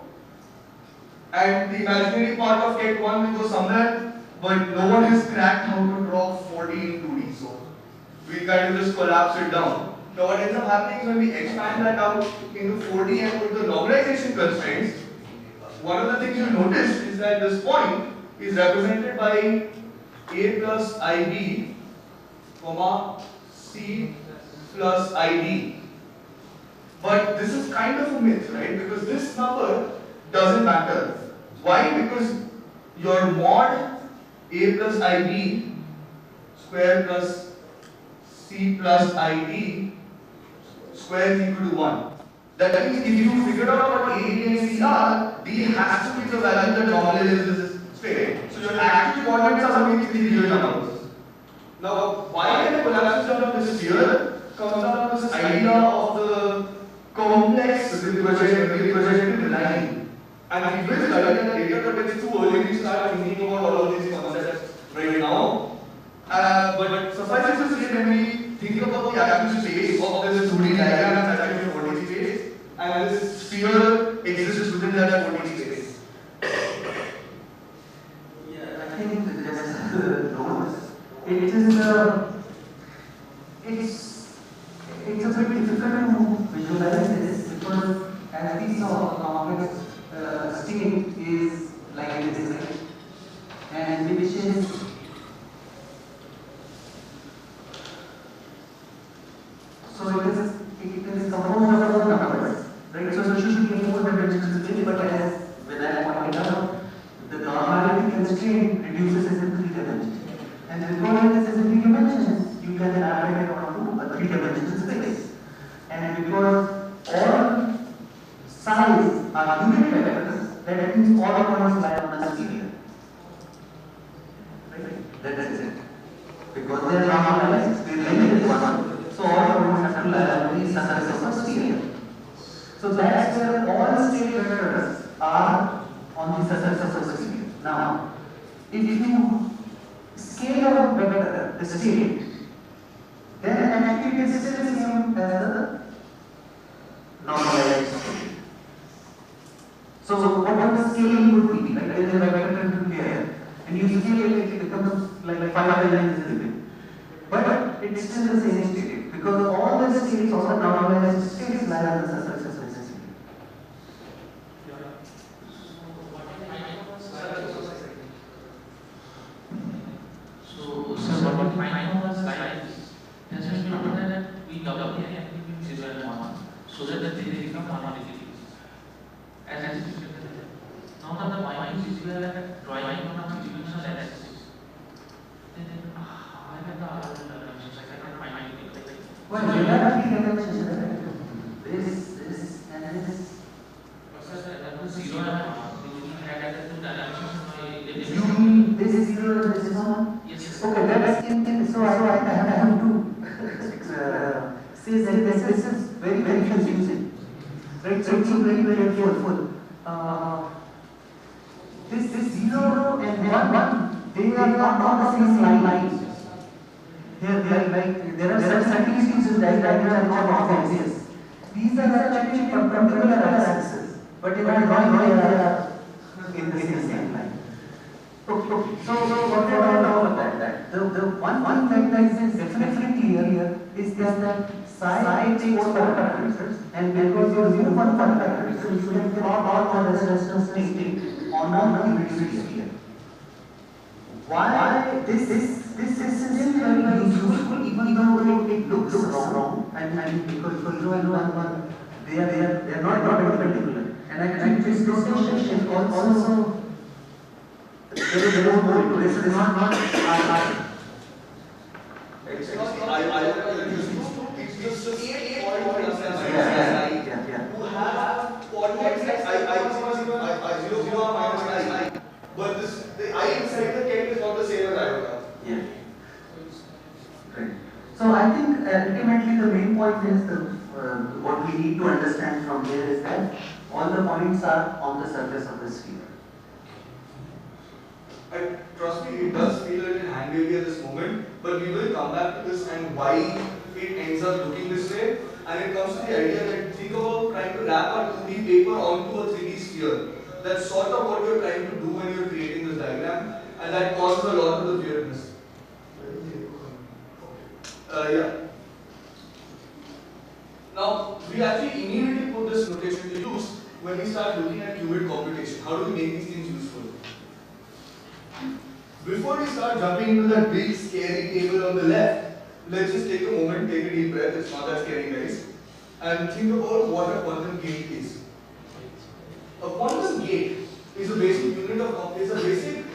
and the imaginary part of ket 1 will go somewhere, but no one has cracked how to draw 4D in 2D. So we kind of just collapse it down. Now what ends up happening is when we expand that out into 4D and put the normalization constraints, one of the things you'll notice is that this point is represented by A plus IB, comma C plus ID. But this is kind of a myth, right? Because this number doesn't matter. Why? Because your mod A plus IB square plus C plus ID square is equal to 1. That means if you figure out what A, B and C are, D has to be the value that normalizes this space. So your actual coordinates are going to be real numbers. Now, why the collapse of this sphere comes down to this idea of the complex representative line. And we will study that later, but it's too early to start thinking about all of these concepts right now. But suffice it to say, when we think about the actual space of this 2D diagram, that's actually a 4D space, and this sphere exists within that 4D space. Yeah, I think that's no. It is it's a bit difficult to visualize this because as we saw, complex state is like this, right? And which is so it is composed of numbers, right? So it should be more dimensions to it, but as when I pointed out, the normality constraint reduces it in 3 dimensions. And because it is in 3 dimensions, you can elaborate it onto a 3-dimensional space. And because all size are unit vectors, that means all points lie on a sphere. Right? That is it. Because they are normalized, their length is 1. So all points have to lie on the surface of a sphere. So that's where all state vectors are on the surface of a sphere. Now, if you scale of vector, the state, then actually it is still the same as the normalized state. So what the scaling would be, like there is a vector here, and you scale it, it becomes like 5 times as big. But it's still the same state, because all the states, all the normalized states lie on the surface of the sphere. So what we find on the slide is just remember that we double the activity 0 and 1 so that they become monolithic. As I said, now that the point is we are drawing on a 3-dimensional axis, then I have the other dimensions, I cannot find it. Well, there are 3 dimensions, right? This, and this. That was 0 and 1. We had the 2 dimensions. You mean this is 0 and this is 1? Yes. Okay, that's in so I have to say that this is very, very confusing. Right? So it's very, very careful. This 0 and 1, they are not on the same line. There are certain species that are not obvious. These are actually perpendicular axes, but in our drawing they are in the same forget all about that. The one thing that is definitely clear is that psi takes 4 parameters, and because you remove one parameter, so you can plot all the rest of the state on a unit sphere. Why this is still very useful, even though it looks wrong, and because they are not perpendicular, and actually this notation also there is more to this. It is not It's just eight points. who have coordinates like I 0, 0 minus I. But the I inside the ket is not the same as iota. Yeah. Right. So I think ultimately the main point is what we need to understand from here is that all the points are on the surface of the sphere. Trust me, it does feel a little hand-wavy at this moment, but we will come back to this and why it ends up looking this way. And it comes to the idea that think about trying to wrap a 2D paper onto a 3D sphere. That's sort of what you're trying to do when you're creating this diagram, and that causes a lot of the weirdness. Yeah. Now, we actually immediately put this notation to use when we start looking at qubit computation. How do we make these things useful? Before we start jumping into that big scary table on the left, let's just take a moment, take a deep breath, it's not that scary guys, and think about what a quantum gate is. A quantum gate is a basic unit of, is a basic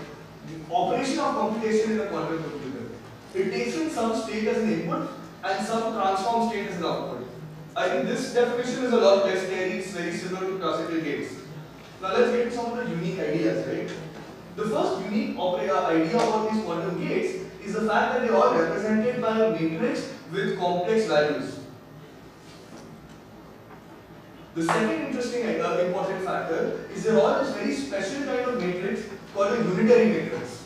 operation of computation in a quantum computer. It takes in some state as an input and some transform state as an output. I think this definition is a lot less scary, it's very similar to classical gates. Now let's get to some of the unique ideas, right? The first unique idea about these quantum gates is the fact that they are all represented by a matrix with complex values. The second interesting important factor is there are this very special kind of matrix called a unitary matrix.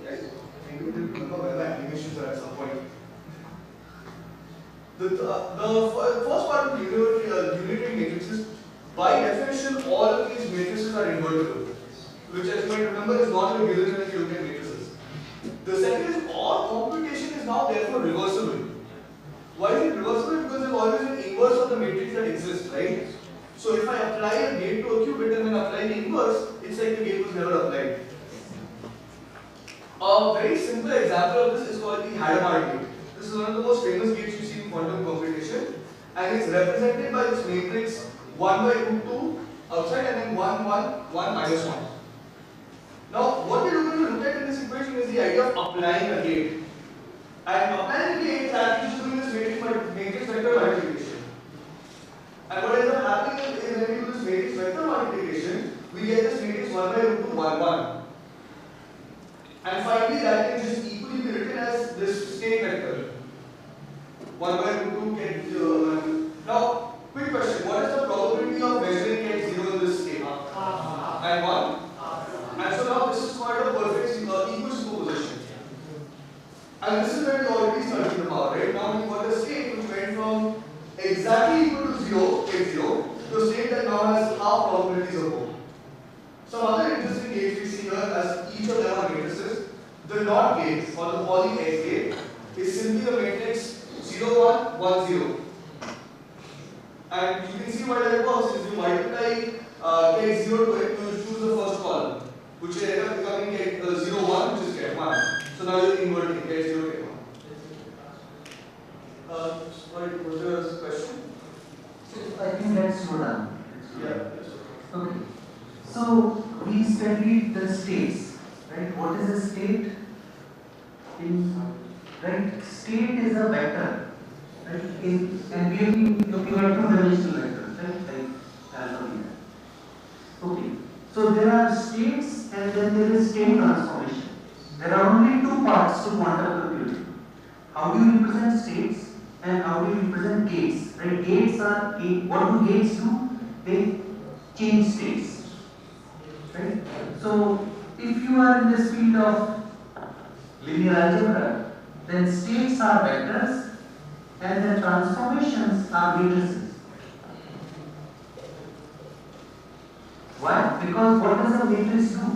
Right? I will remember where my animations are at some point. The first part of unitary matrices, by definition, all of these matrices are invertible, which as you might remember is not a given in the QuCAM matrices. The second is all computation is now therefore reversible. Why is it reversible? Because there is always an inverse of the matrix that exists, right? So if I apply a gate to a qubit and then apply the inverse, it's like the gate was never applied. A very simple example of this is called the Hadamard gate. This is one of the most famous gates you see in quantum computation, and it's represented by this matrix 1 by root 2 outside and then 1, 1, 1 minus 1. Now, what we're going to look at in this equation is the idea of applying a gate. And applying a gate is actually just doing this matrix vector multiplication. And what ends up happening is when we do this matrix vector multiplication, we get this matrix 1 by root 2, 1, 1. And finally, that can just equally be written as this state vector. 1 by root 2 get 0. Now, quick question. What is the probability of measuring at 0 in this state? And 1? And so now this is called a perfect equal superposition. And this is where we already studied the power, right? Now we got a state which went from exactly equal to 0, x0, to a state that now has half probabilities of both. Some other interesting gates we see here, as each of them are matrices. The NOT gate, or the Pauling X gate, is simply the matrix 0, 1, 1, 0. And you can see why that works is you multiply k0 to it, you choose the first column, which will end up becoming k 0, 1, which is k 1. So now you're inverting k0, k 1. Sorry, was there a question? I think let's slow down. Yeah. Okay. So we studied the states, right? What is a state? Right? State is a vector, right? And we have been looking at two-dimensional vectors, right? Like alpha, beta. Okay. So there are states and then there is state transformation. There are only two parts to quantum computing. How do you represent states and how do you represent gates? Right? Gates are, what do gates do? They change states. Right? So if you are in this field of linear algebra, then states are vectors and then transformations are matrices. Why? Because what does a matrix do?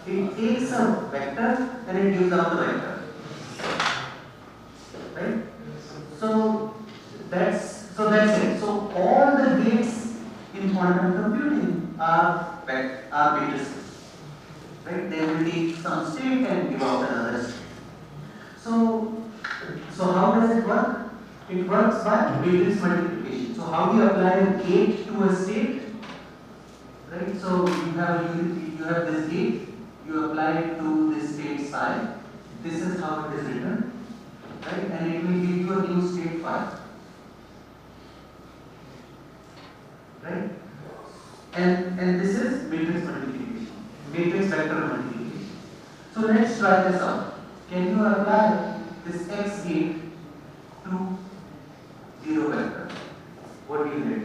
It takes a vector and it gives out the vector. Right? So that's it. So all the gates in quantum computing are matrices. Right? They will take some state and give out another state. So how does it work? It works by matrix multiplication. So how do you apply a gate to a state? Right? So you have this gate, you apply it to this state psi. This is how it is written. Right? And it will give you a new state phi. Right? And this is matrix multiplication, matrix vector multiplication. So let's try this out. Can you apply this x gate to 0 vector? What do you get?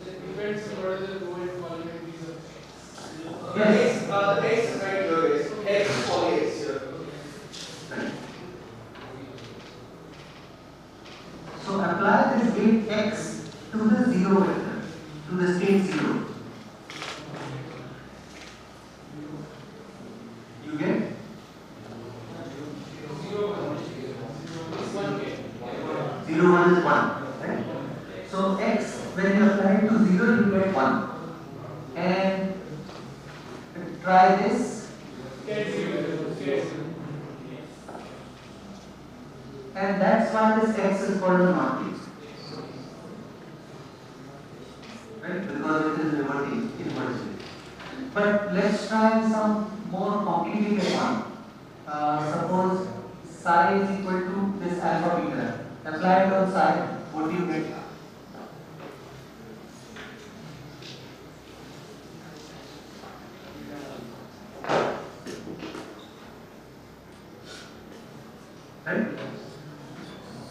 Depends on what is the goal polynomial reason. Yes. X is right here, guys. X is poly x here. Right. So apply this gate x to the 0 vector, to the state 0. You get? 0, 1 is 1. Right? So x, when you apply it to 0, you get 1. And try this. And that's why this x is called a NOT gate. Right? Because it is invertible. But let's try some more complicated one. Suppose psi is equal to this alpha beta. Apply it on psi, what do you get? Right?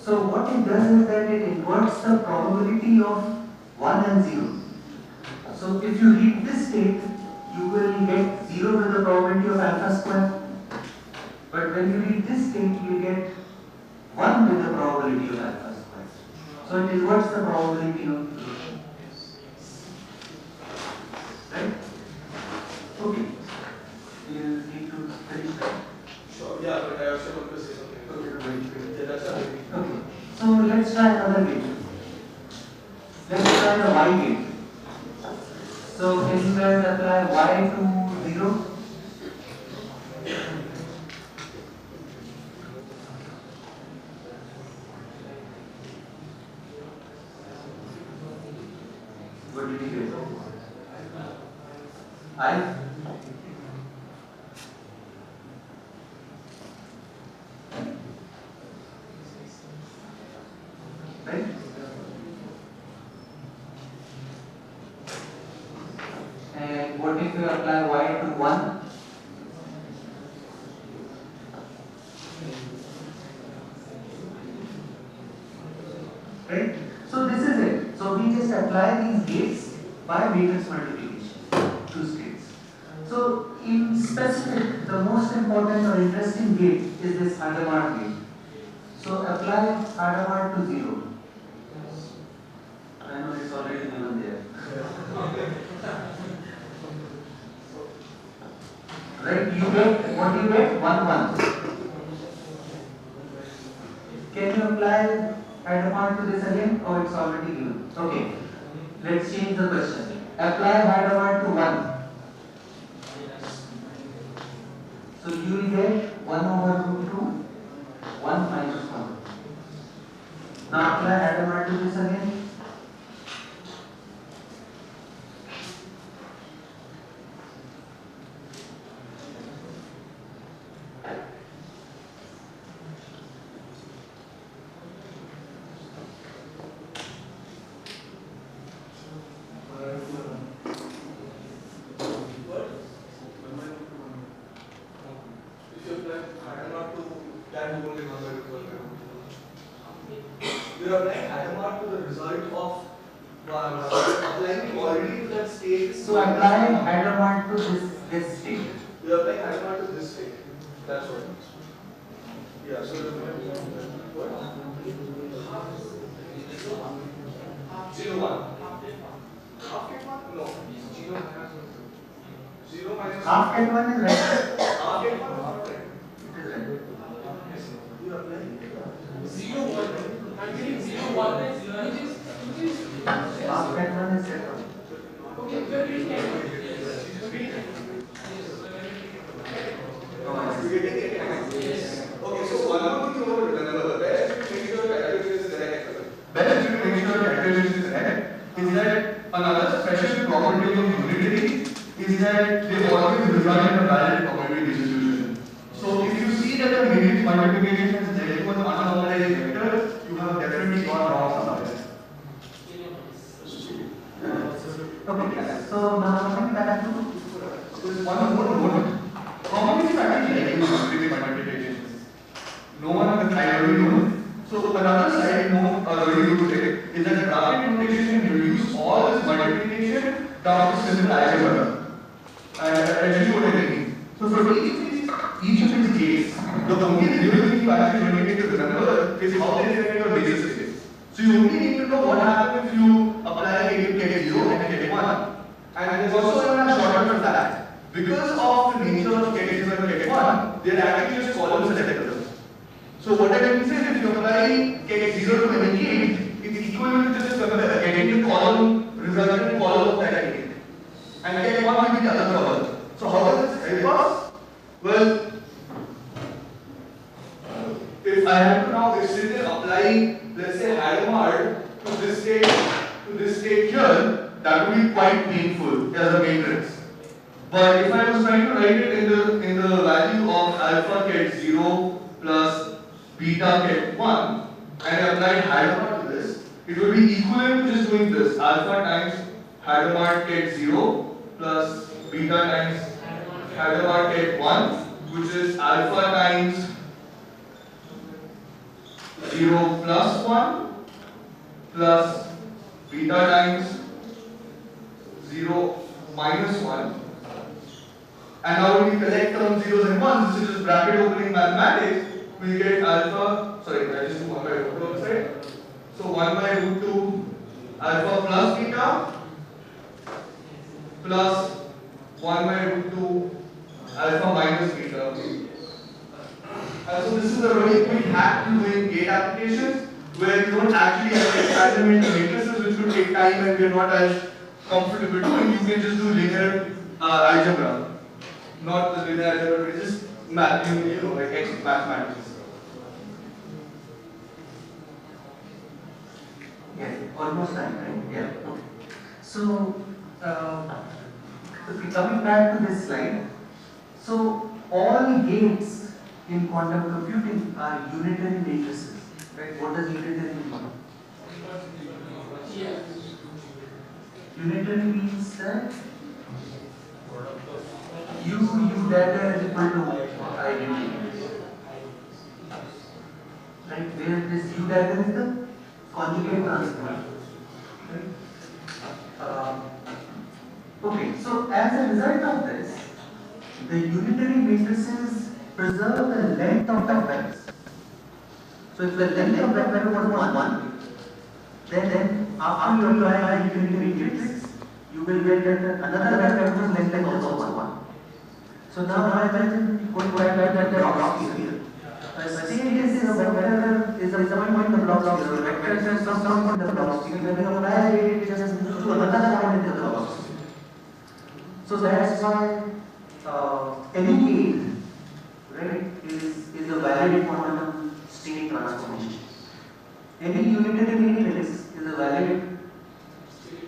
So what it does is that it inverts the probability of 1 and 0. So if you read this state, you will get 0 with the probability of alpha square. But when you read this state, you will get 1 with the probability of alpha square. So it inverts the probability of 0. Right? Okay. You need to finish that. Sure. Yeah, but I also want to say something. Okay. So let's try another gate. Let's try the y gate. So can you guys apply y to 0? What did you get? I? Right? And what if you apply y to 1? Right? So this is it. So we just apply these gates by matrix multiplication to states. So in specific, the most important or interesting gate is this Hadamard gate. So apply Hadamard to 0. I know it's already given there. Right? You get, what do you get? 1, 1. Can you apply Hadamard to this again? Oh, it's already given. Okay. Let's change the question. Apply Hadamard to 1. So you will get 1 over root 2, 1 minus 1. Now apply Hadamard to this again. You are applying Hadamard to the result of applying already to that state. So apply Hadamard to this state. You are applying Hadamard to this state. That's what. Yeah. So what? 0, 1. Half gate 1? No. Half cat 1 is right. Half cat 1 is not right. It is right. You apply. 0, 1. I'm getting 0, 1 and 0, which is Half cat 1 is set 1. okay. We are getting it. No, I see. You're getting it. Okay, so one more thing you want to remember, best to make sure calculation is correct. Best to make sure calculation is correct is that another special property of unitary is that they always result in a valid probability distribution. So if you see that the minute multiplication has led to an unnormalized vector, you have definitely gone wrong somewhere. Okay, so now coming back to One more note. How many factors reduce unitary multiplications? No one has already known. So another side note already to take is that bracket notation can reduce all this multiplication down to simple algebra. And I'll show you what I mean. So for each of these gates, the only real thing you actually need to remember is how they affect your basis case. So you only need to know what happens if you apply a get 0 and get 1. And there's also a shortcut for that. Because of the nature of get 0 and get 1, they are actually just column selectors. So what I can say is if you apply get 0 to any gate, it's equivalent to just getting the column resultant column of that gate. And get 1 will be the other column. So how does this help us? Well, if I have to now still apply, let's say Hadamard to this state here, that would be quite painful as a matrix. But if I was trying to write it in the value of alpha get 0 plus beta get 1 and I applied Hadamard to this, it would be equivalent to just doing this alpha times Hadamard get 0 plus beta times Hadamard get 1, which is alpha times 0 plus 1 plus beta times 0 minus 1. And now when we collect terms 0s and 1s, this is just bracket opening mathematics, we get alpha, sorry, I just do 1 by root 2 on the side. So 1 by root 2 alpha plus beta plus 1 by root 2 alpha minus beta. So this is a really quick hack to doing gate applications where you don't actually have to expand them into matrices, which would take time and we are not as comfortable doing. You can just do linear algebra. Not the linear algebra, but just math, you know, like X mathematics. Yeah, almost time, right? Yeah. Okay. So, coming back to this slide, so all gates in quantum computing are unitary matrices, right? What does unitary mean? Unitary means that U data is equal to identity, right? Where this U data is the conjugate transform, right? Okay, so as a result of this, the unitary matrices preserve the length of vectors. So if the length of vector was 1, then after you apply a unitary matrix, you will get another vector whose length is also 1. So now imagine going back to the blocks here. A state is a vector is a point in the blocks here. A vector is some point in the blocks here. When you apply it, it just moves to another point in the blocks. So that's why any gate, right, is a valid quantum state transformation. Any unitary matrix is a valid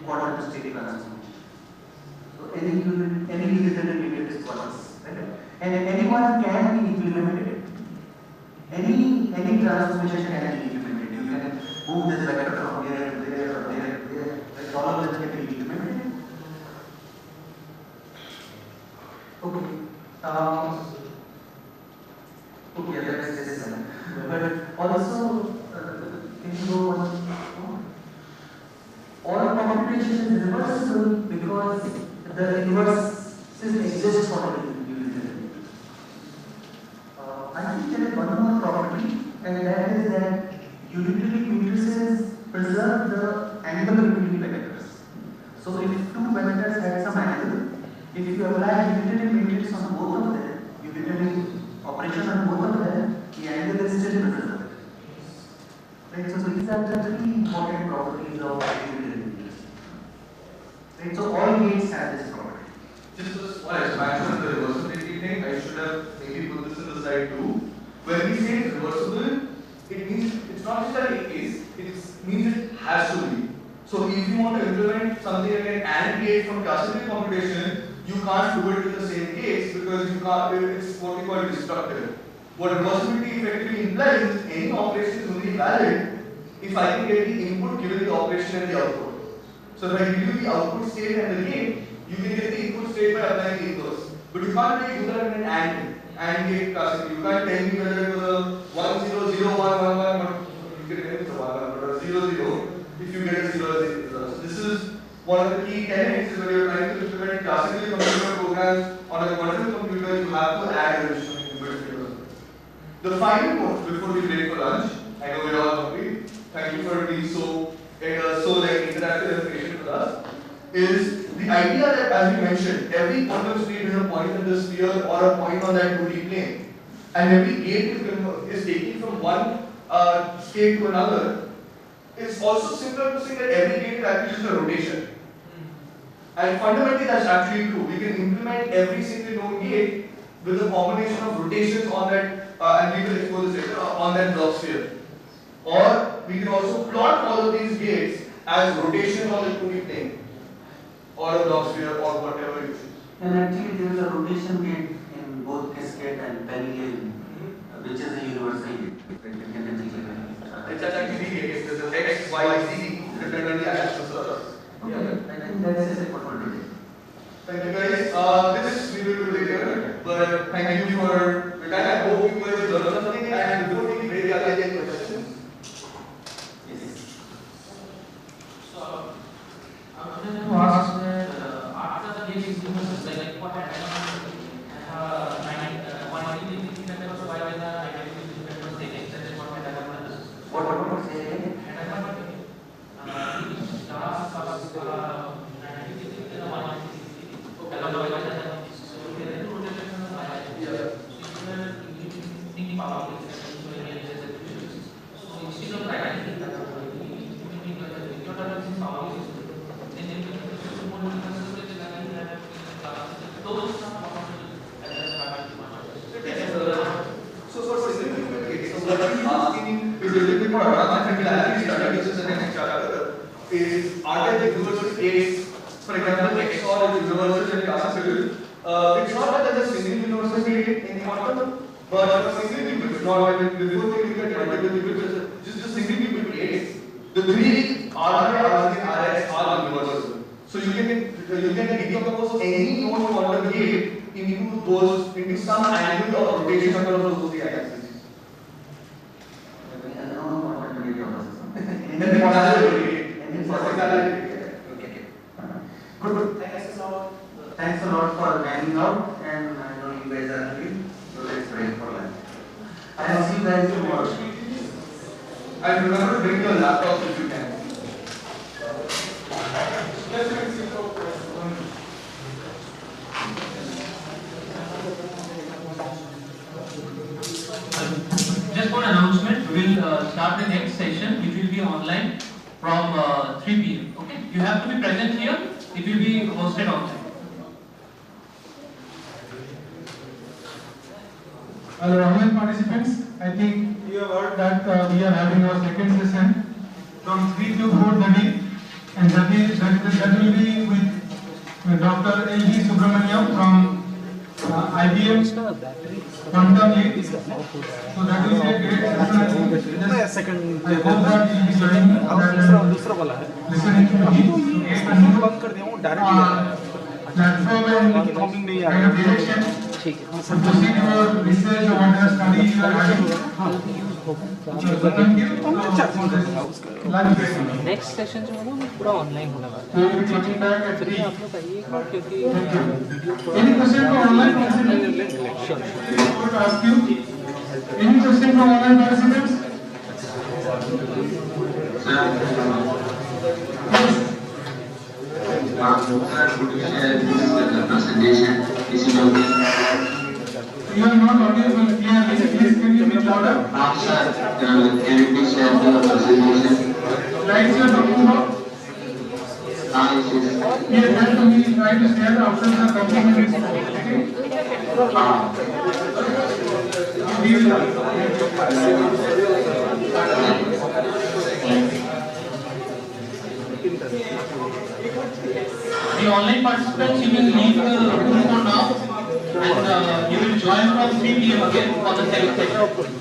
quantum state transformation. So any unitary matrix once, right? And anyone can be implemented. Any transformation can be implemented. You can move this vector from here to there or there to there. Right? All of them can be implemented. Okay. Okay, that's this one. But also, can you go on? All computation is reversible because the inverse exists for the unitary. I think there is one more property, and that is that unitary matrices preserve the angle between vectors. So if two vectors had some angle, if you apply unitary matrix on both of them, unitary operation on both of them, the angle is still preserved. Right? So these are the three important properties of unitary matrix. Right? So all gates have this property. Just one expansion of the reversibility thing, I should have maybe put this in the slide too. When we say it's reversible, it means it's not just that it is, it means it has to be. So if you want to implement something like an AND gate from classical computation, you can't do it with the same gates because you can't, it's what we call destructive. What reversibility effectively implies is any operation is only valid if I can get the input given the operation and the output. So if I give you the output state and the gate, you can get the input state by applying the inverse. But you can't really do that in an AND gate classically. You can't tell me whether it was a 1 0 0 1 1 1, but you can tell it's a 1 1, but a 0 0 if you get a 0 0. So this is one of the key tenets is when you're trying to implement classical computer programs on a quantum computer, you have to add additional input. The final note before we break for lunch, I know we're all hungry. Thank you for being so interactive and patient with us. Is the idea that, as we mentioned, every quantum state is a point in the sphere or a point on that 2D plane, and every gate is taken from one state to another. It's also similar to saying that every gate is actually just a rotation. And fundamentally, that's actually true. We can implement every single known gate with a combination of rotations on that, and we will explore this later, on that block sphere. Or we can also plot all of these gates as rotations on the 2D plane, or a block sphere, or whatever you choose. And actually, there is a rotation gate in both cascade and parallel, which is a universal gate. It's actually the gate. There's an X, Y, Z dependently attached to the. Okay, I think that's it for today. Thank you guys. This we will do later, but thank you for your time. I hope you guys learned something, and before we break, are there any questions? Yes. So, I wanted to ask that after the gate is like what happened is are there universal gates, for example, XOR is universal and classical. It's not that there's a single universal gate in quantum, but a single qubit, not before we look at multiple qubits, just single qubit gates. The three RI, RC, RS are universal. So you can decompose any known quantum gate into some angle of rotation across those three axes. Good. Thanks a lot for hanging out, and I know you guys are hungry, so let's break for lunch. I'll see you guys tomorrow. And remember to bring your laptop if you can. Just one announcement, we will start the next session, which will be online from 3 p.m. Okay, you have to be present here, it will be hosted online. Hello, online participants. I think you have heard that we are having our second session from 3 to 4:30, and that will be with Dr. L.G. Subramaniam from IBM Quantum Lead. So that will be a great session. I hope that you will be joining listening to me. Platform and kind of direction. So proceed your research or whatever study you are having. Thank you. Lunch break. Next session जो होगा वो पूरा online होने वाला So we will be meeting back at 3. आप लोग आइए क्योंकि Thank you. Any question from online participants? Sure. I want to ask you. Any question from online participants? Yes. Sir, could you share this presentation? Is it okay? You are not audible clearly. Please can you be louder? Sir, can you please share the presentation? Slides you are talking about? Yes, yes. Yes, then we try to share the after the compliment is okay. We the online participants, you will leave the room for now and you will join from 3 p.m. again for the second session.